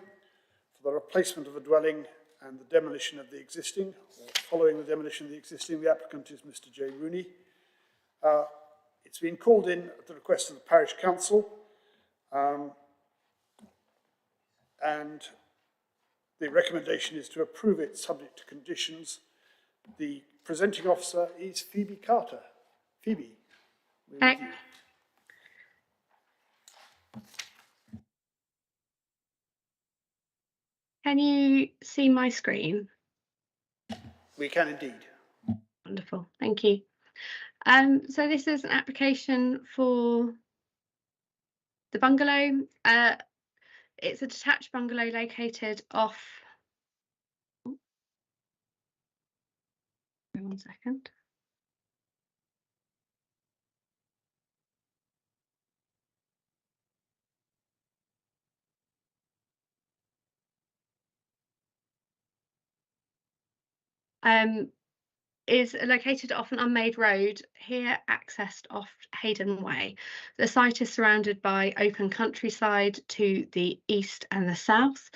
for the replacement of a dwelling and the demolition of the existing, or following the demolition of the existing. The applicant is Mr. J. Rooney. It's been called in at the request of the parish council, and the recommendation is to approve it subject to conditions. The presenting officer is Phoebe Carter. Phoebe, we're with you. Can you see my screen? We can indeed. Wonderful, thank you. So this is an application for the bungalow. It's a detached bungalow located off. One second. Is located off an unmade road, here accessed off Hayden Way. The site is surrounded by open countryside to the east and the south.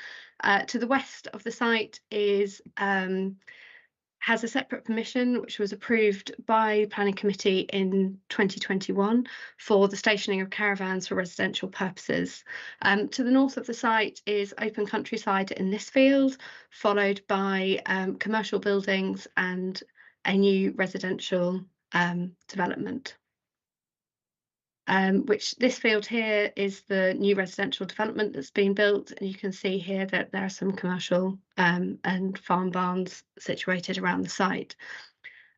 To the west of the site is has a separate permission which was approved by the Planning Committee in 2021 for the stationing of caravans for residential purposes. To the north of the site is open countryside in this field, followed by commercial buildings and a new residential development. Which this field here is the new residential development that's been built, and you can see here that there are some commercial and farm barns situated around the site.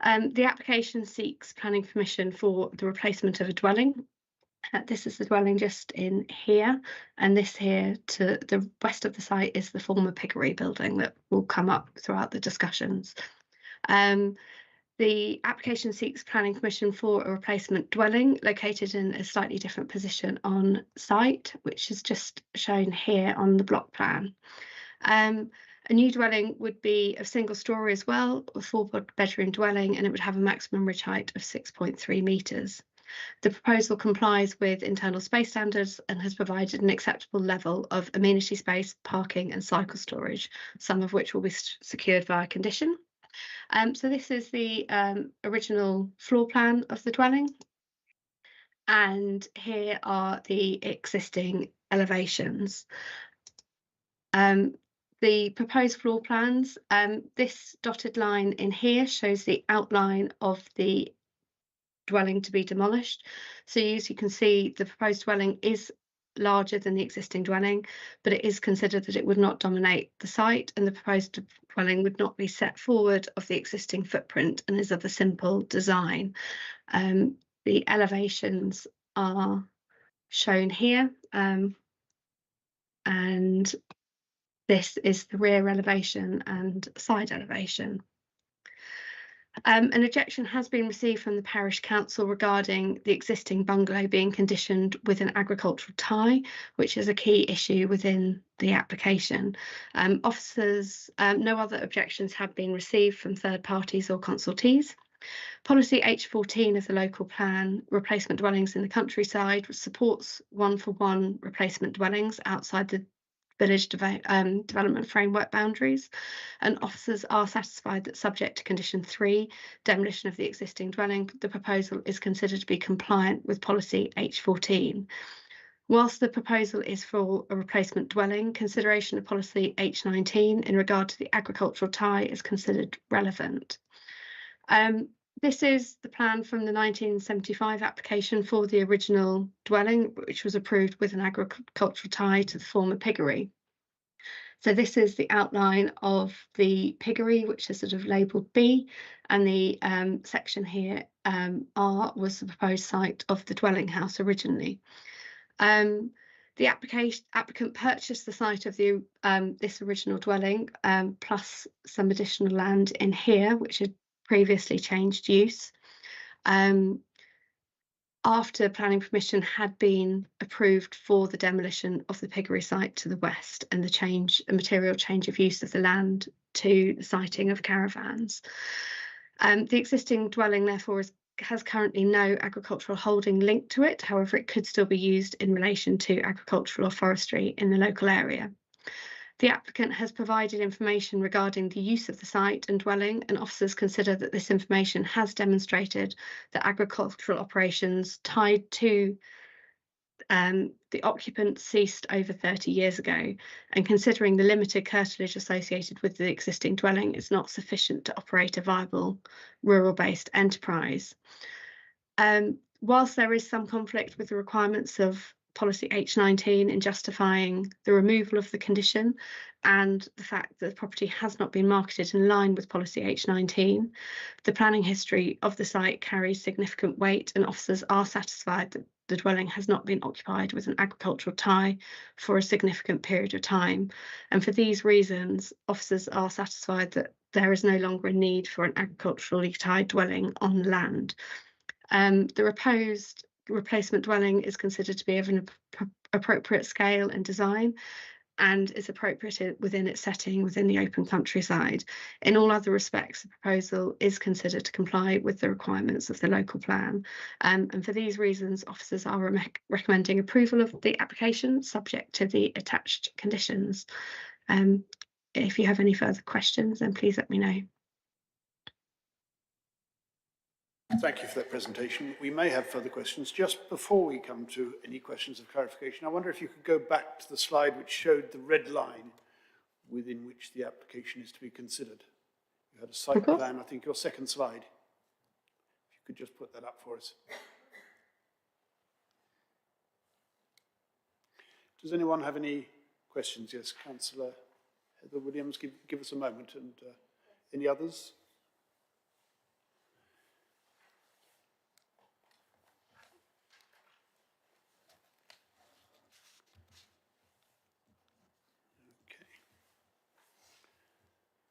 The application seeks planning permission for the replacement of a dwelling. This is the dwelling just in here, and this here to the west of the site is the former piggery building that will come up throughout the discussions. The application seeks planning permission for a replacement dwelling located in a slightly different position on site, which is just shown here on the block plan. A new dwelling would be a single storey as well, a 4-bedroom dwelling, and it would have a maximum ridge height of 6.3 metres. The proposal complies with internal space standards and has provided an acceptable level of amenity space, parking and cycle storage, some of which will be secured via condition. So this is the original floor plan of the dwelling, and here are the existing elevations. The proposed floor plans, this dotted line in here shows the outline of the dwelling to be demolished. So as you can see, the proposed dwelling is larger than the existing dwelling, but it is considered that it would not dominate the site, and the proposed dwelling would not be set forward of the existing footprint and is of a simple design. The elevations are shown here, and this is the rear elevation and side elevation. An objection has been received from the parish council regarding the existing bungalow being conditioned with an agricultural tie, which is a key issue within the application. Officers, no other objections have been received from third parties or consultees. Policy H14 of the local plan, replacement dwellings in the countryside, supports 1-for-1 replacement dwellings outside the village development framework boundaries, and officers are satisfied that subject to condition 3, demolition of the existing dwelling, the proposal is considered to be compliant with policy H14. Whilst the proposal is for a replacement dwelling, consideration of policy H19 in regard to the agricultural tie is considered relevant. This is the plan from the 1975 application for the original dwelling, which was approved with an agricultural tie to the former piggery. So this is the outline of the piggery, which is sort of labelled B, and the section here, R, was the proposed site of the dwelling house originally. The applicant purchased the site of the this original dwelling, plus some additional land in here, which had previously changed use. After planning permission had been approved for the demolition of the piggery site to the west and a material change of use of the land to the siting of caravans. The existing dwelling therefore is has currently no agricultural holding linked to it. However, it could still be used in relation to agricultural or forestry in the local area. The applicant has provided information regarding the use of the site and dwelling, and officers consider that this information has demonstrated that agricultural operations tied to the occupant ceased over 30 years ago, and considering the limited curtilage associated with the existing dwelling is not sufficient to operate a viable rural-based enterprise. Whilst there is some conflict with the requirements of policy H19 in justifying the removal of the condition and the fact that the property has not been marketed in line with policy H19, the planning history of the site carries significant weight, and officers are satisfied that the dwelling has not been occupied with an agricultural tie for a significant period of time. And for these reasons, officers are satisfied that there is no longer a need for an agriculturally tied dwelling on the land. The proposed replacement dwelling is considered to be of an appropriate scale and design, and is appropriate within its setting within the open countryside. In all other respects, the proposal is considered to comply with the requirements of the local plan. And for these reasons, officers are recommending approval of the application subject to the attached conditions. If you have any further questions, then please let me know. Thank you for that presentation. We may have further questions. Just before we come to any questions of clarification, I wonder if you could go back to the slide which showed the red line within which the application is to be considered. You had a site plan, I think your second slide. If you could just put that up for us. Does anyone have any questions? Yes, Councillor Heather Williams, give us a moment. And any others?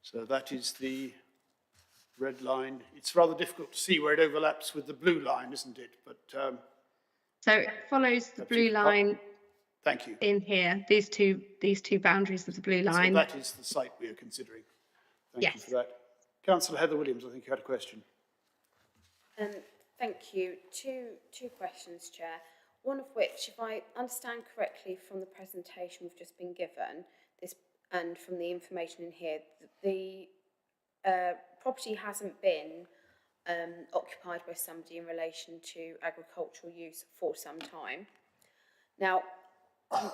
So that is the red line. It's rather difficult to see where it overlaps with the blue line, isn't it? But so it follows the blue line. Thank you. In here, these two boundaries of the blue line. So that is the site we are considering. Thank you for that. Councillor Heather Williams, I think you had a question. Thank you. Two questions, Chair. One of which, if I understand correctly from the presentation we've just been given, and from the information in here, the property hasn't been occupied by somebody in relation to agricultural use for some time. Now,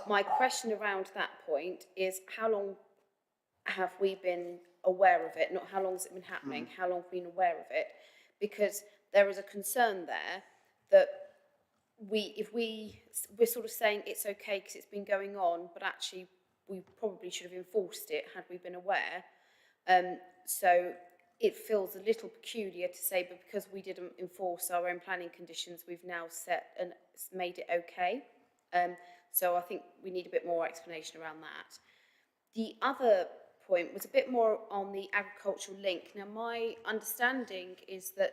my question around that point is, how long have we been aware of it? Not how long has it been happening, how long have we been aware of it? Because there is a concern there that we're sort of saying it's okay because it's been going on, but actually we probably should have enforced it had we been aware. So it feels a little peculiar to say, but because we didn't enforce our own planning conditions, we've now set and made it okay. So I think we need a bit more explanation around that. The other point was a bit more on the agricultural link. Now, my understanding is that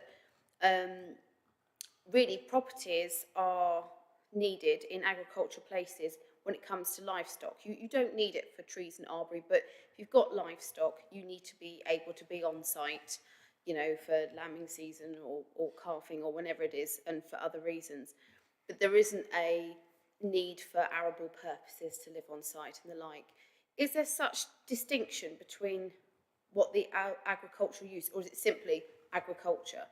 really properties are needed in agricultural places when it comes to livestock. You don't need it for trees and arbory, but if you've got livestock, you need to be able to be on site, you know, for lambing season or calving or whenever it is, and for other reasons. But there isn't a need for arable purposes to live on site and the like. Is there such distinction between what the agricultural use, or is it simply agriculture?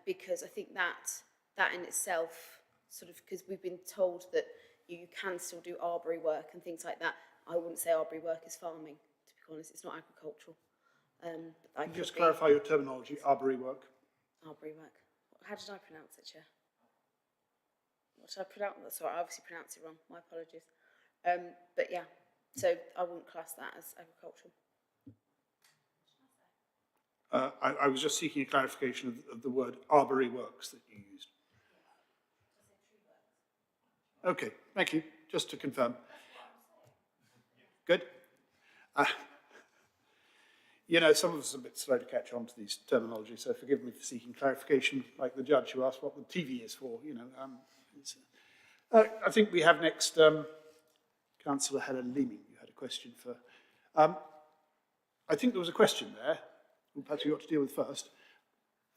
Because I think that in itself, sort of, because we've been told that you can still do arbory work and things like that. I wouldn't say arbory work is farming, to be honest. It's not agricultural. Can you just clarify your terminology, arbory work? Arbory work. How did I pronounce it, Chair? What did I pronounce? Sorry, I obviously pronounced it wrong. My apologies. But yeah, so I wouldn't class that as agricultural. I was just seeking a clarification of the word arbory works that you used. Okay, thank you. Just to confirm. Good. You know, some of us are a bit slow to catch on to these terminologies, so forgive me for seeking clarification, like the judge who asked what the TV is for, you know. I think we have next Councillor Helen Leaming. You had a question for... I think there was a question there, perhaps you ought to deal with first.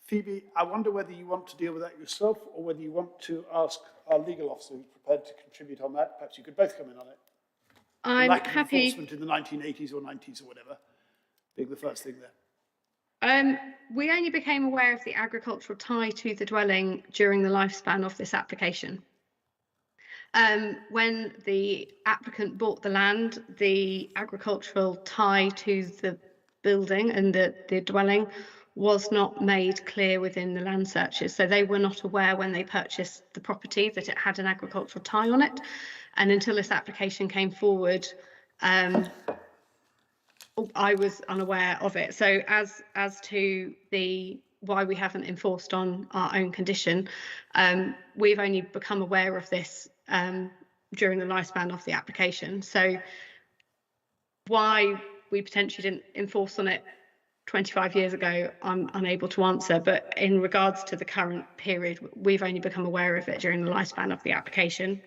Phoebe, I wonder whether you want to deal with that yourself or whether you want to ask our legal officer who's prepared to contribute on that. Perhaps you could both come in on it. I'm Lack of happy. enforcement in the 1980s or 90s or whatever, being the first thing there. We only became aware of the agricultural tie to the dwelling during the lifespan of this application. When the applicant bought the land, the agricultural tie to the building and the dwelling was not made clear within the land searches. So they were not aware when they purchased the property that it had an agricultural tie on it. And until this application came forward, I was unaware of it. So as to the why we haven't enforced on our own condition, we've only become aware of this during the lifespan of the application. So why we potentially didn't enforce on it 25 years ago, I'm unable to answer. But in regards to the current period, we've only become aware of it during the lifespan of the application.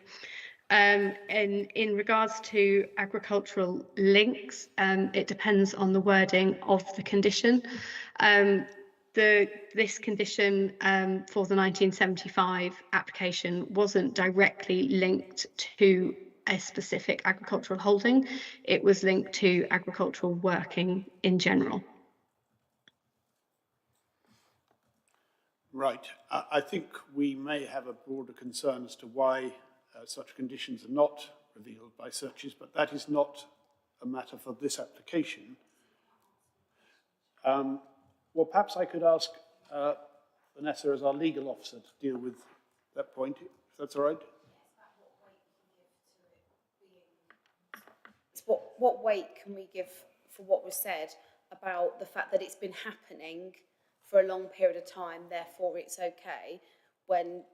And in regards to agricultural links, it depends on the wording of the condition. This condition for the 1975 application wasn't directly linked to a specific agricultural holding. It was linked to agricultural working in general. Right. I think we may have a broader concern as to why such conditions are not revealed by searches, but that is not a matter for this application. Well, perhaps I could ask Vanessa as our legal officer to deal with that point, if that's all right. What weight can we give for what was said about the fact that it's been happening for a long period of time, therefore it's okay, when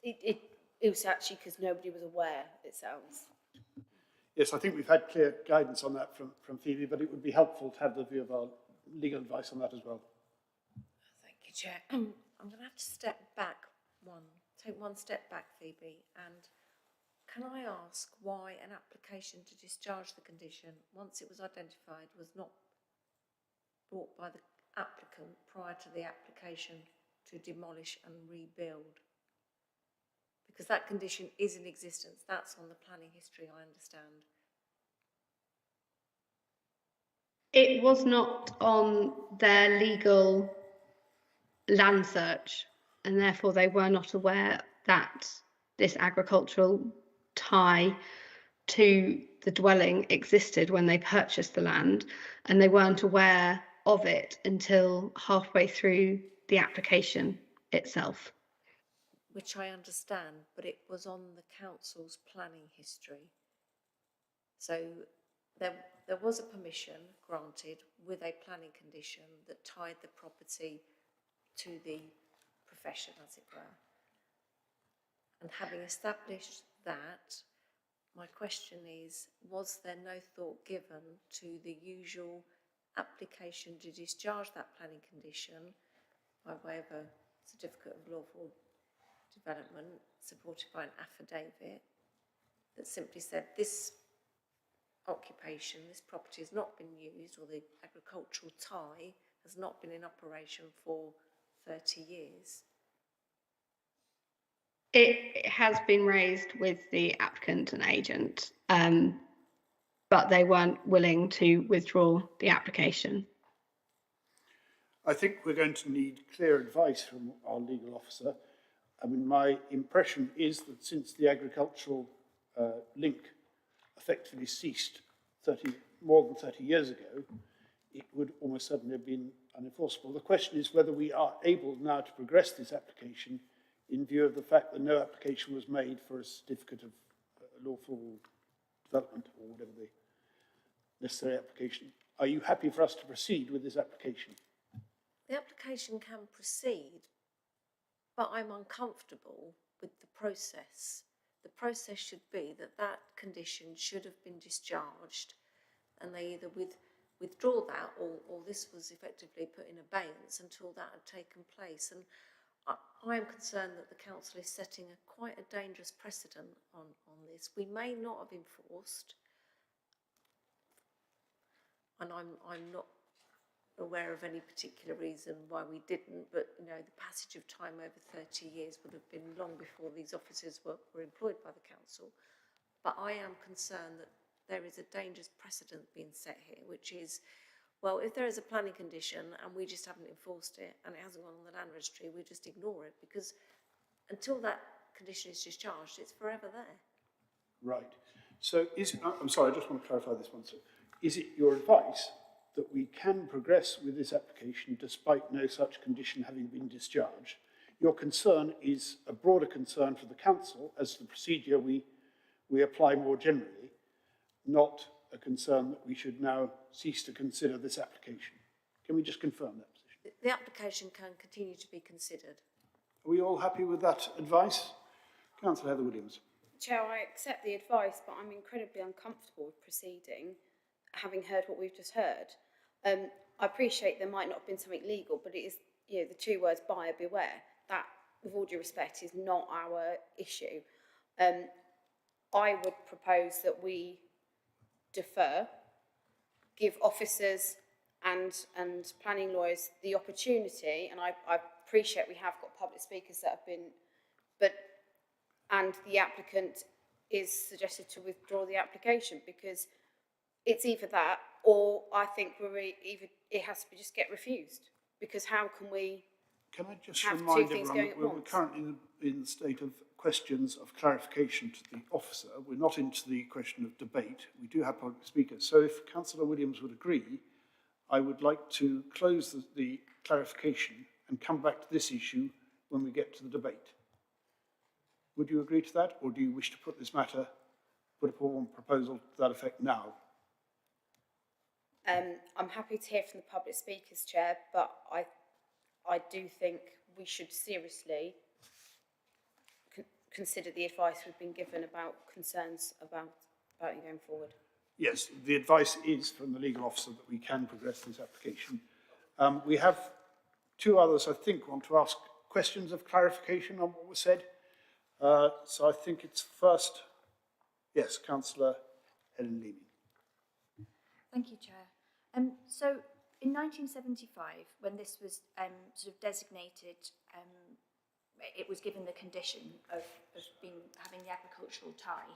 it was actually because nobody was aware, it sounds. Yes, I think we've had clear guidance on that from Phoebe, but it would be helpful to have the view of our legal advice on that as well. Thank you, Chair. I'm going to have to take one step back, Phoebe, and can I ask why an application to discharge the condition, once it was identified, was not brought by the applicant prior to the application to demolish and rebuild? Because that condition is in existence. That's on the planning history, I understand. It was not on their legal land search, and therefore they were not aware that this agricultural tie to the dwelling existed when they purchased the land, and they weren't aware of it until halfway through the application itself. Which I understand, but it was on the council's planning history. So there was a permission granted with a planning condition that tied the property to the profession, as it were. And having established that, my question is, was there no thought given to the usual application to discharge that planning condition by way of a certificate of lawful development supported by an affidavit that simply said this occupation, this property has not been used, or the agricultural tie has not been in operation for 30 years? It has been raised with the applicant and agent, but they weren't willing to withdraw the application. I think we're going to need clear advice from our legal officer. I mean, my impression is that since the agricultural link effectively ceased more than 30 years ago, it would almost certainly have been unenforceable. The question is whether we are able now to progress this application in view of the fact that no application was made for a certificate of lawful development or whatever the necessary application. Are you happy for us to proceed with this application? The application can proceed, but I'm uncomfortable with the process. The process should be that that condition should have been discharged, and they either withdraw that or this was effectively put in abeyance until that had taken place. And I am concerned that the council is setting quite a dangerous precedent on this. We may not have enforced, and I'm not aware of any particular reason why we didn't, but you know, the passage of time over 30 years would have been long before these officers were employed by the council. But I am concerned that there is a dangerous precedent being set here, which is, well, if there is a planning condition and we just haven't enforced it and it hasn't gone on the land registry, we just ignore it, because until that condition is discharged, it's forever there. Right. So I'm sorry, I just want to clarify this one. So is it your advice that we can progress with this application despite no such condition having been discharged? Your concern is a broader concern for the council as the procedure we apply more generally, not a concern that we should now cease to consider this application. Can we just confirm that position? The application can continue to be considered. Are we all happy with that advice? Councillor Heather Williams. Chair, I accept the advice, but I'm incredibly uncomfortable with proceeding, having heard what we've just heard. I appreciate there might not have been something legal, but it is, you know, the two words buyer beware. That, with all due respect, is not our issue. I would propose that we defer, give officers and planning lawyers the opportunity, and I appreciate we have got public speakers that have been, and the applicant is suggested to withdraw the application, because it's either that or I think it has to just get refused, because how can we Can I just have remind two things everyone going that at we're once? currently in the state of questions of clarification to the officer. We're not into the question of debate. We do have public speakers. So if Councillor Williams would agree, I would like to close the clarification and come back to this issue when we get to the debate. Would you agree to that, or do you wish to put this matter, put a proposal to that effect now? I'm happy to hear from the public speakers, Chair, but I do think we should seriously consider the advice we've been given about concerns about you going forward. Yes, the advice is from the legal officer that we can progress this application. We have two others, I think, want to ask questions of clarification on what was said. So I think it's first, yes, Councillor Helen Leamy. Thank you, Chair. So in 1975, when this was sort of designated, it was given the condition of having the agricultural tie.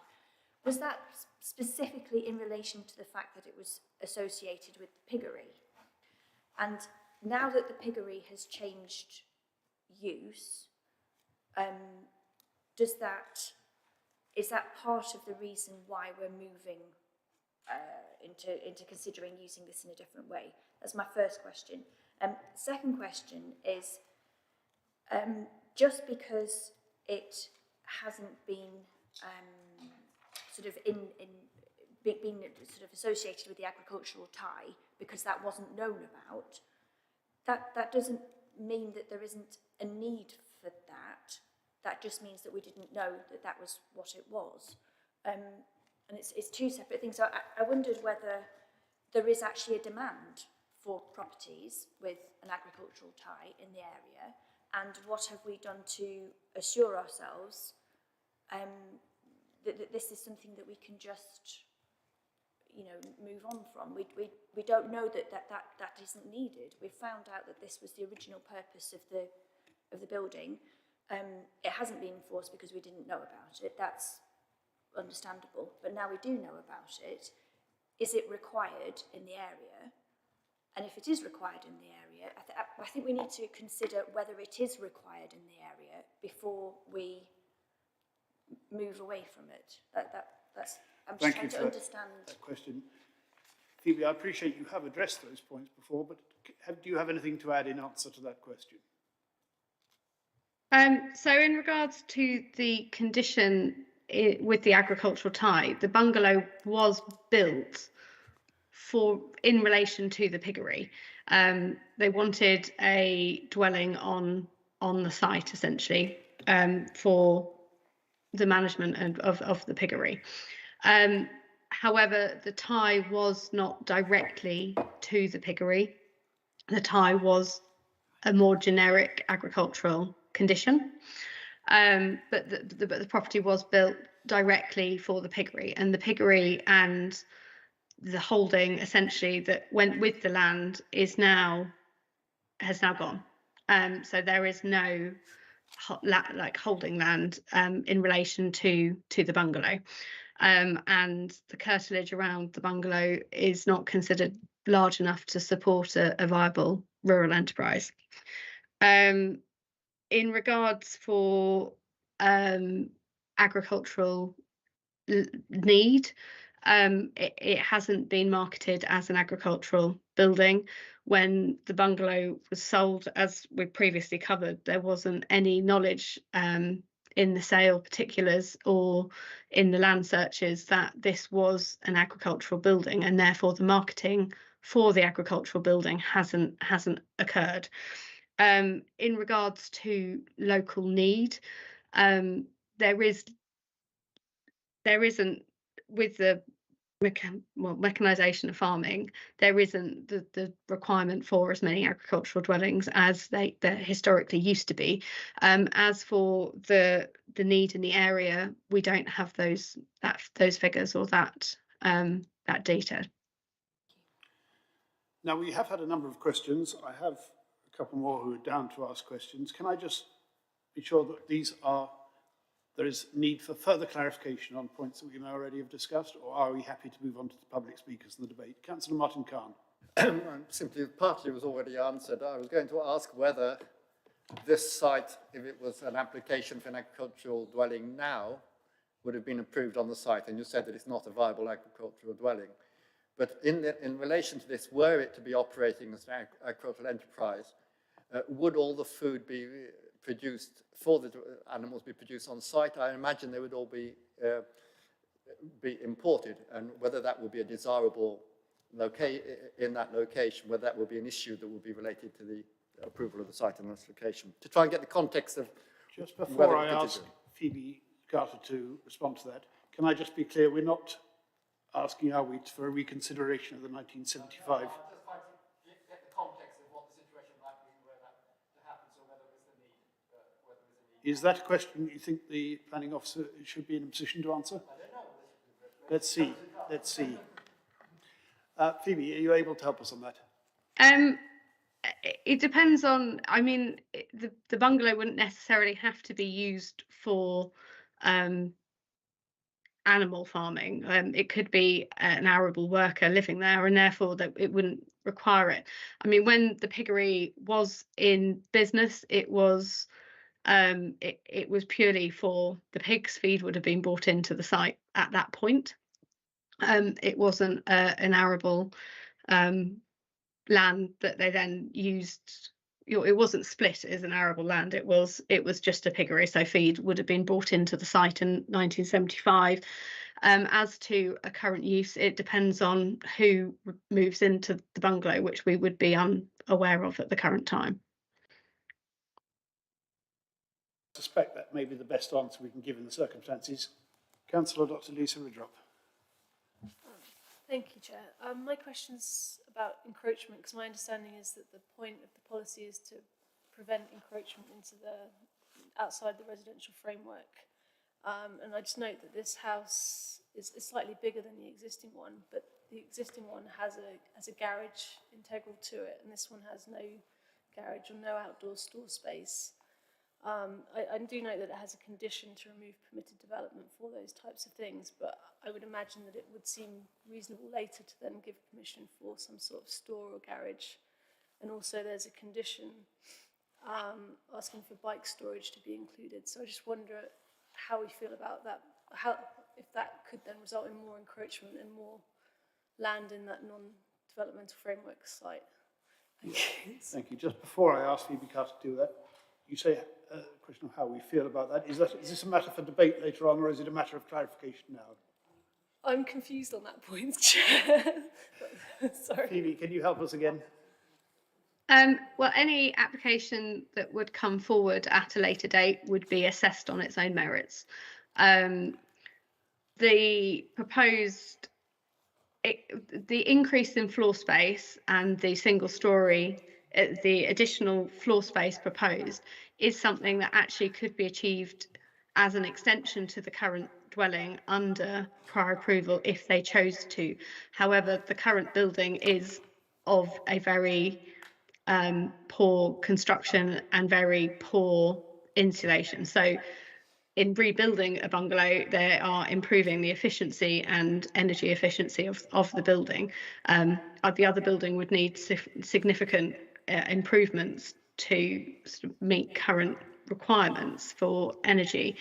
Was that specifically in relation to the fact that it was associated with the piggery? And now that the piggery has changed use, is that part of the reason why we're moving into considering using this in a different way? That's my first question. Second question is, just because it hasn't been been sort of associated with the agricultural tie, because that wasn't known about, that doesn't mean that there isn't a need for that. That just means that we didn't know that that was what it was. And it's two separate things. So I wondered whether there is actually a demand for properties with an agricultural tie in the area, and what have we done to assure ourselves that this is something that we can just, you know, move on from. We don't know that isn't needed. We found out that this was the original purpose of the building. It hasn't been enforced because we didn't know about it. That's understandable. But now we do know about it. Is it required in the area? And if it is required in the area, I think we need to consider whether it is required in the area before we move away from it. I'm just trying to understand. That question. Phoebe, I appreciate you have addressed those points before, but do you have anything to add in answer to that question? So in regards to the condition with the agricultural tie, the bungalow was built in relation to the piggery. They wanted a dwelling on the site, essentially, for the management of the piggery. However, the tie was not directly to the piggery. The tie was a more generic agricultural condition, but the property was built directly for the piggery, and the piggery and the holding essentially that went with the land has now gone. So there is no like holding land in relation to the bungalow, and the curtilage around the bungalow is not considered large enough to support a viable rural enterprise. In regards for agricultural need, it hasn't been marketed as an agricultural building. When the bungalow was sold, as we previously covered, there wasn't any knowledge in the sale particulars or in the land searches that this was an agricultural building, and therefore the marketing for the agricultural building hasn't occurred. In regards to local need, there isn't, with the mechanisation of farming, there isn't the requirement for as many agricultural dwellings as there historically used to be. As for the need in the area, we don't have those figures or that data. Now, we have had a number of questions. I have a couple more who are down to ask questions. Can I just be sure that there is need for further clarification on points that we may already have discussed, or are we happy to move on to the public speakers in the debate? Councillor Martin Khan. Simply, partly was already answered. I was going to ask whether this site, if it was an application for an agricultural dwelling now, would have been approved on the site, and you said that it's not a viable agricultural dwelling. But in relation to this, were it to be operating as an agricultural enterprise, would all the food be produced for the animals be produced on site? I imagine they would all be imported, and whether that would be a desirable in that location, whether that would be an issue that would be related to the approval of the site in this location. To try and get the context of just before I ask Phoebe Carter to respond to that, can I just be clear, we're not asking, are we, for a reconsideration of the 1975? No, I'm just trying to get the context of what the situation might be where that happens, or whether there's a need. Is that a question you think the planning officer should be in a position to answer? I don't know. Let's see. Let's see. Phoebe, are you able to help us on that? It depends on, I mean, the bungalow wouldn't necessarily have to be used for animal farming. It could be an arable worker living there, and therefore that it wouldn't require it. I mean, when the piggery was in business, it was purely for the pigs. Feed would have been brought into the site at that point. It wasn't an arable land that they then used. It wasn't split as an arable land. It was just a piggery. So feed would have been brought into the site in 1975. As to a current use, it depends on who moves into the bungalow, which we would be unaware of at the current time. I suspect that may be the best answer we can give in the circumstances. Councillor Dr. Lisa Ridrop. Thank you, Chair. My question's about encroachment, because my understanding is that the point of the policy is to prevent encroachment into outside the residential framework. And I just note that this house is slightly bigger than the existing one, but the existing one has a garage integral to it, and this one has no garage or no outdoor store space. I do know that it has a condition to remove permitted development for those types of things, but I would imagine that it would seem reasonable later to then give permission for some sort of store or garage. And also there's a condition asking for bike storage to be included. So I just wonder how we feel about that, if that could then result in more encroachment and more land in that non-developmental framework site. Thank you. Thank you. Just before I ask Phoebe Carter to do that, you say a question of how we feel about that. Is this a matter for debate later on, or is it a matter of clarification now? I'm confused on that point, Chair. Sorry. Phoebe, can you help us again? Well, any application that would come forward at a later date would be assessed on its own merits. The proposed, the increase in floor space and the single storey, the additional floor space proposed is something that actually could be achieved as an extension to the current dwelling under prior approval if they chose to. However, the current building is of a very poor construction and very poor insulation. So in rebuilding a bungalow, they are improving the efficiency and energy efficiency of the building. The other building would need significant improvements to sort of meet current requirements for energy.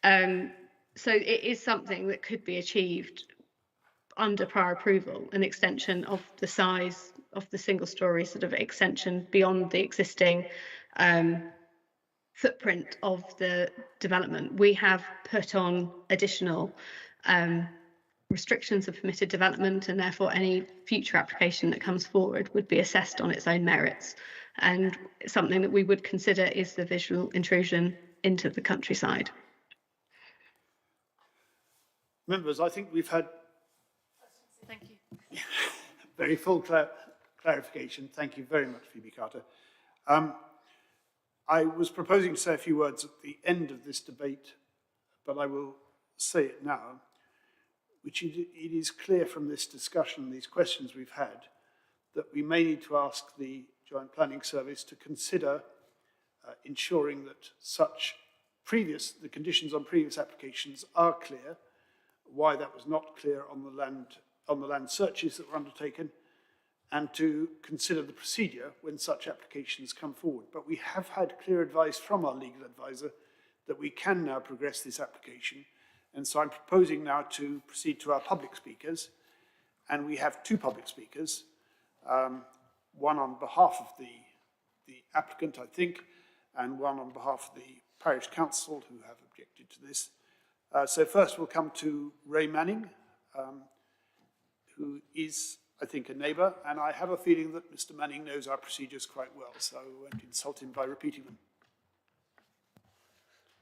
So it is something that could be achieved under prior approval, an extension of the size of the single story sort of extension beyond the existing footprint of the development. We have put on additional restrictions of permitted development, and therefore any future application that comes forward would be assessed on its own merits. And something that we would consider is the visual intrusion into the countryside. Members, I think we've had Thank you. very full clarification. Thank you very much, Phoebe Carter. I was proposing to say a few words at the end of this debate, but I will say it now, which it is clear from this discussion, these questions we've had, that we may need to ask the Joint Planning Service to consider ensuring that the conditions on previous applications are clear, why that was not clear on the land searches that were undertaken, and to consider the procedure when such applications come forward. But we have had clear advice from our legal advisor that we can now progress this application. And so I'm proposing now to proceed to our public speakers. And we have two public speakers, one on behalf of the applicant, I think, and one on behalf of the Parish Council who have objected to this. So first we'll come to Ray Manning, who is, I think, a neighbour, and I have a feeling that Mr. Manning knows our procedures quite well, so I won't insult him by repeating them.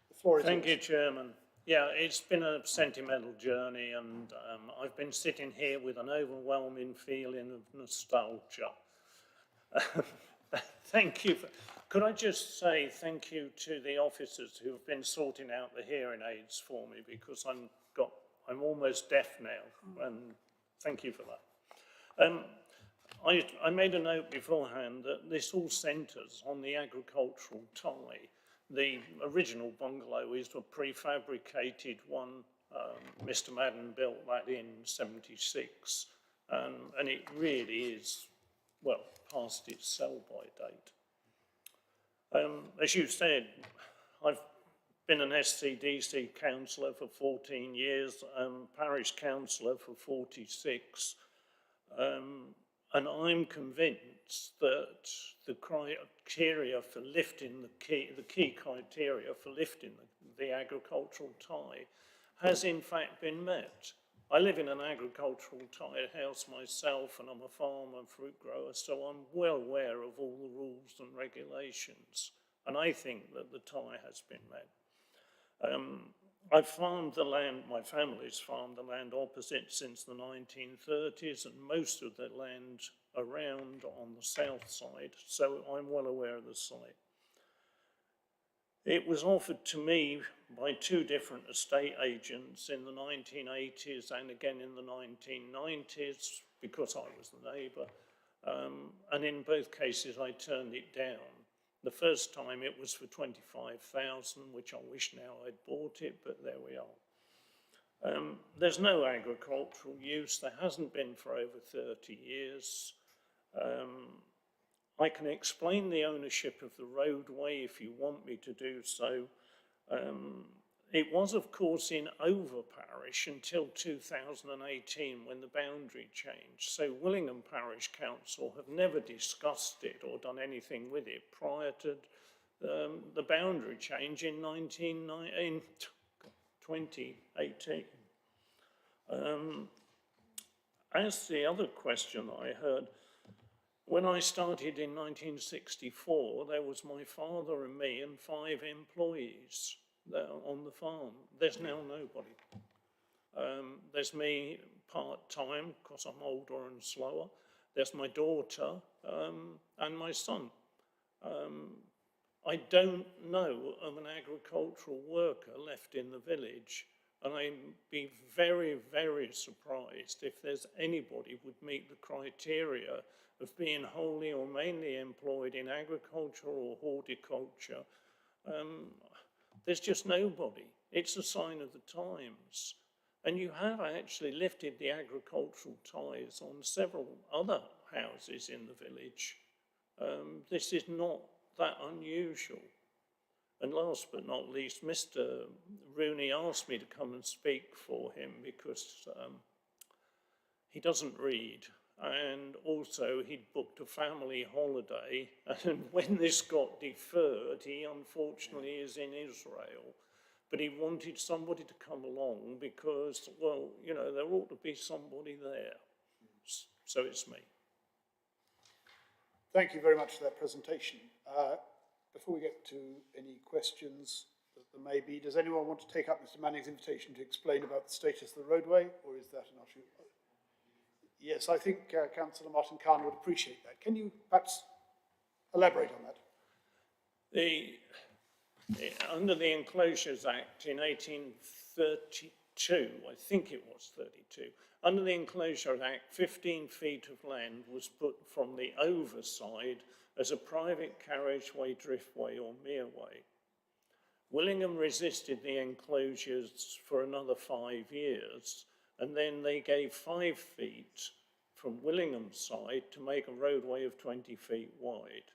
The floor is yours. Thank you, Chairman. Yeah, it's been a sentimental journey, and I've been sitting here with an overwhelming feeling of nostalgia. Thank you. Could I just say thank you to the officers who have been sorting out the hearing aids for me, because I'm almost deaf now, and thank you for that. I made a note beforehand that this all centres on the agricultural tie. The original bungalow is a prefabricated one. Mr. Madden built that in '76, and it really is, well, past its sell-by date. As you said, I've been an SCDC councillor for 14 years, parish councillor for 46. And I'm convinced that the criteria for lifting the key criteria for lifting the agricultural tie has in fact been met. I live in an agricultural tied house myself, and I'm a farmer and fruit grower, so I'm well aware of all the rules and regulations, and I think that the tie has been met. I've farmed the land, my family's farmed the land opposite since the 1930s, and most of the land around on the south side, so I'm well aware of the site. It was offered to me by two different estate agents in the 1980s and again in the 1990s, because I was the neighbour, and in both cases I turned it down. The first time it was for 25,000, which I wish now I'd bought it, but there we are. There's no agricultural use. There hasn't been for over 30 years. I can explain the ownership of the roadway if you want me to do so. It was, of course, in Over Parish until 2018 when the boundary changed. So Willingham Parish Council have never discussed it or done anything with it prior to the boundary change in 2018. As the other question I heard, when I started in 1964, there was my father and me and 5 employees on the farm. There's now nobody. There's me part-time, because I'm older and slower. There's my daughter and my son. I don't know of an agricultural worker left in the village, and I'd be very, very surprised if there's anybody would meet the criteria of being wholly or mainly employed in agriculture or horticulture. There's just nobody. It's a sign of the times. And you have actually lifted the agricultural ties on several other houses in the village. This is not that unusual. And last but not least, Mr. Rooney asked me to come and speak for him because he doesn't read. And also he'd booked a family holiday, and when this got deferred, he unfortunately is in Israel. But he wanted somebody to come along because, well, you know, there ought to be somebody there. So it's me. Thank you very much for that presentation. Before we get to any questions that there may be, does anyone want to take up Mr. Manning's invitation to explain about the status of the roadway, or is that an issue? Yes, I think Councillor Martin Khan would appreciate that. Can you perhaps elaborate on that? Under the Enclosures Act in 1832, I think it was 32, under the Enclosures Act, 15 feet of land was put from the overside as a private carriageway, driftway or mereway. Willingham resisted the enclosures for another 5 years, and then they gave 5 feet from Willingham's side to make a roadway of 20 feet wide.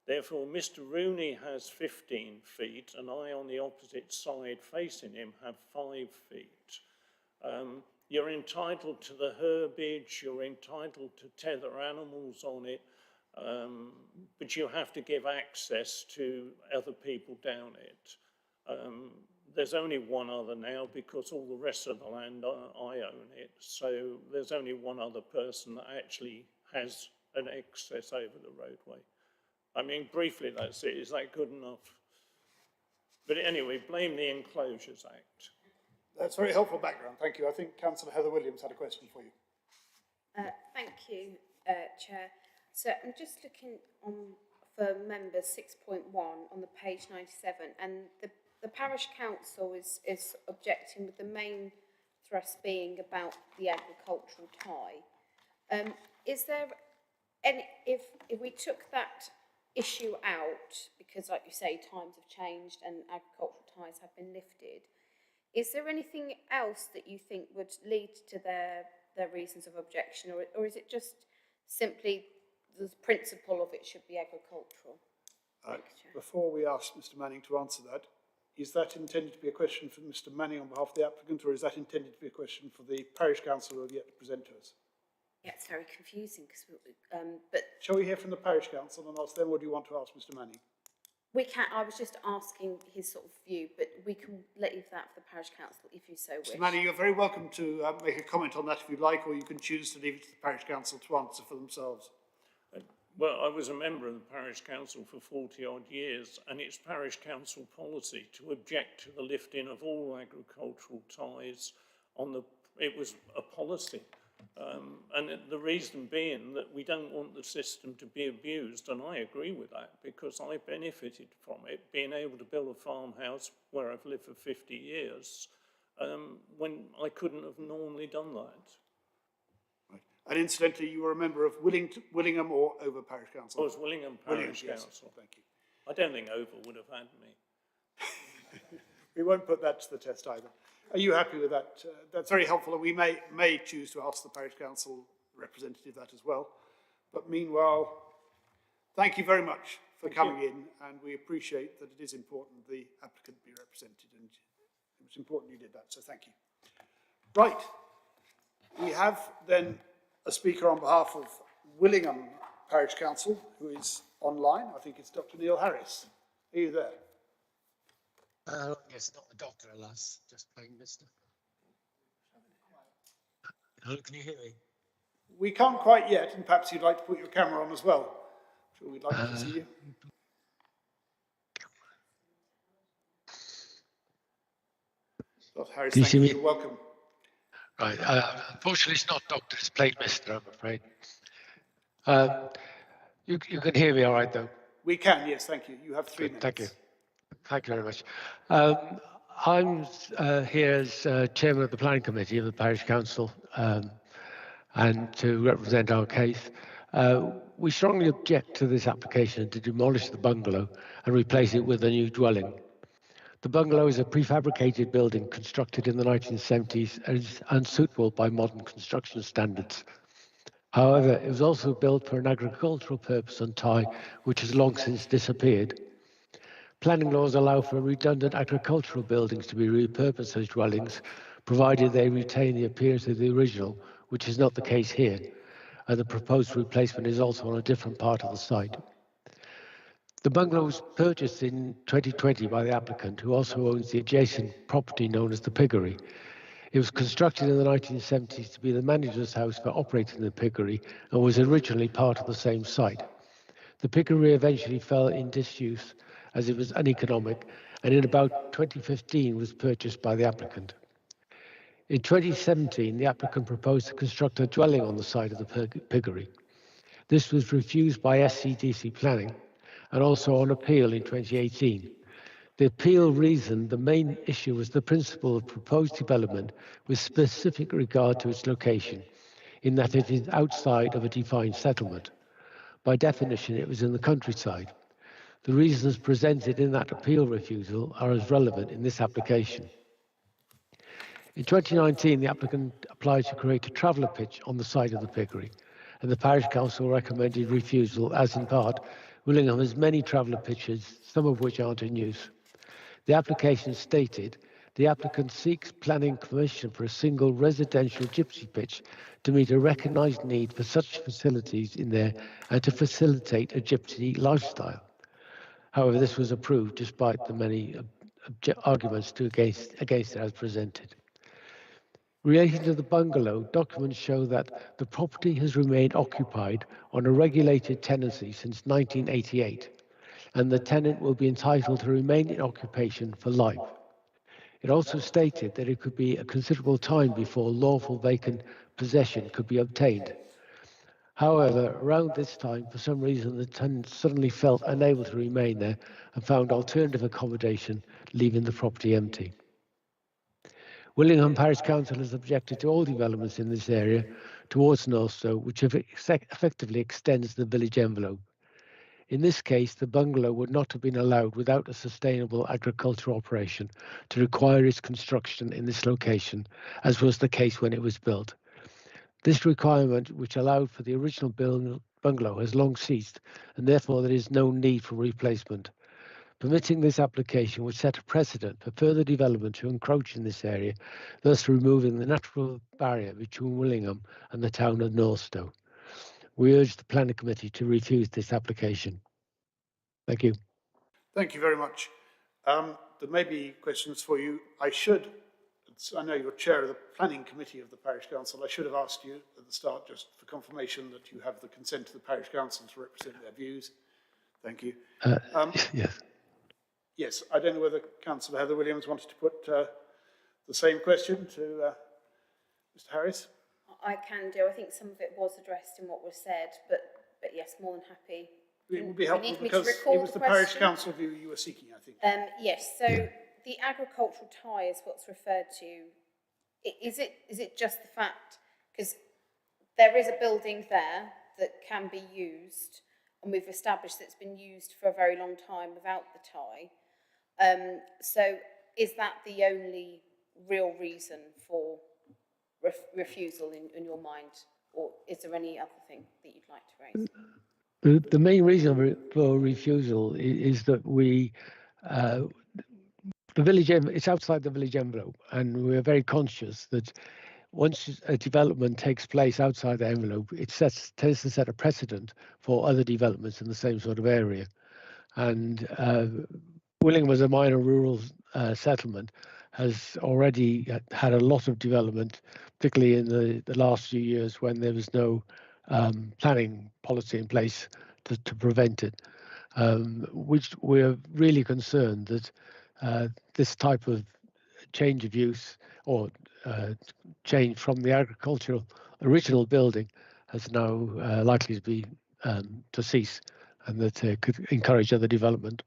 Therefore, Mr. Rooney has 15 feet, and I, on the opposite side facing him, have 5 feet. You're entitled to the herbage, you're entitled to tether animals on it, but you have to give access to other people down it. There's only one other now because all the rest of the land, I own it. So there's only one other person that actually has an access over the roadway. I mean, briefly, that's it. Is that good enough? But anyway, blame the Enclosures Act. That's very helpful background. Thank you. I think Councillor Heather Williams had a question for you. Thank you, Chair. So I'm just looking on for members 6.1 on the page 97, and the parish council is objecting with the main thrust being about the agricultural tie. Is there any, if we took that issue out, because like you say, times have changed and agricultural ties have been lifted, is there anything else that you think would lead to their reasons of objection, or is it just simply the principle of it should be agricultural? Before we ask Mr. Manning to answer that, is that intended to be a question for Mr. Manning on behalf of the applicant, or is that intended to be a question for the parish council who have yet to present to us? Yeah, it's very confusing, because but shall we hear from the parish council and ask them, or do you want to ask Mr. Manning? We can. I was just asking his sort of view, but we can leave that for the parish council if you so wish. Mr. Manning, you're very welcome to make a comment on that if you'd like, or you can choose to leave it to the parish council to answer for themselves. Well, I was a member of the parish council for 40 odd years, and it's parish council policy to object to the lifting of all agricultural ties on the, it was a policy. And the reason being that we don't want the system to be abused, and I agree with that because I benefited from it, being able to build a farmhouse where I've lived for 50 years, when I couldn't have normally done that. Right. And incidentally, you were a member of Willingham or Over Parish Council? I was Willingham Parish Council. Yes. Thank you. I don't think Over would have had me. We won't put that to the test either. Are you happy with that? That's very helpful, and we may choose to ask the parish council representative that as well. But meanwhile, thank you very much for coming in, and we appreciate that it is important the applicant be represented, and it was important you did that, so thank you. Right, we have then a speaker on behalf of Willingham Parish Council who is online. I think it's Dr. Neil Harris. Are you there? Yes, not a doctor, alas, just plain mister. Hello, can you hear me? We can't quite yet, and perhaps you'd like to put your camera on as well. Sure, we'd like to see you. Dr. Harris, thank you. You're welcome. Right, unfortunately it's not doctor, it's plain mister, I'm afraid. You can hear me all right, though? We can, yes, thank you. You have 3 minutes. Thank you. Thank you very much. I'm here as chairman of the planning committee of the parish council, and to represent our case. We strongly object to this application to demolish the bungalow and replace it with a new dwelling. The bungalow is a prefabricated building constructed in the 1970s and is unsuitable by modern construction standards. However, it was also built for an agricultural purpose on Tye, which has long since disappeared. Planning laws allow for redundant agricultural buildings to be repurposed as dwellings, provided they retain the appearance of the original, which is not the case here, and the proposed replacement is also on a different part of the site. The bungalow was purchased in 2020 by the applicant, who also owns the adjacent property known as the Piggery. It was constructed in the 1970s to be the manager's house for operating the Piggery and was originally part of the same site. The Piggery eventually fell in disuse as it was uneconomic, and in about 2015 was purchased by the applicant. In 2017, the applicant proposed to construct a dwelling on the site of the Piggery. This was refused by SCDC Planning and also on appeal in 2018. The appeal reasoned the main issue was the principle of proposed development with specific regard to its location, in that it is outside of a defined settlement. By definition, it was in the countryside. The reasons presented in that appeal refusal are as relevant in this application. In 2019, the applicant applied to create a traveller pitch on the site of the Piggery, and the parish council recommended refusal, as in part, Willingham has many traveller pitches, some of which aren't in use. The application stated, the applicant seeks planning permission for a single residential gypsy pitch to meet a recognised need for such facilities in there and to facilitate a gypsy lifestyle. However, this was approved despite the many arguments against it as presented. Relating to the bungalow, documents show that the property has remained occupied on a regulated tenancy since 1988, and the tenant will be entitled to remain in occupation for life. It also stated that it could be a considerable time before lawful vacant possession could be obtained. However, around this time, for some reason, the tenant suddenly felt unable to remain there and found alternative accommodation, leaving the property empty. Willingham Parish Council has objected to all developments in this area towards Northstowe, which effectively extends the village envelope. In this case, the bungalow would not have been allowed without a sustainable agricultural operation to require its construction in this location, as was the case when it was built. This requirement, which allowed for the original bungalow, has long ceased, and therefore there is no need for replacement. Permitting this application would set a precedent for further development to encroach in this area, thus removing the natural barrier between Willingham and the town of Northstowe. We urge the Planning Committee to refuse this application. Thank you. Thank you very much. There may be questions for you. I know you're chair of the Planning Committee of the Parish Council. I should have asked you at the start, just for confirmation, that you have the consent of the Parish Council to represent their views. Thank you. Yes. Yes, I don't know whether Councillor Heather Williams wanted to put the same question to Mr. Harris. I can do. I think some of it was addressed in what was said, but yes, more than happy. It would be helpful because it was the Parish Council view you were seeking, I think. Yes, so the agricultural tie is what's referred to. Is it just the fact, because there is a building there that can be used, and we've established that it's been used for a very long time without the tie. So is that the only real reason for refusal in your mind, or is there any other thing that you'd like to raise? The main reason for refusal is that the village, it's outside the village envelope, and we're very conscious that once a development takes place outside the envelope, it tends to set a precedent for other developments in the same sort of area. And Willingham, as a minor rural settlement, has already had a lot of development, particularly in the last few years when there was no planning policy in place to prevent it, which we're really concerned that this type of change of use or change from the agricultural original building has now likely to be to cease, and that could encourage other development.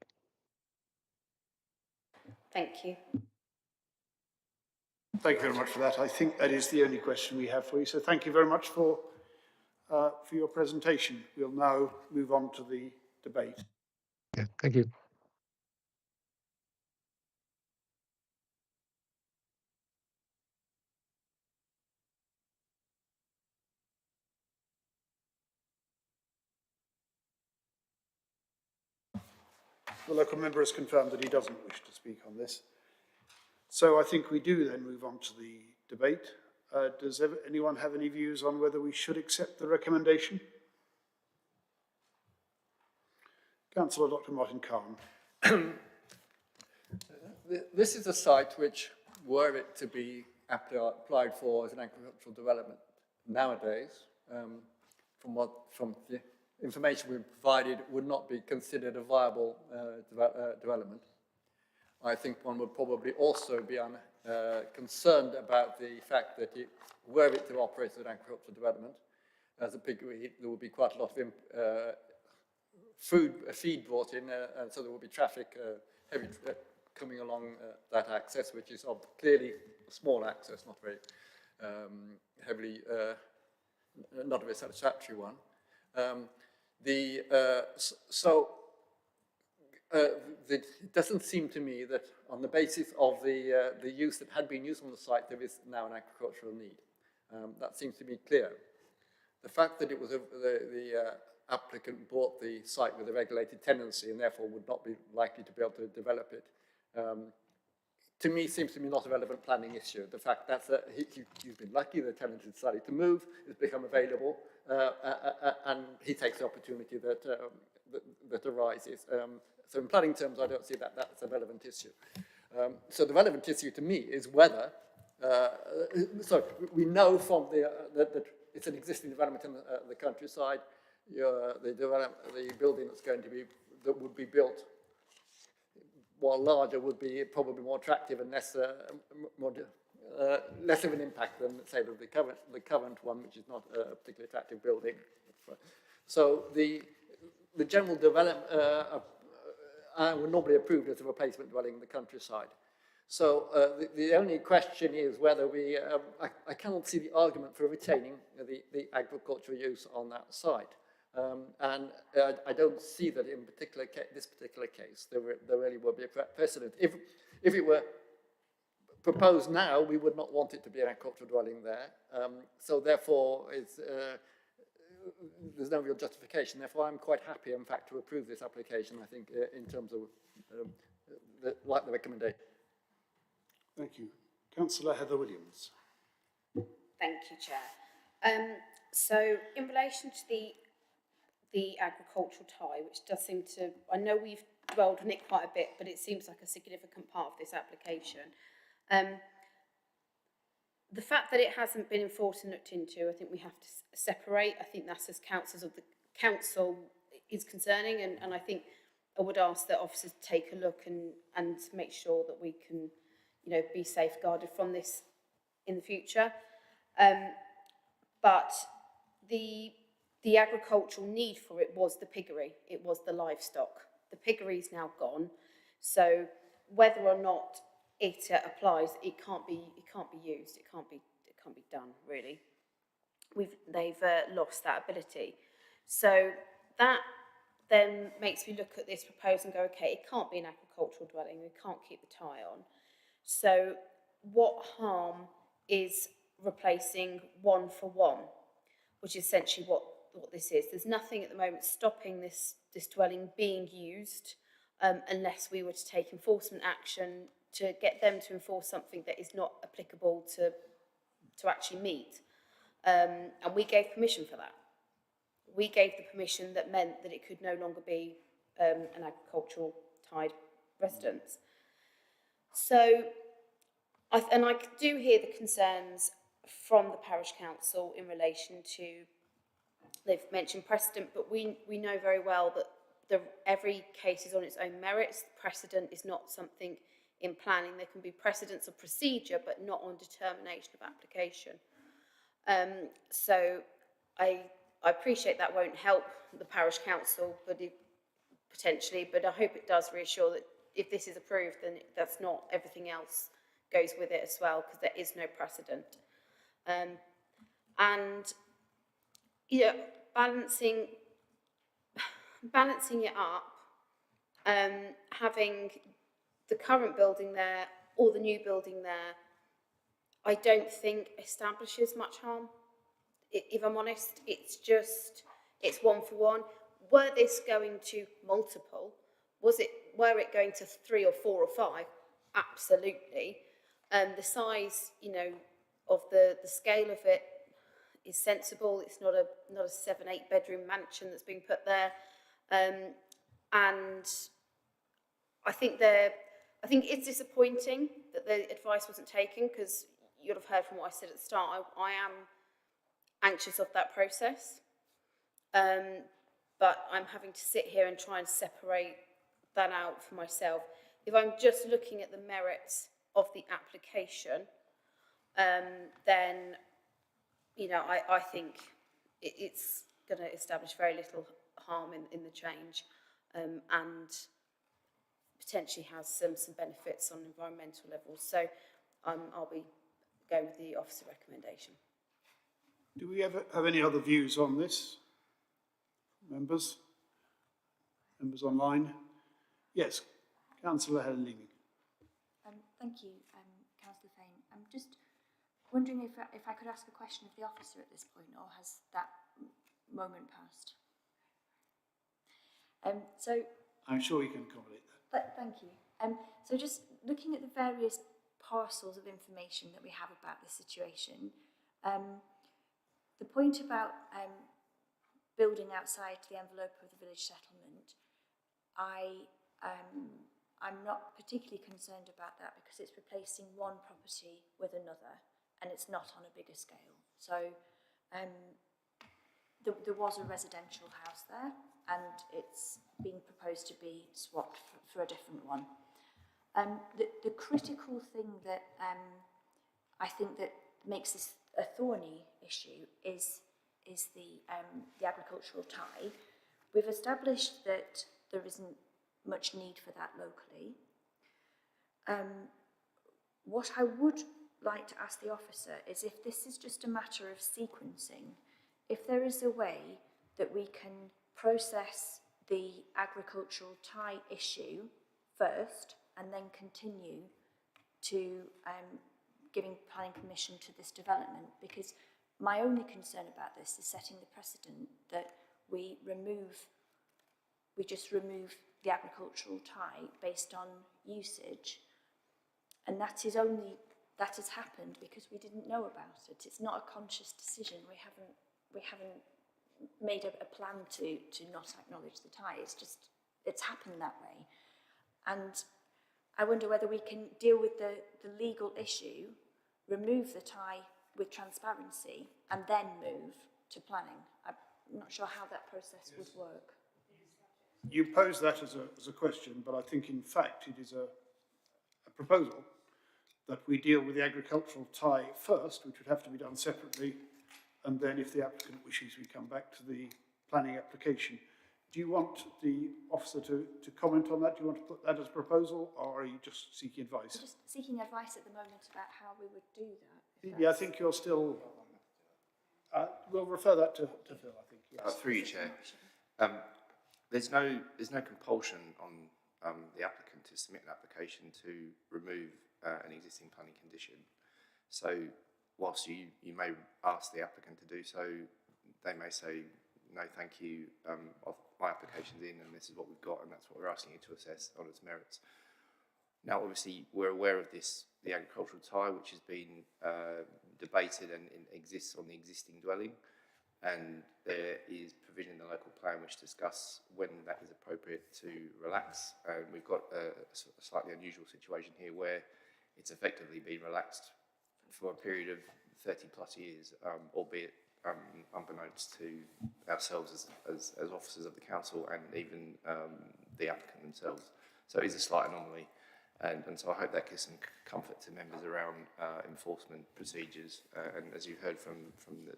Thank you. Thank you very much for that. I think that is the only question we have for you. So thank you very much for your presentation. We'll now move on to the debate. Yeah, thank you. The local member has confirmed that he doesn't wish to speak on this. So I think we do then move on to the debate. Does anyone have any views on whether we should accept the recommendation? Councillor Dr. Martin Kahn. This is a site which, were it to be applied for as an agricultural development nowadays, from the information we've provided, would not be considered a viable development. I think one would probably also be concerned about the fact that were it to operate as an agricultural development, as a piggery, there would be quite a lot of feed brought in, and so there would be traffic, heavy coming along that access, which is clearly a small access, not very not a very satisfactory one. It doesn't seem to me that on the basis of the use that had been used on the site, there is now an agricultural need. That seems to be clear. The fact that it was the applicant bought the site with a regulated tenancy and therefore would not be likely to be able to develop it, to me seems to be not a relevant planning issue. The fact that he's been lucky, the tenant has decided to move, it's become available, and he takes the opportunity that arises. So in planning terms, I don't see that that's a relevant issue. So the relevant issue to me is whether, so we know from that it's an existing development in the countryside. The building that would be built, while larger, would be probably more attractive and less of an impact than, say, the current one, which is not a particularly attractive building. So the general development would normally approved as a replacement dwelling in the countryside. So the only question is whether I cannot see the argument for retaining the agricultural use on that site. And I don't see that in this particular case there really would be a precedent. If it were proposed now, we would not want it to be an agricultural dwelling there. So therefore, there's no real justification. Therefore, I'm quite happy, in fact, to approve this application, I think, in terms of the recommendation. Thank you. Councillor Heather Williams. Thank you, Chair. So in relation to the agricultural tie, which does seem to, I know we've dwelled on it quite a bit, but it seems like a significant part of this application. The fact that it hasn't been enforced and looked into, I think we have to separate. I think that's as councillors of the council is concerning, and I think I would ask that officers take a look and make sure that we can, be safeguarded from this in the future. But the agricultural need for it was the piggery. It was the livestock. The piggery is now gone, so whether or not it applies, it can't be used. It can't be done really. They've lost that ability. So that then makes me look at this proposal and go, okay, it can't be an agricultural dwelling. We can't keep the tie on. So what harm is replacing one for one, which is essentially what this is. There's nothing at the moment stopping this dwelling being used unless we were to take enforcement action to get them to enforce something that is not applicable to actually meet. And we gave permission for that. We gave the permission that meant that it could no longer be an agricultural tied residence. So, I do hear the concerns from the parish council in relation to, they've mentioned precedent, but we know very well that every case is on its own merits. Precedent is not something in planning. There can be precedents of procedure, but not on determination of application. So I appreciate that won't help the parish council, but potentially, but I hope it does reassure that if this is approved, then that's not everything else goes with it as well, because there is no precedent. And yeah, balancing it up, having the current building there or the new building there, I don't think establishes much harm. If I'm honest, it's one for one. Were this going to multiple? Were it going to 3 or 4 or 5? Absolutely. The size, of the scale of it is sensible. It's not a 7-8 bedroom mansion that's being put there, and I think it's disappointing that the advice wasn't taken, because you'll have heard from what I said at the start. I am anxious of that process, but I'm having to sit here and try and separate that out for myself. If I'm just looking at the merits of the application, then I think it's going to establish very little harm in the change, and potentially has some benefits on environmental levels. So I'll be going with the officer recommendation. Do we ever have any other views on this? Members online? Yes, Councillor Helen Leeming. Thank you, Councillor Fain. I'm just wondering if I could ask a question of the officer at this point, or has that moment passed? So I'm sure you can accommodate that. Thank you. So just looking at the various parcels of information that we have about the situation, the point about building outside the envelope of the village settlement, I'm not particularly concerned about that, because it's replacing one property with another, and it's not on a bigger scale. So there was a residential house there, and it's being proposed to be swapped for a different one. The critical thing that I think that makes this a thorny issue is the agricultural tie. We've established that there isn't much need for that locally. What I would like to ask the officer is if this is just a matter of sequencing, if there is a way that we can process the agricultural tie issue first and then continue to giving planning permission to this development, because my only concern about this is setting the precedent that we just remove the agricultural tie based on usage, and that has happened because we didn't know about it. It's not a conscious decision. We haven't made a plan to not acknowledge the tie. It's happened that way. And I wonder whether we can deal with the legal issue, remove the tie with transparency, and then move to planning. I'm not sure how that process would work. You pose that as a question, but I think in fact it is a proposal that we deal with the agricultural tie first, which would have to be done separately, and then if the applicant wishes, we come back to the planning application. Do you want the officer to comment on that? Do you want to put that as a proposal, or are you just seeking advice? I'm just seeking advice at the moment about how we would do that. Yeah, I think you're still... we'll refer that to Phil, I think. Yes. Through you, Chair. There's no compulsion on the applicant to submit an application to remove an existing planning condition. So whilst you may ask the applicant to do so, they may say, no, thank you, my application's in and this is what we've got and that's what we're asking you to assess on its merits. Now, obviously, we're aware of this, the agricultural tie, which has been debated and exists on the existing dwelling, and there is provision in the local plan which discuss when that is appropriate to relax. And we've got a slightly unusual situation here where it's effectively been relaxed for a period of 30 plus years, albeit unbeknownst to ourselves as officers of the council and even the applicant themselves. So it is a slight anomaly. And so I hope that gives some comfort to members around enforcement procedures. And as you heard from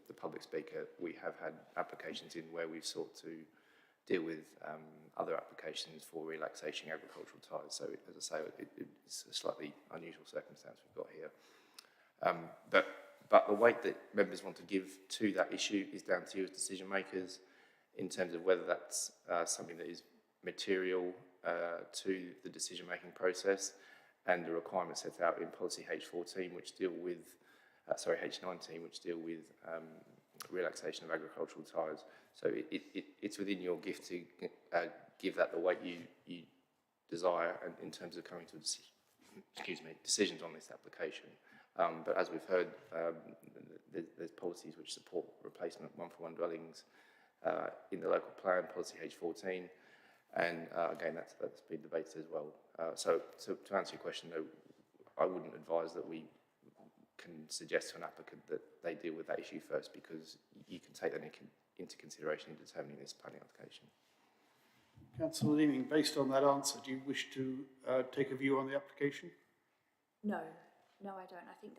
the public speaker, we have had applications in where we've sought to deal with other applications for relaxation agricultural ties. So, as I say, it's a slightly unusual circumstance we've got here. But the weight that members want to give to that issue is down to you as decision makers in terms of whether that's something that is material to the decision making process, and the requirements set out in policy H14, which deal with, H19, which deal with relaxation of agricultural ties. So it's within your gift to give that the weight you desire, and in terms of coming to decisions on this application. But as we've heard, there's policies which support replacement one-for-one dwellings in the local plan, policy H14, and again, that's been debated as well. So to answer your question, no, I wouldn't advise that we can suggest to an applicant that they deal with that issue first, because you can take that into consideration in determining this planning application. Councillor Leeming, based on that answer, do you wish to take a view on the application? No, I don't. I think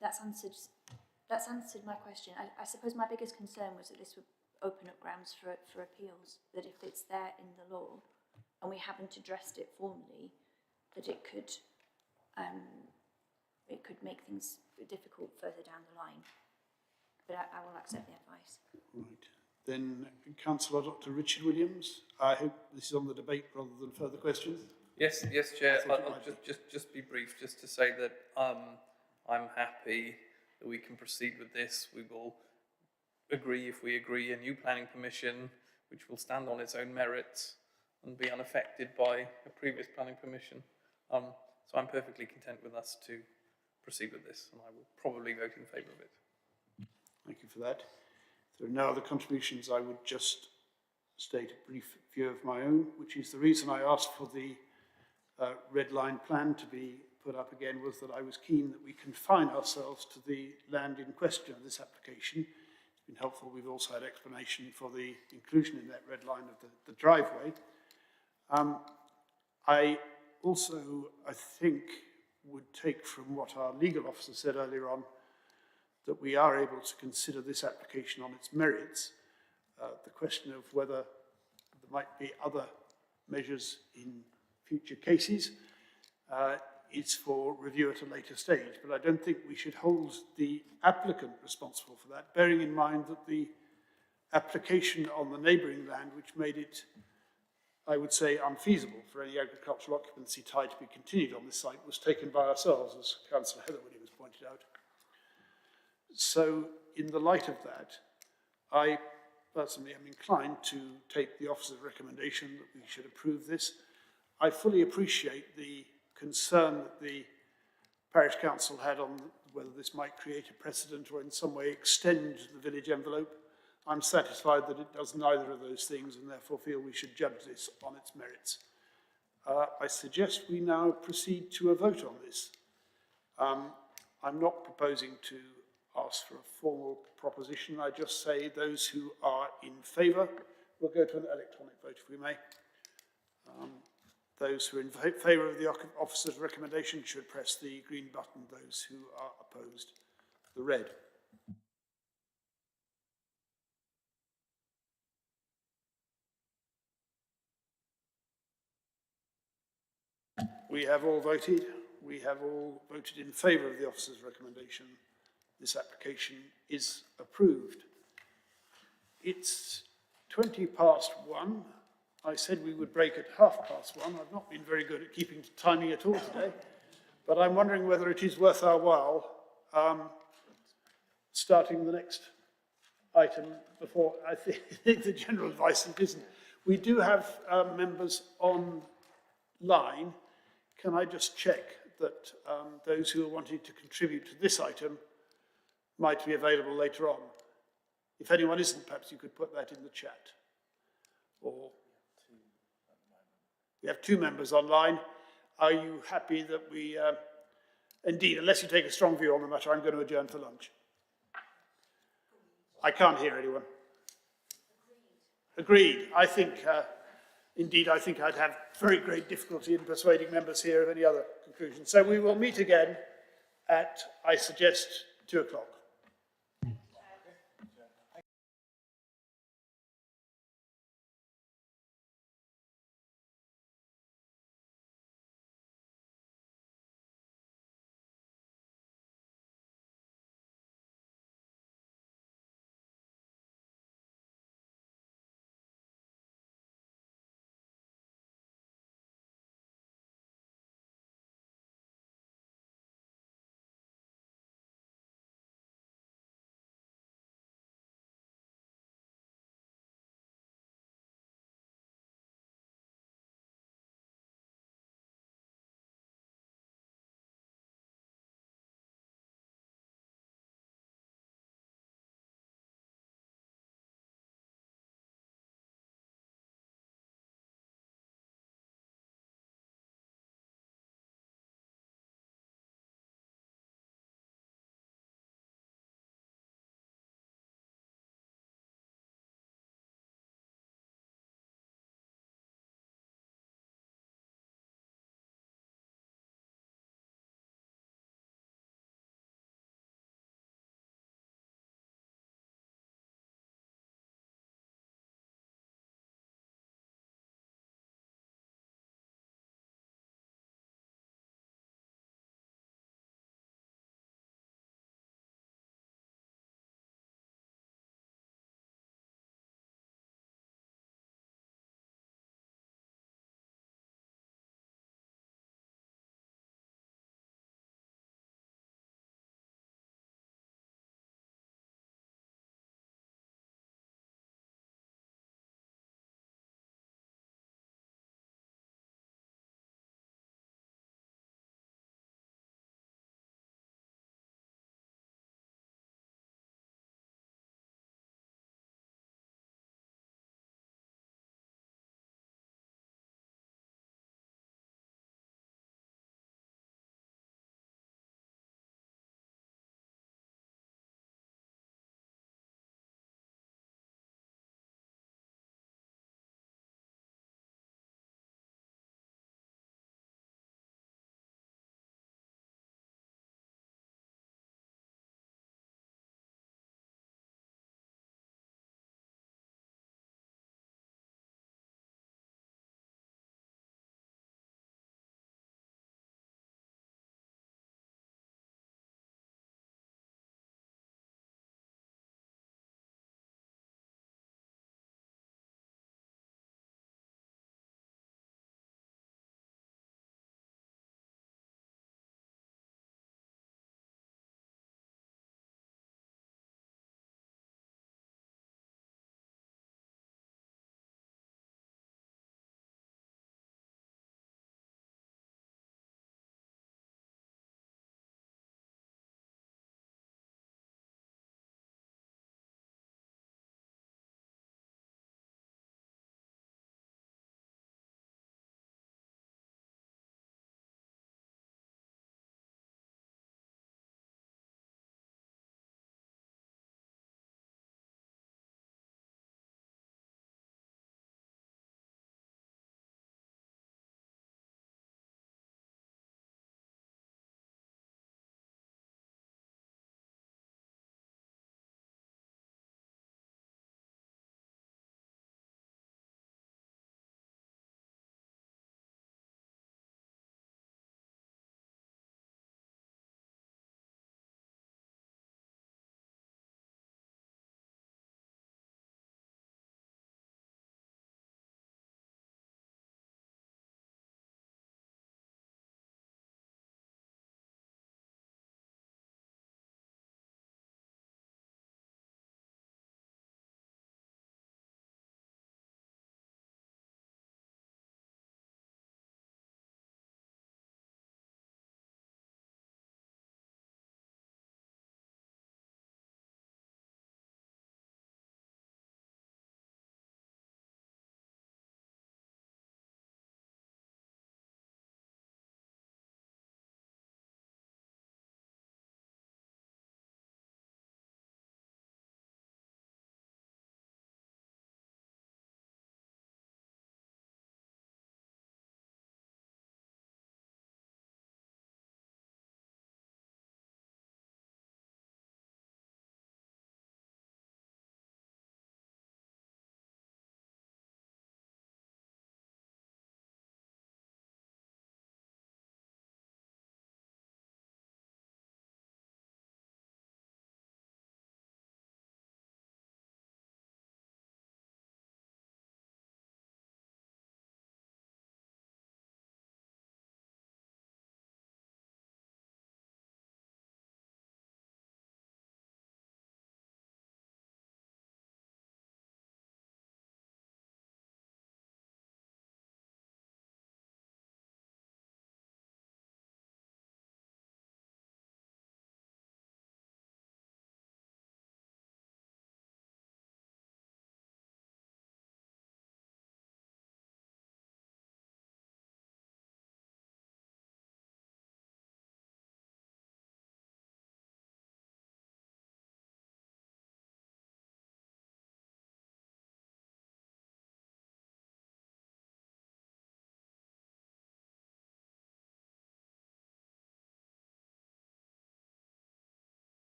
that's answered my question. I suppose my biggest concern was that this would open up grounds for appeals, that if it's there in the law and we haven't addressed it formally, that it could make things difficult further down the line. But I will accept the advice. Right. Then Councillor Dr. Richard Williams, I hope this is on the debate rather than further questions. Yes, Chair. I'll just be brief, just to say that I'm happy that we can proceed with this. We will agree, if we agree, a new planning permission, which will stand on its own merits and be unaffected by a previous planning permission. So I'm perfectly content with us to proceed with this, and I will probably vote in favour of it. Thank you for that. If there are no other contributions, I would just state a brief view of my own, which is the reason I asked for the red line plan to be put up again, was that I was keen that we confine ourselves to the land in question of this application. It's been helpful. We've also had explanation for the inclusion in that red line of the driveway. I also, I think, would take from what our legal officer said earlier on, that we are able to consider this application on its merits. The question of whether there might be other measures in future cases is for review at a later stage, but I don't think we should hold the applicant responsible for that, bearing in mind that the application on the neighbouring land, which made it, I would say, unfeasible for any agricultural occupancy tie to be continued on this site, was taken by ourselves, as Councillor Heather Williams pointed out. So, in the light of that, I personally am inclined to take the officer's recommendation that we should approve this. I fully appreciate the concern that the Parish Council had on whether this might create a precedent or in some way extend the village envelope. I'm satisfied that it does neither of those things, and therefore feel we should judge this on its merits. I suggest we now proceed to a vote on this. I'm not proposing to ask for a formal proposition. I just say those who are in favour, we'll go to an electronic vote if we may. Those who are in favour of the officer's recommendation should press the green button. Those who are opposed, the red. We have all voted. We have all voted in favour of the officer's recommendation. This application is approved. It's 1:20. I said we would break at 1:30. I've not been very good at keeping timing at all today, but I'm wondering whether it is worth our while starting the next item before. I think the general advice isn't. We do have members online. Can I just check that those who are wanting to contribute to this item might be available later on? If anyone isn't, perhaps you could put that in the chat. Or we have 2 members online. Are you happy that we, indeed, unless you take a strong view on the matter, I'm going to adjourn for lunch. I can't hear anyone. Agreed. I think, indeed, I think I'd have very great difficulty in persuading members here of any other conclusion. So we will meet again at, I suggest, 2 o'clock.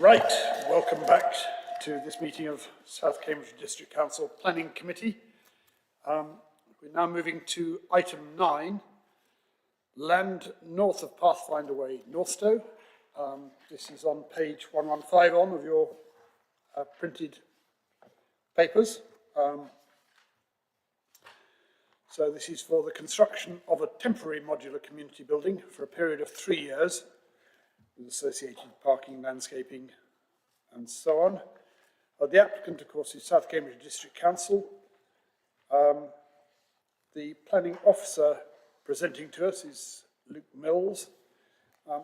Right, welcome back to this meeting of South Cambridge District Council Planning Committee. We're now moving to item 9, land north of Pathfinder Way, Northstowe. This is on page 115 of your printed papers. So this is for the construction of a temporary modular community building for a period of 3 years with associated parking, landscaping and so on. The applicant, of course, is South Cambridge District Council. The planning officer presenting to us is Luke Mills.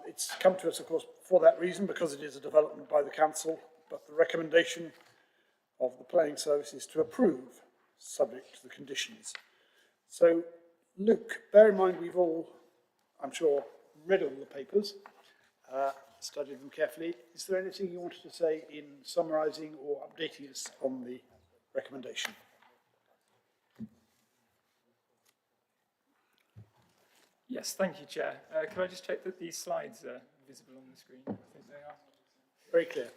It's come to us, of course, for that reason, because it is a development by the council, but the recommendation of the planning service is to approve, subject to the conditions. So, Luke, bear in mind we've all, I'm sure, read all the papers, studied them carefully. Is there anything you wanted to say in summarising or updating us on the recommendation? Yes, thank you, Chair. Can I just check that these slides are visible on the screen? I think they are. Very clear.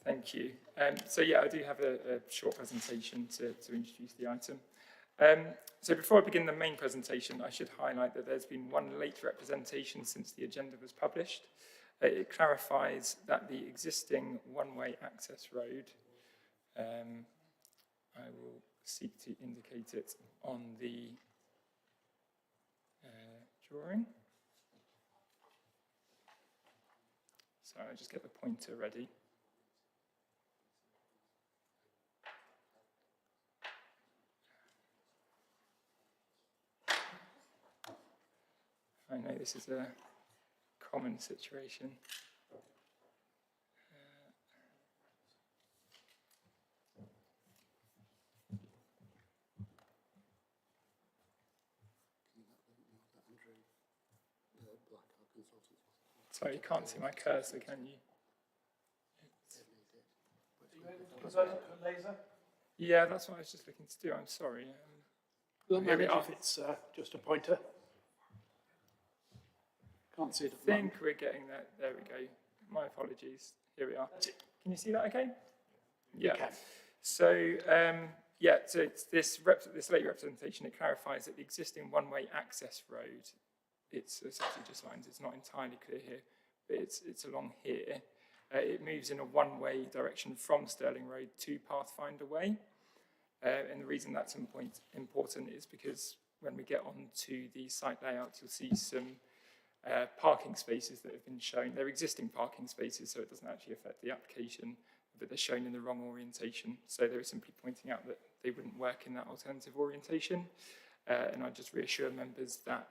Thank you. So yeah, I do have a short presentation to introduce the item. So before I begin the main presentation, I should highlight that there's been one late representation since the agenda was published. It clarifies that the existing one-way access road, I will seek to indicate it on the drawing. So I just get the pointer ready. I know this is a common situation. Sorry, you can't see my cursor, can you? Laser? Yeah, that's what I was just looking to do. I'm sorry. We'll Here we manage are. if it's just a pointer. Can't see it I at the think moment. we're getting there. There we go. My apologies. Here we are. Can you see that okay? Yeah. can. So, yeah, so it's this late representation, it clarifies that the existing one-way access road, it's essentially just lines, it's not entirely clear here, but it's along here. It moves in a one-way direction from Stirling Road to Pathfinder Way. And the reason that's important is because when we get onto the site layout, you'll see some parking spaces that have been shown. They're existing parking spaces, so it doesn't actually affect the application, but they're shown in the wrong orientation. So they were simply pointing out that they wouldn't work in that alternative orientation. And I just reassure members that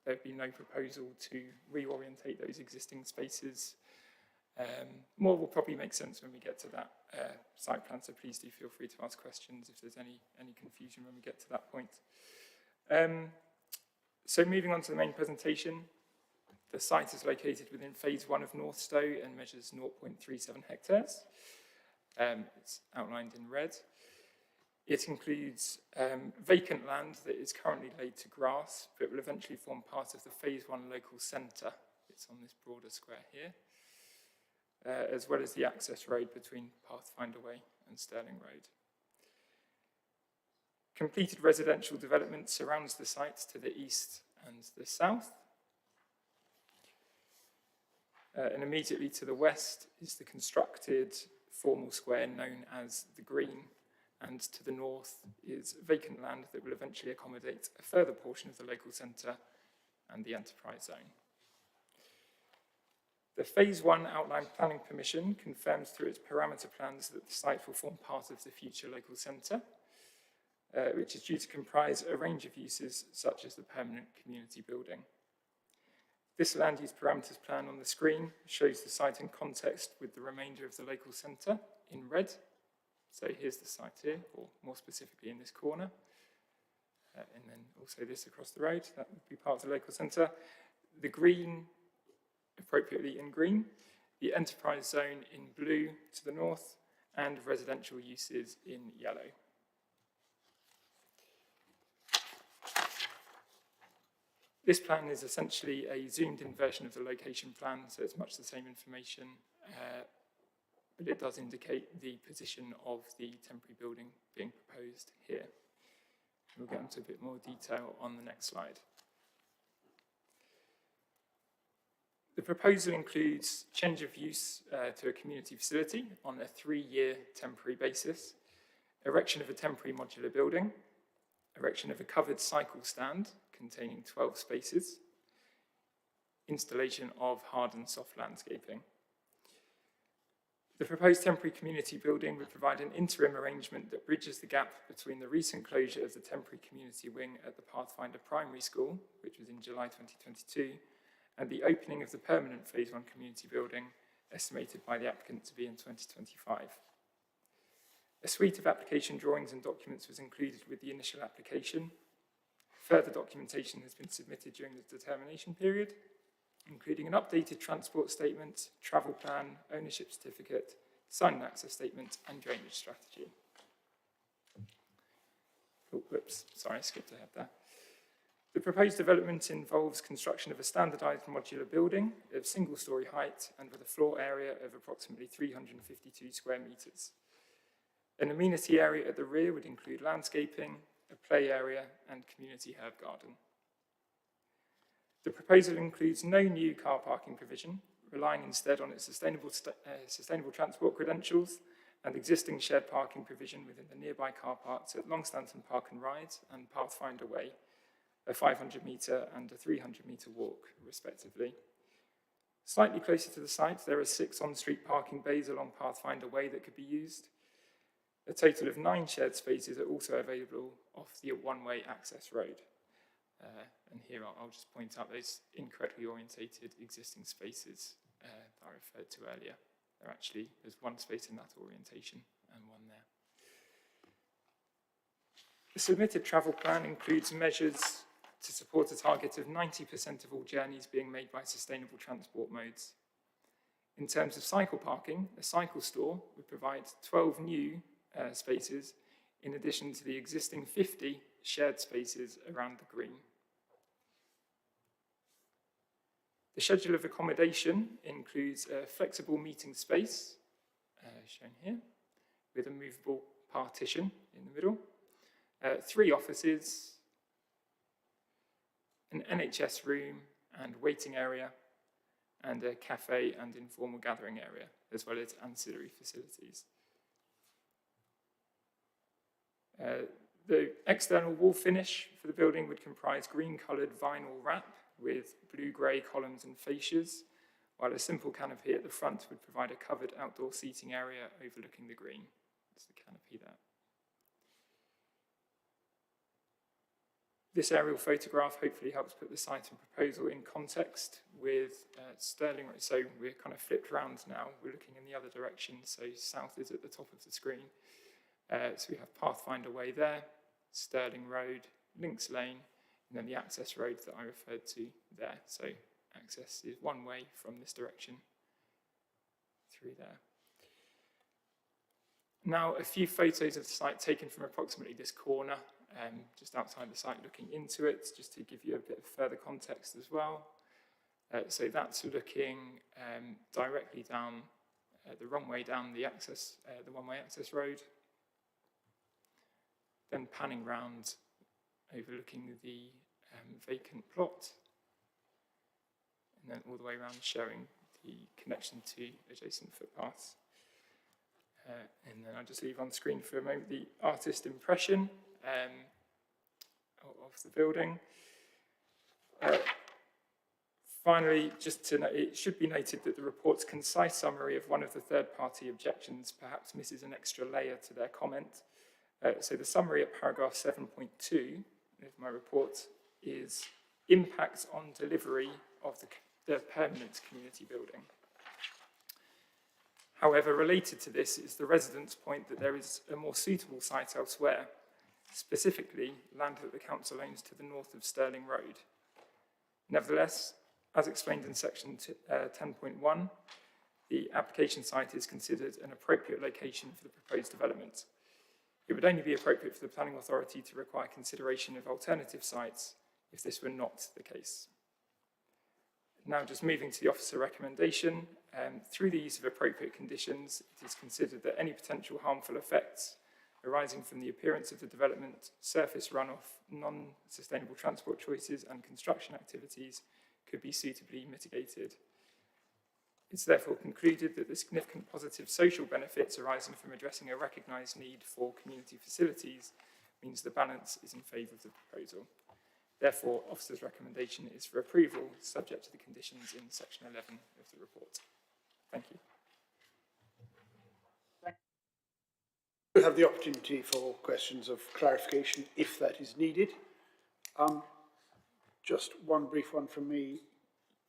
there'd be no proposal to reorientate those existing spaces. More will probably make sense when we get to that site plan, so please do feel free to ask questions if there's any confusion when we get to that point. So moving on to the main presentation, the site is located within phase 1 of Northstowe and measures 0.37 hectares. It's outlined in red. It includes vacant land that is currently laid to grass, but will eventually form part of the phase 1 local centre. It's on this broader square here, as well as the access road between Pathfinder Way and Stirling Road. Completed residential development surrounds the site to the east and the south. And immediately to the west is the constructed formal square known as the Green, and to the north is vacant land that will eventually accommodate a further portion of the local centre and the enterprise zone. The Phase 1 Outline Planning Permission confirms through its parameter plans that the site will form part of the future local centre, which is due to comprise a range of uses such as the permanent community building. This land use parameters plan on the screen shows the site in context with the remainder of the local centre in red. So here's the site here, or more specifically in this corner. And then also this across the road, that would be part of the local centre. The green, appropriately in green, the enterprise zone in blue to the north, and residential uses in yellow. This plan is essentially a zoomed in version of the location plan, so it's much the same information but it does indicate the position of the temporary building being proposed here. We'll get into a bit more detail on the next slide. The proposal includes change of use to a community facility on a 3-year temporary basis, erection of a temporary modular building, erection of a covered cycle stand containing 12 spaces, installation of hard and soft landscaping. The proposed temporary community building would provide an interim arrangement that bridges the gap between the recent closure of the temporary community wing at the Pathfinder Primary School, which was in July 2022, and the opening of the permanent Phase 1 community building, estimated by the applicant to be in 2025. A suite of application drawings and documents was included with the initial application. Further documentation has been submitted during the determination period, including an updated transport statement, travel plan, ownership certificate, design and access statement, and drainage strategy. Oh, whoops, sorry, I skipped ahead there. The proposed development involves construction of a standardised modular building of single-storey height and with a floor area of approximately 352 square metres. An amenity area at the rear would include landscaping, a play area, and community herb garden. The proposal includes no new car parking provision, relying instead on its sustainable transport credentials and existing shared parking provision within the nearby car parks at Longstanton Park and Ride and Pathfinder Way, a 500-metre and a 300-metre walk, respectively. Slightly closer to the site, there are 6 on-street parking bays along Pathfinder Way that could be used. A total of 9 shared spaces are also available off the one-way access road. And here I'll just point out those incorrectly orientated existing spaces that I referred to earlier. There's 1 space in that orientation and 1 there. The submitted travel plan includes measures to support a target of 90% of all journeys being made by sustainable transport modes. In terms of cycle parking, a cycle store would provide 12 new spaces in addition to the existing 50 shared spaces around the green. The schedule of accommodation includes a flexible meeting space, shown here, with a movable partition in the middle, 3 offices, an NHS room and waiting area, and a cafe and informal gathering area, as well as ancillary facilities. The external wall finish for the building would comprise green-coloured vinyl wrap with blue-grey columns and fascias, while a simple canopy at the front would provide a covered outdoor seating area overlooking the green. That's the canopy there. This aerial photograph hopefully helps put the site and proposal in context with Stirling. So we're kind of flipped around now. We're looking in the other direction, so south is at the top of the screen. So we have Pathfinder Way there, Stirling Road, Links Lane, and then the access road that I referred to there. So access is one way from this direction through there. Now, a few photos of the site taken from approximately this corner, just outside the site looking into it, just to give you a bit of further context as well. So that's looking directly down the runway down the one-way access road. Then panning round, overlooking the vacant plot, and then all the way around showing the connection to adjacent footpaths. And then I'll just leave on screen for a moment the artist impression of the building. Finally, just to note, it should be noted that the report's concise summary of one of the third-party objections perhaps misses an extra layer to their comment. So the summary at paragraph 7.2 of my report is impacts on delivery of the permanent community building. However, related to this is the residents' point that there is a more suitable site elsewhere, specifically land that the council owns to the north of Stirling Road. Nevertheless, as explained in section 10.1, the application site is considered an appropriate location for the proposed development. It would only be appropriate for the planning authority to require consideration of alternative sites if this were not the case. Now just moving to the officer recommendation, through the use of appropriate conditions, it is considered that any potential harmful effects arising from the appearance of the development, surface runoff, non-sustainable transport choices and construction activities could be suitably mitigated. It's therefore concluded that the significant positive social benefits arising from addressing a recognised need for community facilities means the balance is in favour of the proposal. Therefore, officer's recommendation is for approval, subject to the conditions in section 11 of the report. Thank you. We'll have the opportunity for questions of clarification if that is needed. Just one brief one from me.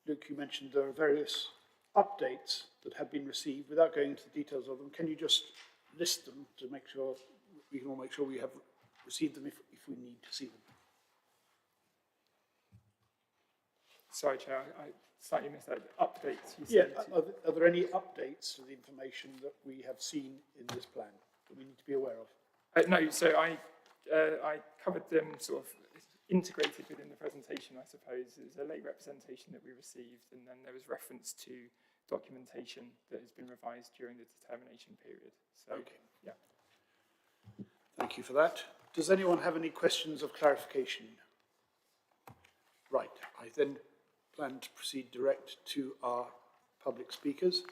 Luke, you mentioned there are various updates that have been received. Without going into the details of them, can you just list them to make sure we can all make sure we have received them if we need to see them? Sorry, Chair, I slightly missed that. Updates, you Yeah, said. are there any updates to the information that we have seen in this plan that we need to be aware of? No, so I covered them sort of integrated within the presentation, I suppose. There's a late representation that we received, and then there was reference to documentation that has been revised during the determination period. So, okay. Yeah. Thank you for that. Does anyone have any questions of clarification? Right, I then plan to proceed direct to our public speakers.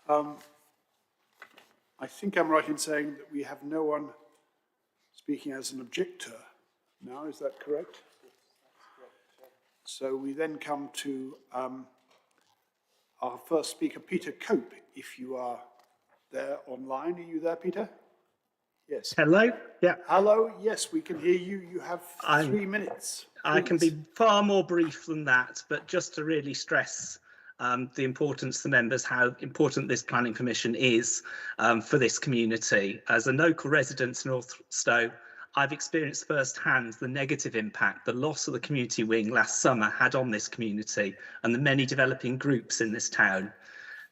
I think I'm right in saying that we have no one speaking as an objector now, is that correct? So we then come to our first speaker, Peter Cope, if you are there online. Are you there, Peter? Yes. Hello? Yeah. Hello, yes, we can hear you. You have 3 minutes. I can be far more brief than that, but just to really stress the importance to members, how important this planning permission is for this community. As a local resident in North Stowe, I've experienced firsthand the negative impact the loss of the community wing last summer had on this community and the many developing groups in this town.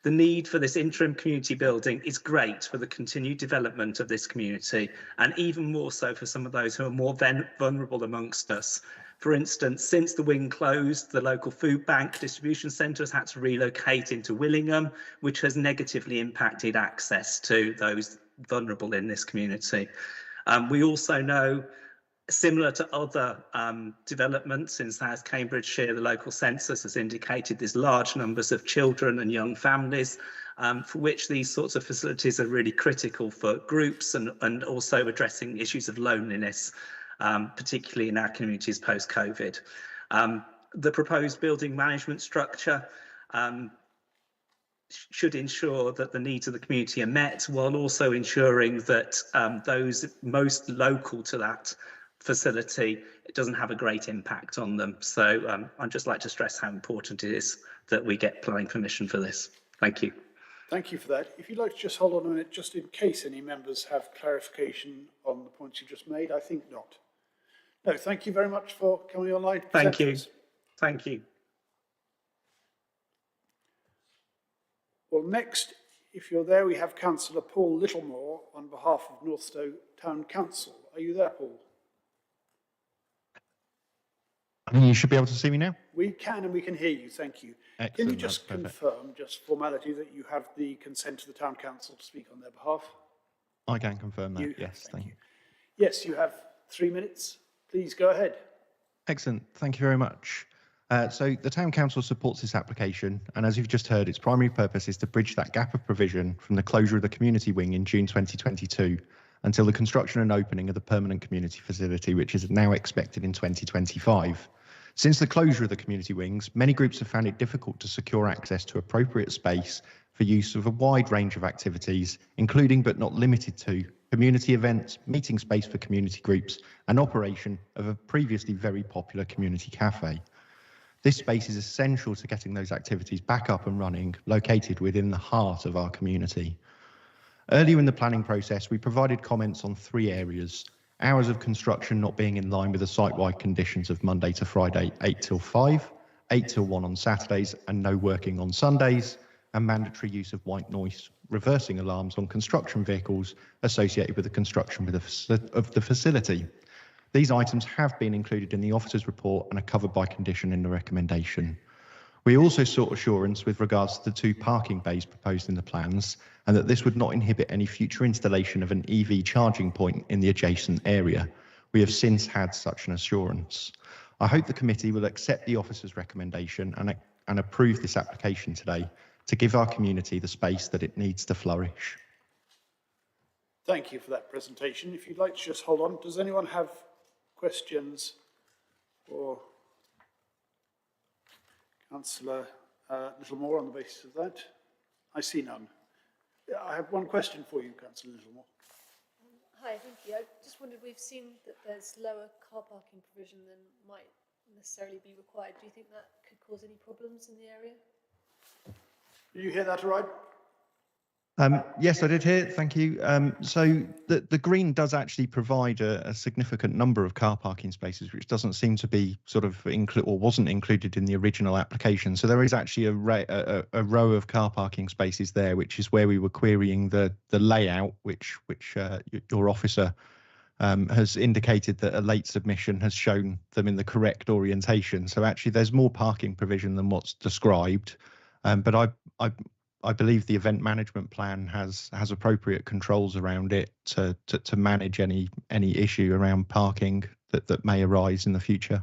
The need for this interim community building is great for the continued development of this community, and even more so for some of those who are more vulnerable amongst us. For instance, since the wing closed, the local food bank distribution centre has had to relocate into Willingham, which has negatively impacted access to those vulnerable in this community. We also know, similar to other developments in South Cambridgeshire, the local census has indicated there's large numbers of children and young families for which these sorts of facilities are really critical for groups and also addressing issues of loneliness, particularly in our communities post-COVID. The proposed building management structure should ensure that the needs of the community are met, while also ensuring that those most local to that facility, it doesn't have a great impact on them. So I'd just like to stress how important it is that we get planning permission for this. Thank you. Thank you for that. If you'd like to just hold on a minute, just in case any members have clarification on the points you just made. I think not. No, thank you very much for coming online. Thank you. Thank you. Well, next, if you're there, we have Councillor Paul Littlemore on behalf of North Stowe Town Council. Are you there, Paul? You should be able to see me now. We can, and we can hear you. Thank you. Excellent, can you just confirm, just formality, that you have the consent of the Town Council to speak on their behalf? I can confirm that, yes, thank you. Yes, you have 3 minutes. Please go ahead. Excellent, thank you very much. So the Town Council supports this application, and as you've just heard, its primary purpose is to bridge that gap of provision from the closure of the community wing in June 2022 until the construction and opening of the permanent community facility, which is now expected in 2025. Since the closure of the community wings, many groups have found it difficult to secure access to appropriate space for use of a wide range of activities, including but not limited to community events, meeting space for community groups, and operation of a previously very popular community cafe. This space is essential to getting those activities back up and running, located within the heart of our community. Earlier in the planning process, we provided comments on 3 areas: hours of construction not being in line with the site-wide conditions of Monday to Friday 8 till 5, 8 till 1 on Saturdays and no working on Sundays, and mandatory use of white noise reversing alarms on construction vehicles associated with the construction of the facility. These items have been included in the officer's report and are covered by condition in the recommendation. We also sought assurance with regards to the 2 parking bays proposed in the plans, and that this would not inhibit any future installation of an EV charging point in the adjacent area. We have since had such an assurance. I hope the committee will accept the officer's recommendation and approve this application today to give our community the space that it needs to flourish. Thank you for that presentation. If you'd like to just hold on, does anyone have questions for Councillor Littlemore on the basis of that? I see none. I have one question for you, Councillor Littlemore. Hi, thank you. I just wondered, we've seen that there's lower car parking provision than might necessarily be required. Do you think that could cause any problems in the area? Did you hear that all right? Yes, I did hear. Thank you. So the green does actually provide a significant number of car parking spaces, which doesn't seem to be sort of or wasn't included in the original application. So there is actually a row of car parking spaces there, which is where we were querying the layout, which your officer has indicated that a late submission has shown them in the correct orientation. So actually, there's more parking provision than what's described. But I believe the event management plan has appropriate controls around it to manage any issue around parking that may arise in the future.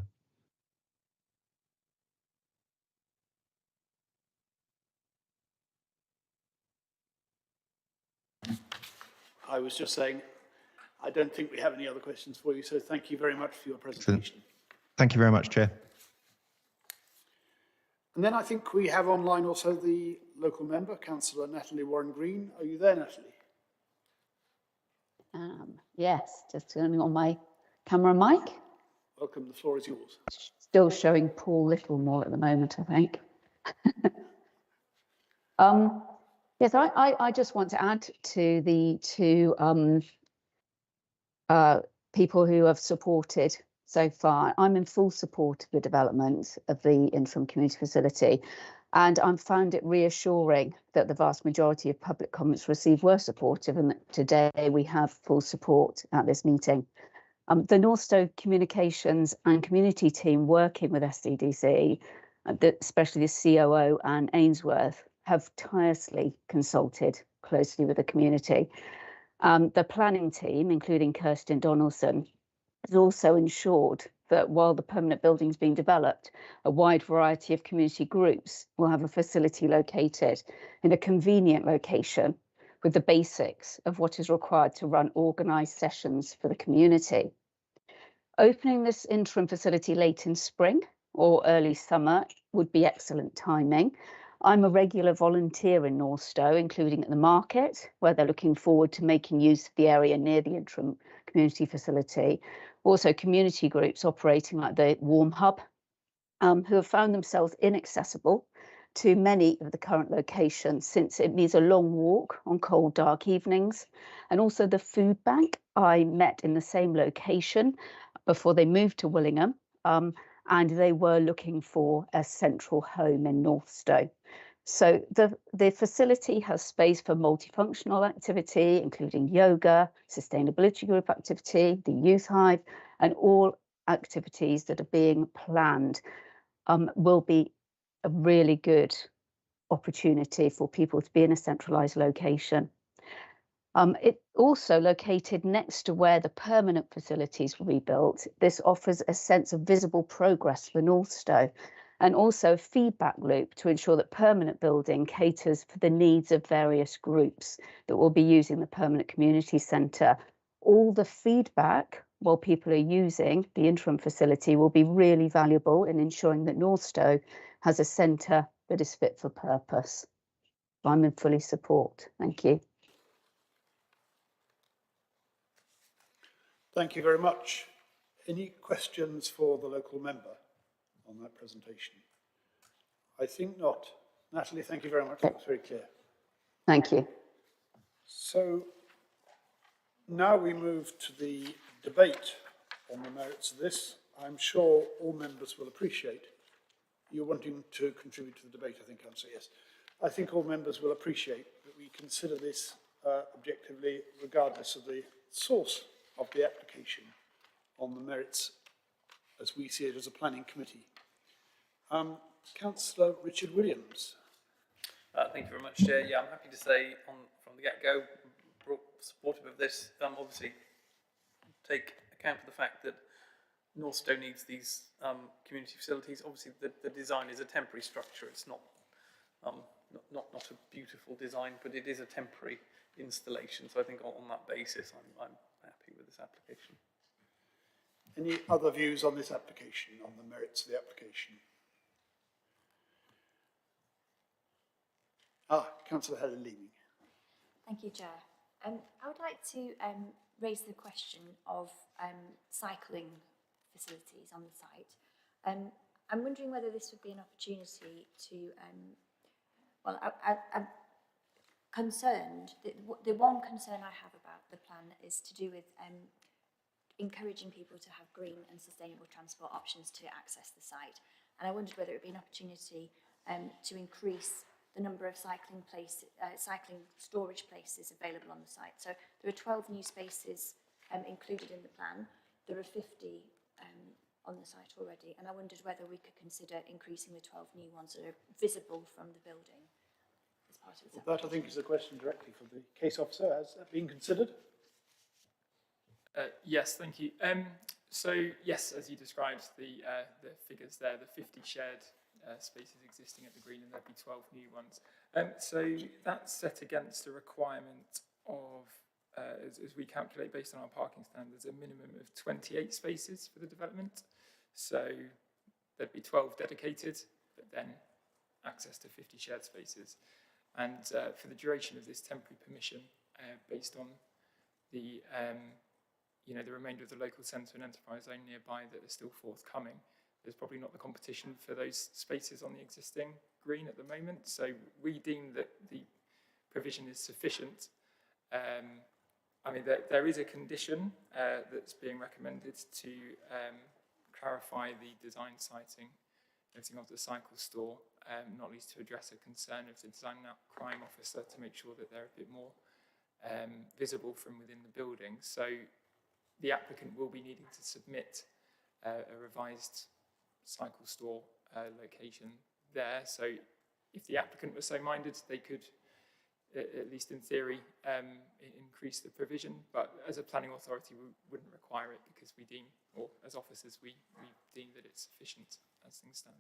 I was just saying, I don't think we have any other questions for you, so thank you very much for your presentation. Thank you very much, Chair. And then I think we have online also the local member, Councillor Natalie Warren-Green. Are you there, Natalie? Yes, just turning on my camera and mic. Welcome, the floor is yours. Still showing Paul Littlemore at the moment, I think. Yes, I just want to add to the 2 people who have supported so far. I'm in full support of the development of the interim community facility, and I found it reassuring that the vast majority of public comments received were supportive, and that today we have full support at this meeting. The Northstowe Communications and Community team working with SDDC, especially the COO and Ainsworth, have tirelessly consulted closely with the community. The planning team, including Kirsten Donaldson, has also ensured that while the permanent building is being developed, a wide variety of community groups will have a facility located in a convenient location with the basics of what is required to run organised sessions for the community. Opening this interim facility late in spring or early summer would be excellent timing. I'm a regular volunteer in Northstowe, including at the market, where they're looking forward to making use of the area near the interim community facility. Also, community groups operating like the Warm Hub, who have found themselves inaccessible to many of the current locations, since it means a long walk on cold, dark evenings. And also the food bank, I met in the same location before they moved to Willingham, and they were looking for a central home in Northstowe. So the facility has space for multifunctional activity, including yoga, sustainability group activity, the youth hive, and all activities that are being planned will be a really good opportunity for people to be in a centralised location. It also located next to where the permanent facilities will be built. This offers a sense of visible progress for Northstowe, and also a feedback loop to ensure that permanent building caters for the needs of various groups that will be using the permanent community centre. All the feedback while people are using the interim facility will be really valuable in ensuring that Northstowe has a centre that is fit for purpose. I'm in fully support. Thank you. Thank you very much. Any questions for the local member on that presentation? I think not. Natalie, thank you very much. That was very clear. Thank you. So now we move to the debate on the merits of this. I'm sure all members will appreciate you wanting to contribute to the debate, I think, Councillor, yes. I think all members will appreciate that we consider this objectively, regardless of the source of the application, on the merits as we see it as a planning committee. Councillor Richard Williams. Thank you very much, Chair. Yeah, I'm happy to say from the get-go, supportive of this. Obviously, take account of the fact that Northstowe needs these community facilities. Obviously, the design is a temporary structure. It's not a beautiful design, but it is a temporary installation. So I think on that basis, I'm happy with this application. Any other views on this application, on the merits of the application? Councillor Helen Leeming. Thank you, Chair. I would like to raise the question of cycling facilities on the site. I'm wondering whether this would be an opportunity to, I'm concerned, the one concern I have about the plan is to do with encouraging people to have green and sustainable transport options to access the site. And I wondered whether it would be an opportunity to increase the number of cycling storage places available on the site. So there are 12 new spaces included in the plan. There are 50 on the site already, and I wondered whether we could consider increasing the 12 new ones that are visible from the building as part of this. Well, that I think is a question directly for the case officer. Has that been considered? Yes, thank you. So yes, as you described, the figures there, the 50 shared spaces existing at the green, and there'd be 12 new ones. So that's set against a requirement of, as we calculate based on our parking standards, a minimum of 28 spaces for the development. So there'd be 12 dedicated, but then access to 50 shared spaces. And for the duration of this temporary permission, based on the the remainder of the local centre and enterprise zone nearby that are still forthcoming, there's probably not the competition for those spaces on the existing green at the moment. So we deem that the provision is sufficient. I mean, there is a condition that's being recommended to clarify the design siting of the cycle store, not least to address a concern of the design crime officer to make sure that they're a bit more visible from within the building. So the applicant will be needing to submit a revised cycle store location there. So if the applicant was so minded, they could, at least in theory, increase the provision. But as a planning authority, we wouldn't require it because we deem, or as officers, we deem that it's sufficient as things stand.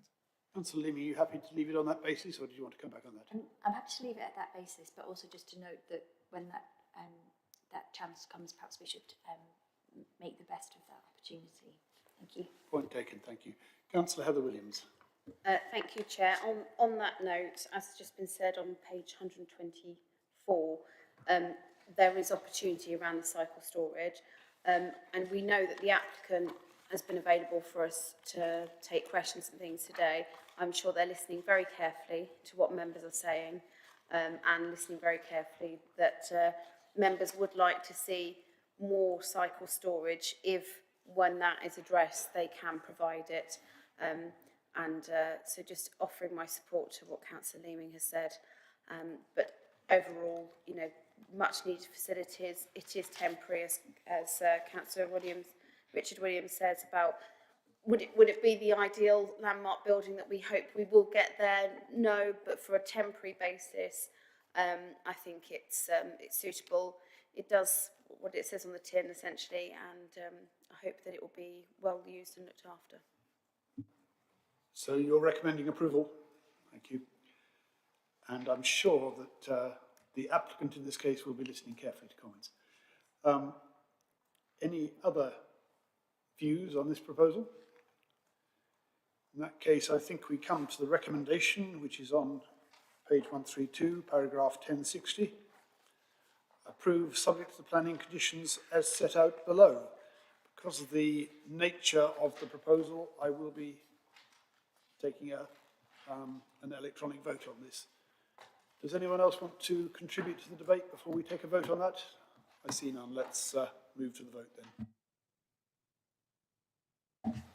Councillor Leeming, are you happy to leave it on that basis, or do you want to come back on that? I'm happy to leave it at that basis, but also just to note that when that chance comes, perhaps we should make the best of that opportunity. Thank you. Point taken, thank you. Councillor Heather Williams. Thank you, Chair. On that note, as has just been said on page 124, there is opportunity around the cycle storage, and we know that the applicant has been available for us to take questions and things today. I'm sure they're listening very carefully to what members are saying, and listening very carefully that members would like to see more cycle storage if, when that is addressed, they can provide it. So just offering my support to what Councillor Leeming has said. But overall, much needed facilities. It is temporary, as Councillor Richard Williams says about, would it be the ideal landmark building that we hope we will get there? No, but for a temporary basis, I think it's suitable. It does what it says on the tin, essentially, and I hope that it will be well used and looked after. So you're recommending approval? Thank you. And I'm sure that the applicant in this case will be listening carefully to comments. Any other views on this proposal? In that case, I think we come to the recommendation, which is on page 132, paragraph 1060. Approve subject to the planning conditions as set out below. Because of the nature of the proposal, I will be taking an electronic vote on this. Does anyone else want to contribute to the debate before we take a vote on that? I see none. Let's move to the vote then.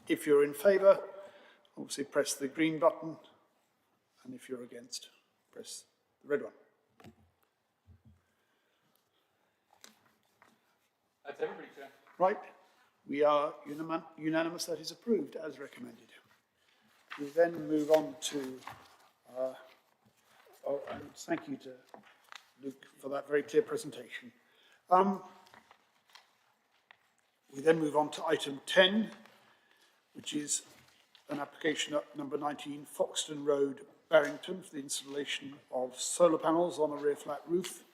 If you're in favour, obviously press the green button, and if you're against, press the red one. That's everybody, Chair. Right, we are unanimous. That is approved as recommended. We then move on to, and thank you to Luke for that very clear presentation. We then move on to item 10, which is an application at number 19 Foxton Road, Barrington, for the installation of solar panels on a rear flat roof.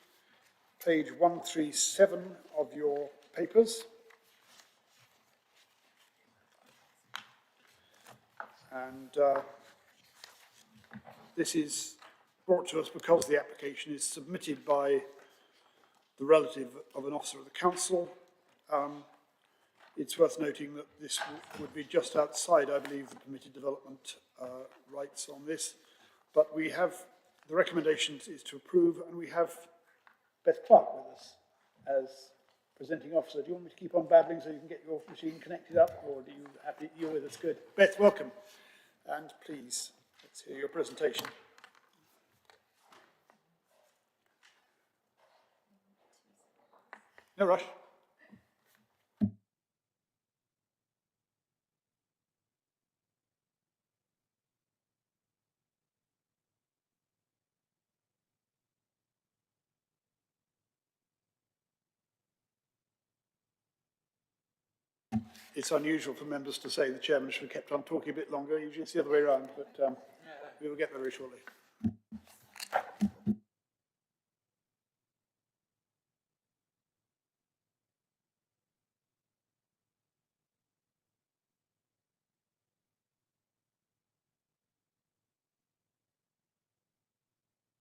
Page 137 of your papers. And this is brought to us because the application is submitted by the relative of an officer of the council. It's worth noting that this would be just outside, I believe, the permitted development rights on this. But we have, the recommendation is to approve, and we have Beth Clark with us as presenting officer. Do you want me to keep on babbling so you can get your machine connected up, or do you happy you're with us? Good. Beth, welcome. And please, let's hear your presentation. No rush. It's unusual for members to say the chairman should have kept on talking a bit longer. Usually it's the other way around, but we will get there very shortly.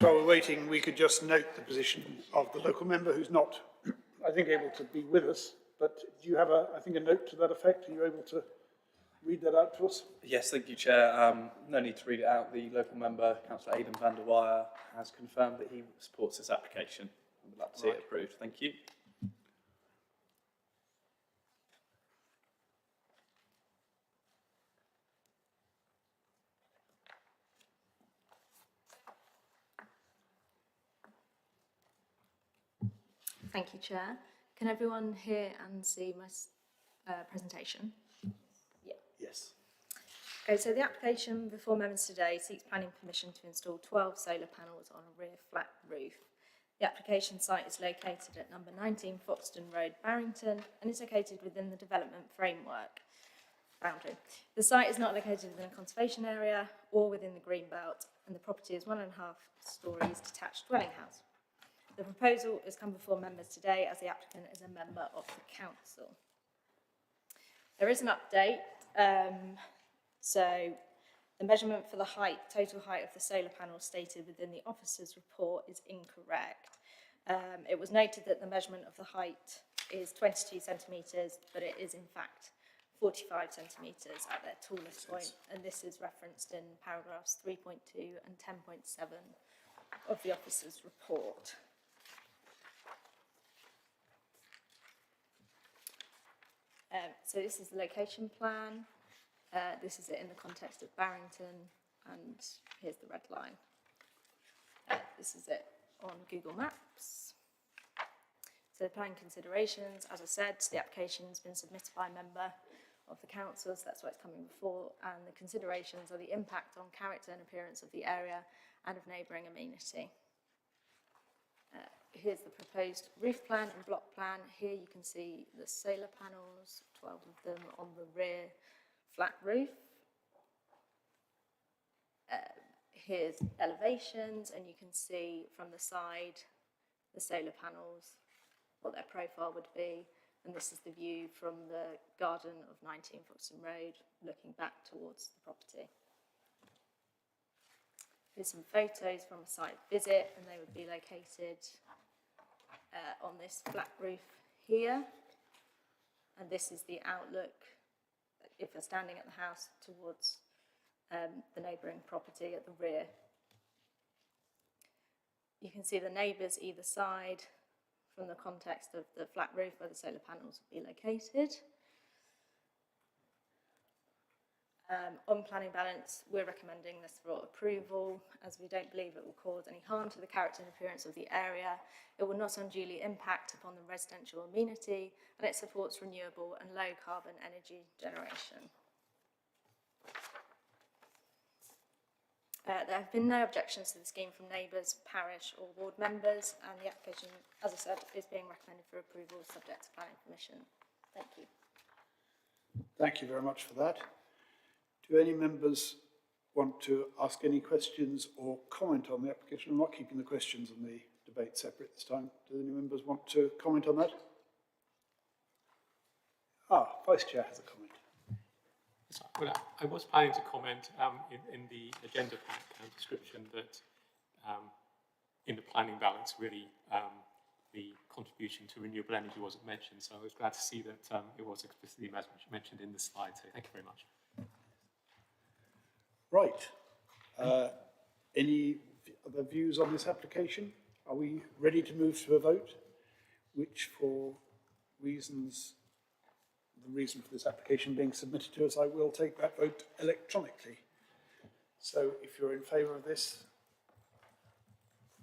While we're waiting, we could just note the position of the local member who's not, I think, able to be with us. But do you have, I think, a note to that effect? Are you able to read that out to us? Yes, thank you, Chair. No need to read it out. The local member, Councillor Aidan van der Weyer, has confirmed that he supports this application. I would like to see it approved. Thank you. Thank you, Chair. Can everyone hear and see my presentation? Yeah. Yes. Okay, so the application before members today seeks planning permission to install 12 solar panels on a rear flat roof. The application site is located at number 19 Foxton Road, Barrington, and is located within the development framework boundary. The site is not located within a conservation area or within the green belt, and the property is 1.5 stories detached dwelling house. The proposal has come before members today as the applicant is a member of the council. There is an update. So the measurement for the total height of the solar panels stated within the officer's report is incorrect. It was noted that the measurement of the height is 22 centimetres, but it is in fact 45 centimetres at their tallest point, and this is referenced in paragraphs 3.2 and 10.7 of the officer's report. So this is the location plan. This is it in the context of Barrington, and here's the red line. This is it on Google Maps. So the planning considerations, as I said, the application has been submitted by a member of the council, so that's why it's coming before, and the considerations are the impact on character and appearance of the area and of neighbouring amenity. Here's the proposed roof plan and block plan. Here you can see the solar panels, 12 of them on the rear flat roof. Here's elevations, and you can see from the side the solar panels, what their profile would be, and this is the view from the garden of 19 Foxton Road, looking back towards the property. Here's some photos from a site visit, and they would be located on this flat roof here, and this is the outlook if you're standing at the house towards the neighbouring property at the rear. You can see the neighbours either side from the context of the flat roof where the solar panels would be located. On planning balance, we're recommending this for approval as we don't believe it will cause any harm to the character and appearance of the area. It will not unduly impact upon the residential amenity, and it supports renewable and low carbon energy generation. There have been no objections to the scheme from neighbours, parish or ward members, and the application, as I said, is being recommended for approval subject to planning permission. Thank you. Thank you very much for that. Do any members want to ask any questions or comment on the application? I'm not keeping the questions and the debate separate this time. Do any members want to comment on that? Vice Chair has a comment. Well, I was planning to comment in the agenda pack and description that in the planning balance, really, the contribution to renewable energy wasn't mentioned. So I was glad to see that it was explicitly mentioned in the slide. So thank you very much. Right. Any other views on this application? Are we ready to move to a vote? Which, for reasons, the reason for this application being submitted to us, I will take that vote electronically. So if you're in favour of this,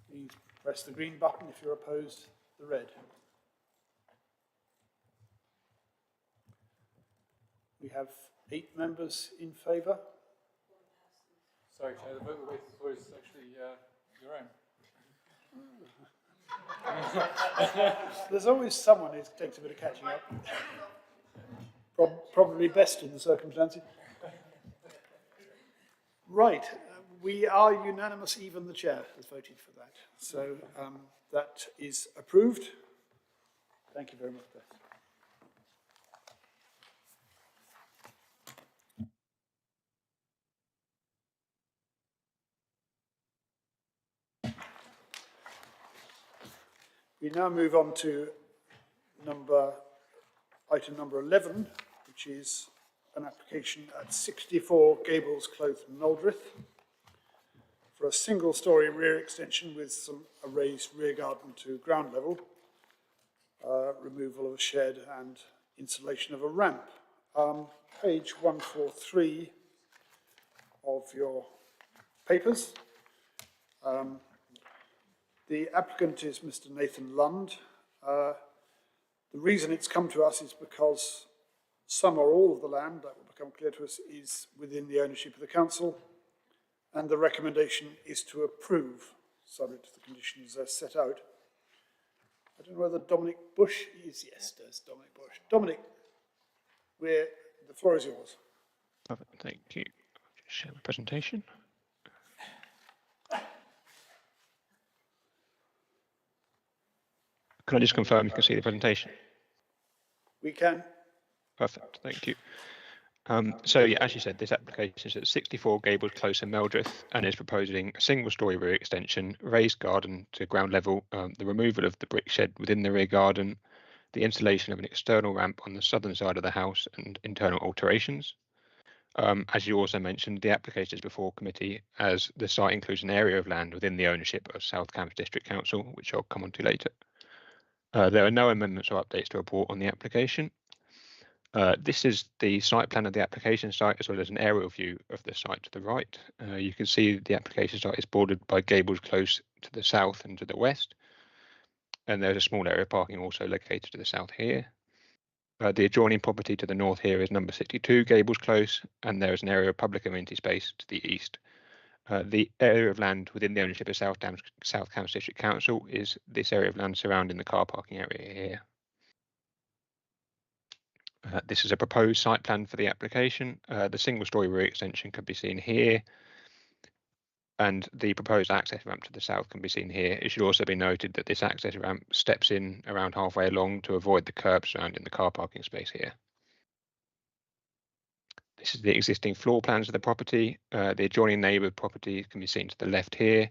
please press the green button. If you're opposed, the red. We have 8 members in favour. Sorry, Chair, the vote we're waiting for is actually your own. There's always someone who takes a bit of catching up. Probably best in the circumstances. Right, we are unanimous, even the chair has voted for that. So that is approved. Thank you very much, Beth. We now move on to item number 11, which is an application at 64 Gables Close, Meldrith, for a single-storey rear extension with a raised rear garden to ground level, removal of a shed and installation of a ramp. Page 143 of your papers. The applicant is Mr. Nathan Lund. The reason it's come to us is because some or all of the land, that will become clear to us, is within the ownership of the council, and the recommendation is to approve, subject to the conditions as set out. I don't know whether Dominic Bush is. Yes, there's Dominic Bush. Dominic, the floor is yours. Thank you. Just share my presentation. Can I just confirm you can see the presentation? We can. Perfect, thank you. So yeah, as you said, this application is at 64 Gables Close in Meldrith and is proposing a single-storey rear extension, raised garden to ground level, the removal of the brick shed within the rear garden, the installation of an external ramp on the southern side of the house, and internal alterations. As you also mentioned, the application is before committee as the site includes an area of land within the ownership of South Cambs District Council, which I'll come on to later. There are no amendments or updates to report on the application. This is the site plan of the application site, as well as an aerial view of the site to the right. You can see the application site is bordered by Gables Close to the south and to the west. And there's a small area of parking also located to the south here. The adjoining property to the north here is number 62 Gables Close, and there is an area of public amenity space to the east. The area of land within the ownership of South Cambs District Council is this area of land surrounding the car parking area here. This is a proposed site plan for the application. The single-storey rear extension can be seen here, and the proposed access ramp to the south can be seen here. It should also be noted that this access ramp steps in around halfway along to avoid the curb surrounding the car parking space here. This is the existing floor plans of the property. The adjoining neighbour property can be seen to the left here,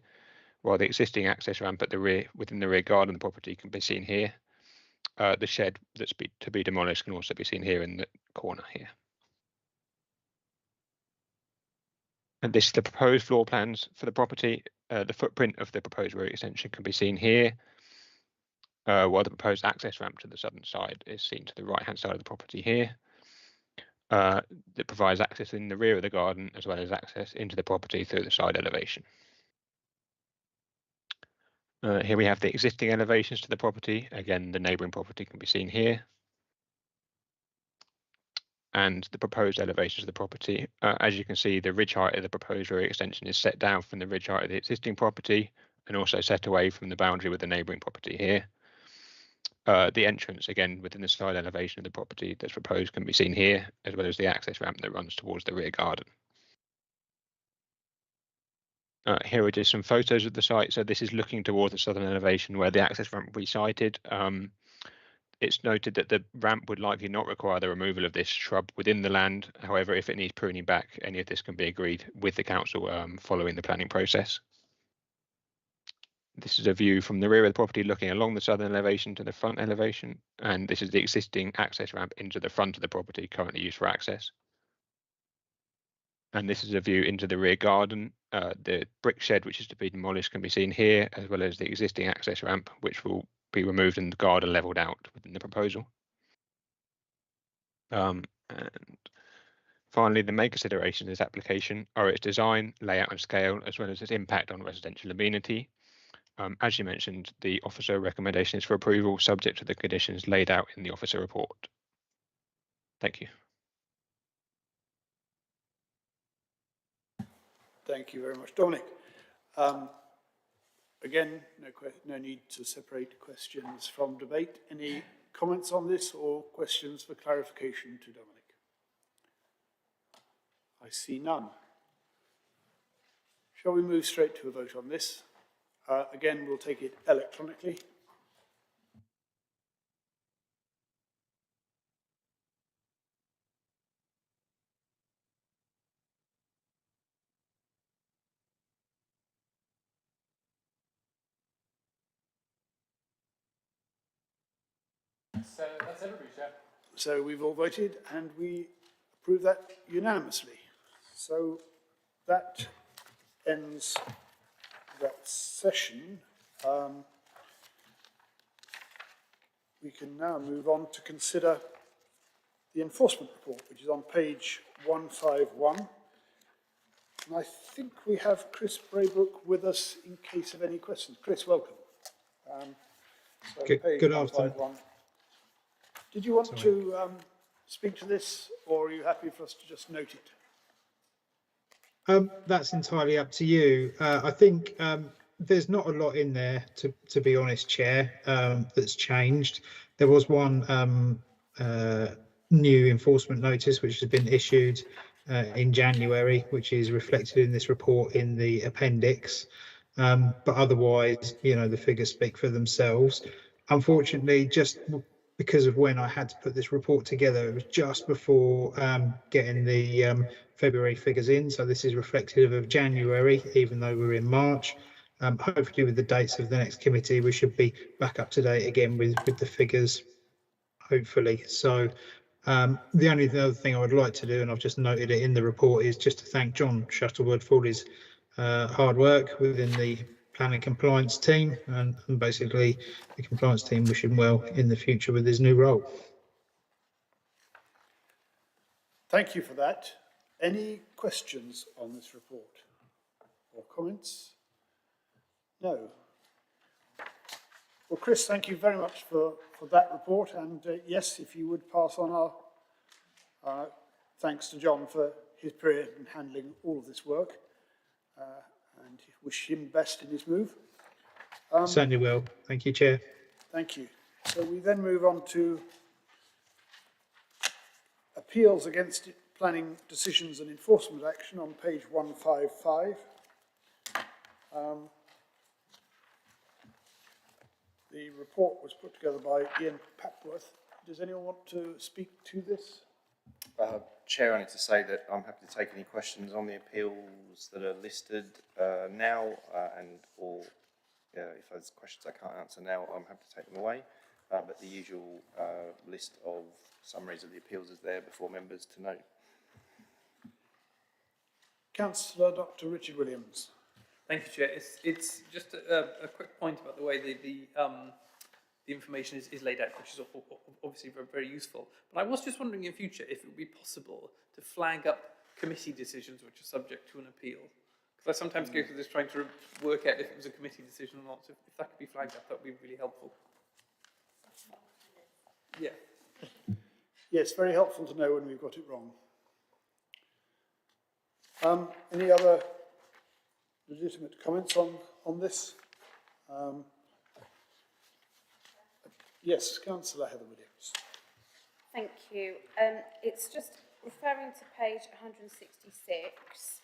while the existing access ramp at the rear, within the rear garden of the property, can be seen here. The shed that's to be demolished can also be seen here in the corner here. And this is the proposed floor plans for the property. The footprint of the proposed rear extension can be seen here, while the proposed access ramp to the southern side is seen to the right-hand side of the property here. That provides access in the rear of the garden, as well as access into the property through the side elevation. Here we have the existing elevations to the property. Again, the neighbouring property can be seen here. and the proposed elevations of the property. As you can see, the ridge height of the proposed rear extension is set down from the ridge height of the existing property and also set away from the boundary with the neighbouring property here. The entrance, again, within the side elevation of the property that's proposed can be seen here, as well as the access ramp that runs towards the rear garden. Here are just some photos of the site. So this is looking towards the southern elevation where the access ramp will be sited. It's noted that the ramp would likely not require the removal of this shrub within the land. However, if it needs pruning back, any of this can be agreed with the council following the planning process. This is a view from the rear of the property looking along the southern elevation to the front elevation, and this is the existing access ramp into the front of the property currently used for access. And this is a view into the rear garden. The brick shed, which is to be demolished, can be seen here, as well as the existing access ramp, which will be removed and the garden levelled out within the proposal. And finally, the main considerations of this application are its design, layout and scale, as well as its impact on residential amenity. As you mentioned, the officer recommendation is for approval, subject to the conditions laid out in the officer report. Thank you. Thank you very much, Dominic. Again, no need to separate questions from debate. Any comments on this or questions for clarification to Dominic? I see none. Shall we move straight to a vote on this? Again, we'll take it electronically. So that's everybody, Chair. So we've all voted and we approve that unanimously. So that ends that session. We can now move on to consider the enforcement report, which is on page 151. And I think we have Chris Braybrook with us in case of any questions. Chris, welcome. Good afternoon. Did you want to speak to this, or are you happy for us to just note it? That's entirely up to you. I think there's not a lot in there, to be honest, Chair, that's changed. There was one new enforcement notice which has been issued in January, which is reflected in this report in the appendix. But otherwise, the figures speak for themselves. Unfortunately, just because of when I had to put this report together, it was just before getting the February figures in. So this is reflective of January, even though we're in March. Hopefully with the dates of the next committee, we should be back up to date again with the figures, hopefully. So the only other thing I would like to do, and I've just noted it in the report, is just to thank John Shuttleworth for his hard work within the planning compliance team, and basically the compliance team wish him well in the future with his new role. Thank you for that. Any questions on this report or comments? No. Well, Chris, thank you very much for that report. And yes, if you would pass on our thanks to John for his period in handling all of this work. And wish him best in his move. Certainly will. Thank you, Chair. Thank you. So we then move on to appeals against planning decisions and enforcement action on page 155. The report was put together by Ian Papworth. Does anyone want to speak to this? Chair, I need to say that I'm happy to take any questions on the appeals that are listed now, or if there's questions I can't answer now, I'm happy to take them away. But the usual list of summaries of the appeals is there before members to note. Councillor Dr. Richard Williams. Thank you, Chair. It's just a quick point about the way the information is laid out, which is obviously very, very useful. But I was just wondering in future if it would be possible to flag up committee decisions which are subject to an appeal. Because I sometimes go through this trying to work out if it was a committee decision or not. So if that could be flagged up, that would be really helpful. Yeah. Yes, very helpful to know when we've got it wrong. Any other legitimate comments on this? Yes, Councillor Heather Williams. Thank you. It's just referring to page 166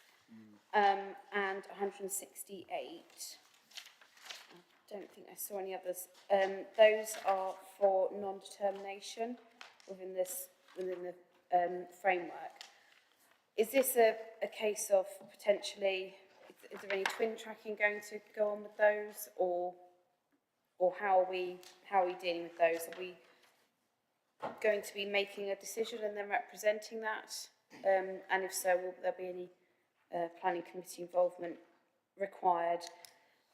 and 168. I don't think I saw any others. Those are for non-determination within the framework. Is this a case of potentially, is there any twin tracking going to go on with those, or how are we dealing with those? Are we going to be making a decision and then representing that? And if so, will there be any planning committee involvement required?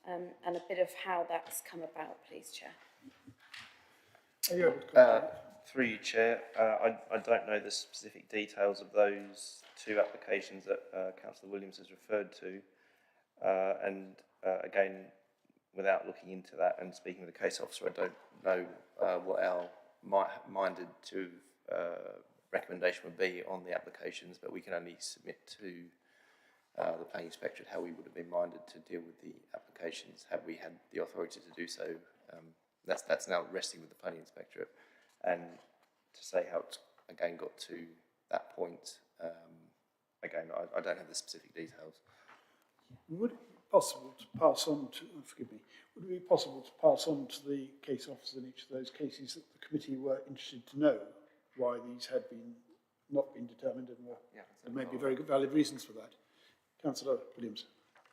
And a bit of how that's come about, please, Chair. Are you able to comment? Through you, Chair, I don't know the specific details of those two applications that Councillor Williams has referred to, and again, without looking into that and speaking with the case officer, I don't know what our minded to recommendation would be on the applications, but we can only submit to the planning inspectorate how we would have been minded to deal with the applications had we had the authority to do so. That's now resting with the planning inspectorate, and to say how it's again got to that point, again I don't have the specific details. Would it be possible to pass on to, forgive me, would it be possible to pass on to the case officer in each of those cases that the committee were interested to know why these had not been determined, and there may be very good valid reasons for that? Councillor Williams.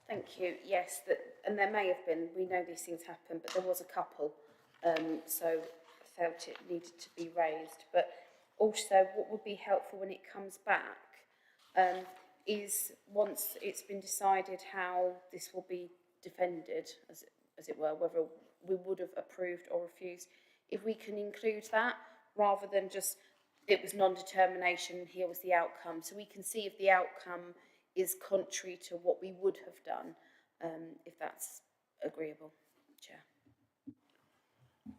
Thank you. Yes, and there may have been, we know these things happen, but there was a couple, so I felt it needed to be raised. But also, what would be helpful when it comes back is, once it's been decided how this will be defended, as it were, whether we would have approved or refused, if we can include that, rather than just, it was non-determination, here was the outcome. So we can see if the outcome is contrary to what we would have done, if that's agreeable, Chair.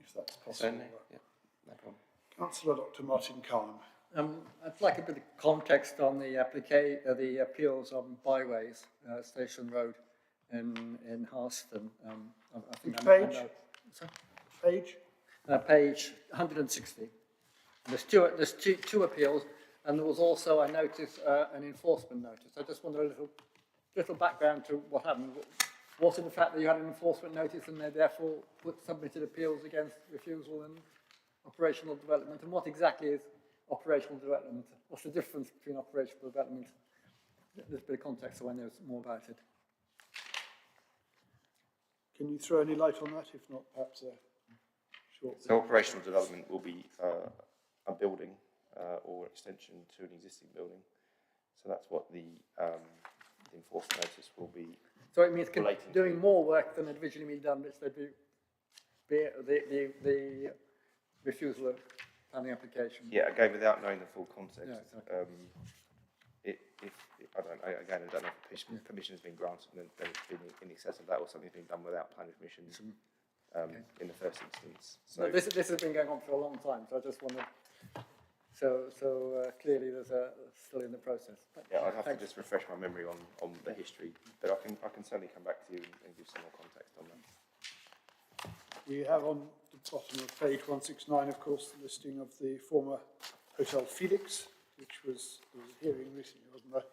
If that's possible. Certainly, yeah, no problem. Councillor Dr. Martin Carnham. I'd like a bit of context on the appeals on byways, Station Road in Harston. I think page? Page? Page 160. There's two appeals, and there was also, I noticed, an enforcement notice. I just wanted a little background to what happened. Was it the fact that you had an enforcement notice and they therefore submitted appeals against refusal and operational development? And what exactly is operational development? What's the difference between operational development? There's a bit of context so I know more about it. Can you throw any light on that? If not, perhaps a short... So operational development will be a building or extension to an existing building. So that's what the enforcement notice will be. So it means doing more work than had originally been done, which they'd be the refusal of planning application. Yeah, again, without knowing the full context. Yeah, exactly. I don't know if permission has been granted and then it's been in excess of that, or something's been done without planning permission in the first instance. So no, this has been going on for a long time, so I just wondered. So clearly there's still in the process. But yeah, I'd have to just refresh my memory on the history, but I can certainly come back to you and give some more context on that. We have on the bottom of page 169, of course, the listing of the former Hotel Felix, which there was a hearing recently, wasn't there?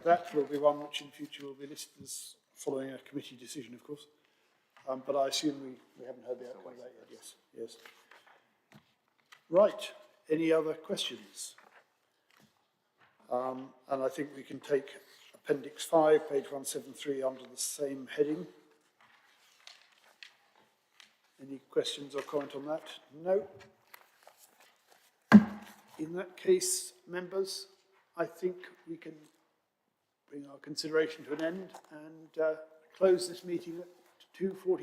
That will be one which in future will be listed as following a committee decision, of course. But I assume we haven't heard the outcome of that yet. Yes. Right. Any other questions? And I think we can take Appendix 5, page 173, under the same heading. Any questions or comment on that? No. In that case, members, I think we can bring our consideration to an end and close this meeting at 2:40.